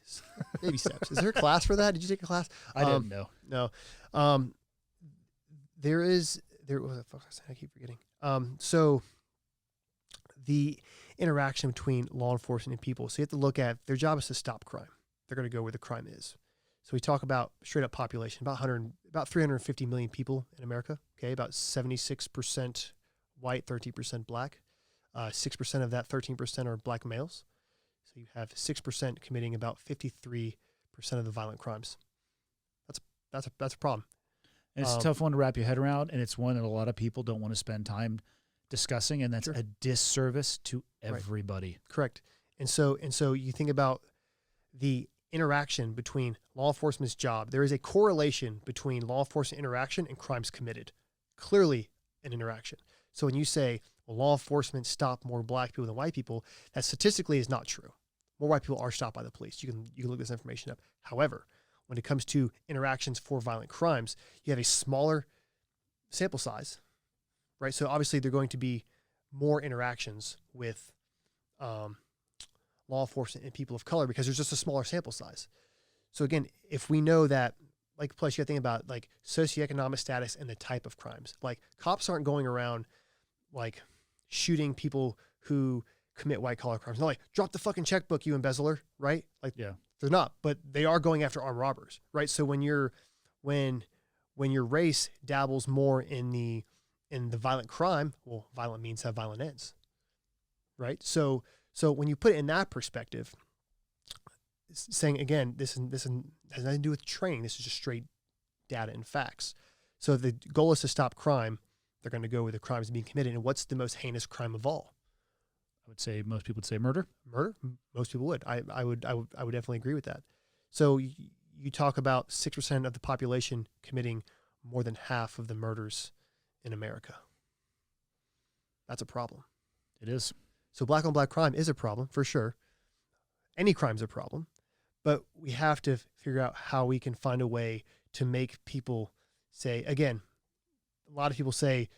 Baby steps. Is there a class for that? Did you take a class? I didn't know. No. There was a fuck I keep forgetting. So the interaction between law enforcement and people. So you have to look at, their job is to stop crime. They're going to go where the crime is. So we talk about straight up population, about 350 million people in America. Okay, about 76% white, 13% black. 6% of that 13% are black males. So you have 6% committing about 53% of the violent crimes. That's a problem. And it's a tough one to wrap your head around, and it's one that a lot of people don't want to spend time discussing, and that's a disservice to everybody. Right. Correct. And so you think about the interaction between law enforcement's job. There is a correlation between law enforcement interaction and crimes committed. Clearly an interaction. So when you say, well, law enforcement stop more black people than white people, that statistically is not true. More white people are stopped by the police. You can look this information up. However, when it comes to interactions for violent crimes, you have a smaller sample size, right? So obviously there are going to be more interactions with law enforcement and people of color because there's just a smaller sample size. So again, if we know that, like, plus you got to think about like socioeconomic status and the type of crimes. Like, cops aren't going around like shooting people who commit white collar crimes. They're like, drop the fucking checkbook, you embezzler, right? Like, yeah. They're not, but they are going after armed robbers, right? So when your race dabbles more in the violent crime, well, violent means have violent ends, right? So when you put it in that perspective, saying again, this has nothing to do with training. This is just straight data and facts. So if the goal is to stop crime, they're going to go where the crime is being committed. And what's the most heinous crime of all? I would say most people would say murder. Murder? Most people would. I would definitely agree with that. So you talk about 6% of the population committing more than half of the murders in America. That's a problem. It is. So black on black crime is a problem for sure. Any crime's a problem, but we have to figure out how we can find a way to make people say, again, a lot of people say,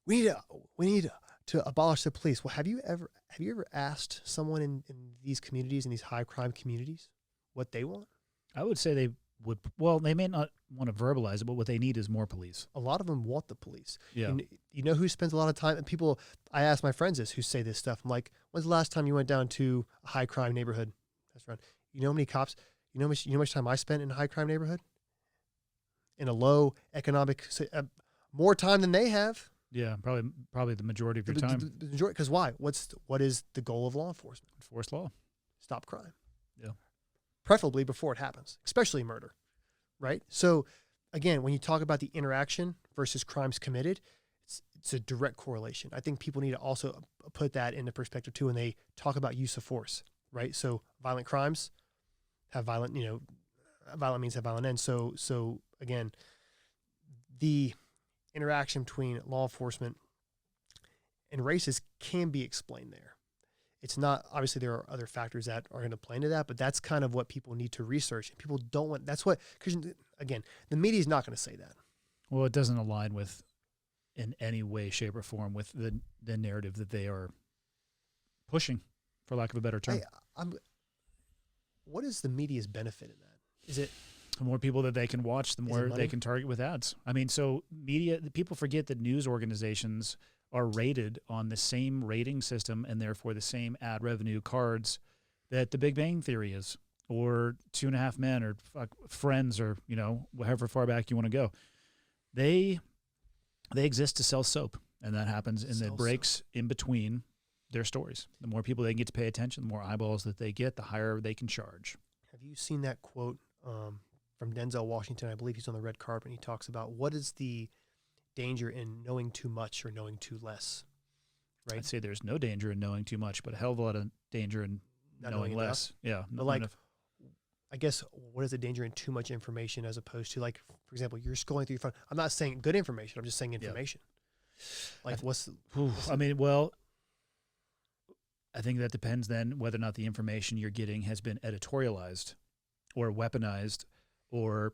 we need to abolish the police. Well, have you ever asked someone in these communities, in these high crime communities, what they want? I would say they would. Well, they may not want to verbalize it, but what they need is more police. A lot of them want the police. Yeah. And you know who spends a lot of time? And people, I ask my friends this, who say this stuff. I'm like, when's the last time you went down to a high crime neighborhood? That's right. You know how many cops? You know how much time I spent in a high crime neighborhood? In a low economic, more time than they have. Yeah, probably the majority of your time. The majority, because why? What is the goal of law enforcement? Enforce law. Stop crime. Yeah. Preferably before it happens, especially murder, right? So, again, when you talk about the interaction versus crimes committed, it's a direct correlation. I think people need to also put that into perspective too when they talk about use of force, right? So, violent crimes, have violent, violent means have violent ends. So again, the interaction between law enforcement and races can be explained there. It's not, obviously there are other factors that are going to play into that, but that's kind of what people need to research. And people don't want, that's what, because again, the media is not going to say that. Well, it doesn't align with, in any way, shape, or form, with the narrative that they are pushing, for lack of a better term. What is the media's benefit in that? Is it the more people that they can watch, the more they can target with ads? I mean, so media, people forget that news organizations are rated on the same rating system and therefore the same ad revenue cards that the Big Bang Theory is, or Two and a Half Men, or Friends, or, however far back you want to go. They exist to sell soap, and that happens in the breaks in between their stories. The more people they get to pay attention, the more eyeballs that they get, the higher they can charge. Have you seen that quote from Denzel Washington? I believe he's on the red carpet, and he talks about what is the danger in knowing too much or knowing too less, right? I'd say there's no danger in knowing too much, but a hell of a lot of danger in knowing less. Yeah. But like, I guess, what is the danger in too much information as opposed to, like, for example, you're scrolling through your phone. I'm not saying good information. I'm just saying information. Yeah. Like, I think that depends then whether or not the information you're getting has been editorialized or weaponized or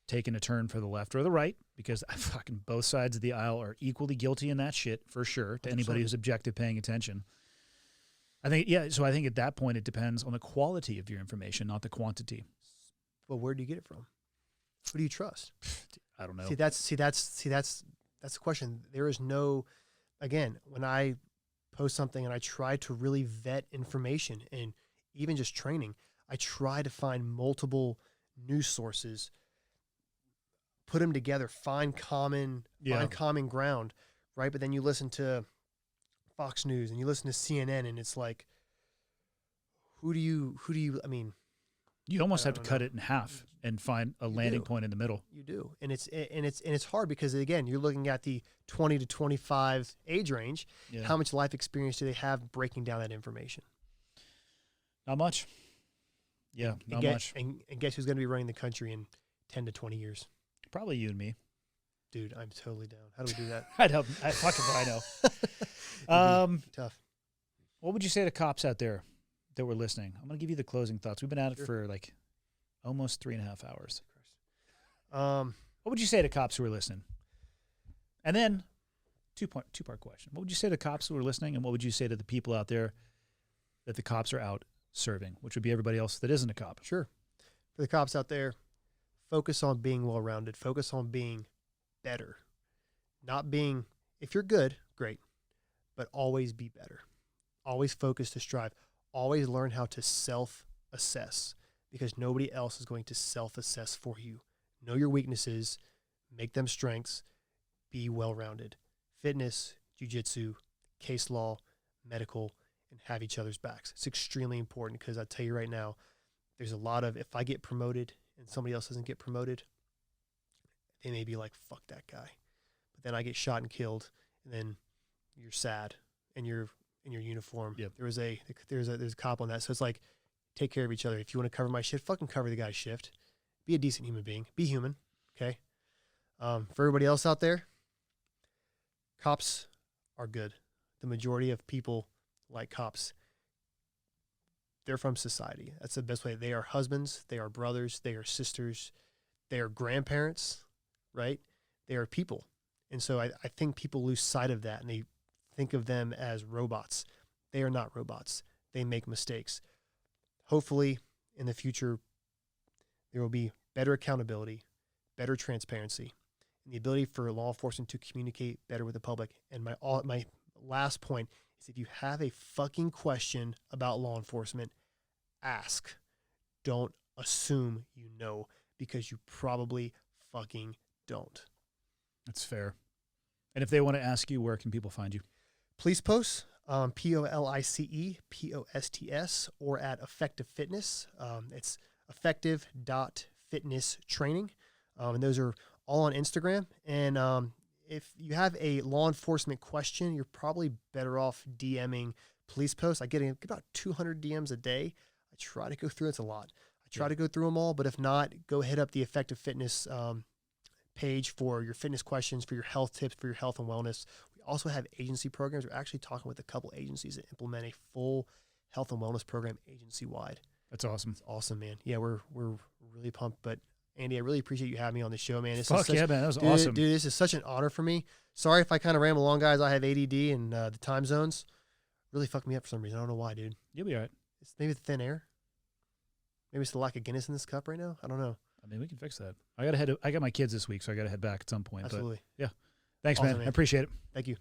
taken a turn for the left or the right, because fucking both sides of the aisle are equally guilty in that shit, for sure, to 100%. Anybody who's objective paying attention. So I think at that point it depends on the quality of your information, not the quantity. Well, where do you get it from? Who do you trust? I don't know. That's the question. There is no, again, when I post something and I try to really vet information and even just training, I try to find multiple news sources, put them together, find common ground, right? But then you listen to Fox News and you listen to CNN, and it's like, who do you? I mean, you almost have to cut it in half and find a landing point in the middle. You do, and it's hard because, again, you're looking at the 20 to 25 age range. Yeah. How much life experience do they have breaking down that information? Not much. Yeah, not much. And guess who's going to be running the country in 10 to 20 years? Probably you and me. Dude, I'm totally down. How do we do that? I know. Tough. What would you say to cops out there that were listening? I'm going to give you the closing thoughts. We've been at it for like almost 3.5 hours. What would you say to cops who are listening? And then two-part question. What would you say to cops who are listening, and what would you say to the people out there that the cops are out serving, which would be everybody else that isn't a cop? Sure. For the cops out there, focus on being well-rounded. Focus on being better. Not being, if you're good, great, but always be better. Always focus to strive. Always learn how to self-assess, because nobody else is going to self-assess for you. Know your weaknesses, make them strengths, be well-rounded. Fitness, jiu-jitsu, case law, medical, and have each other's backs. It's extremely important, because I'll tell you right now, there's a lot of, if I get promoted and somebody else doesn't get promoted, they may be like, fuck that guy. But then I get shot and killed, and then you're sad, and you're in your uniform. Yep. There's a cop on that. So it's like, take care of each other. If you want to cover my shift, fucking cover the guy's shift. Be a decent human being. Be human. Okay. For everybody else out there, cops are good. The majority of people like cops. They're from society. That's the best way. They are husbands. They are brothers. They are sisters. They are grandparents, right? They are people. And so I think people lose sight of that, and they think of them as robots. They are not robots. They make mistakes. Hopefully, in the future, there will be better accountability, better transparency, and the ability for law enforcement to communicate better with the public. And my last point is, if you have a fucking question about law enforcement, ask. Don't assume you know, because you probably fucking don't. That's fair. And if they want to ask you, where can people find you? Police posts, POLICE, POSTS, or at Effective Fitness. It's effective.fitness training. And those are all on Instagram. And if you have a law enforcement question, you're probably better off DMing police posts. I get about 200 DMs a day. I try to go through. It's a lot. I try to go through them all, but if not, go hit up the Effective Fitness page for your fitness questions, for your health tips, for your health and wellness. We also have agency programs. We're actually talking with a couple agencies that implement a full health and wellness program agency-wide. That's awesome. It's awesome, man. Yeah, we're really pumped. But Andy, I really appreciate you having me on the show, man. Fuck yeah, man. That was awesome. Dude, this is such an honor for me. Sorry if I kind of ramble along, guys. I have ADD and the time zones really fucked me up for some reason. I don't know why, dude. You'll be all right. It's maybe the thin air. Maybe it's the lack of Guinness in this cup right now. I don't know. I mean, we can fix that. I got my kids this week, so I got to head back at some point. Absolutely. But yeah. Thanks, Awesome, man. man. I appreciate it. Thank you.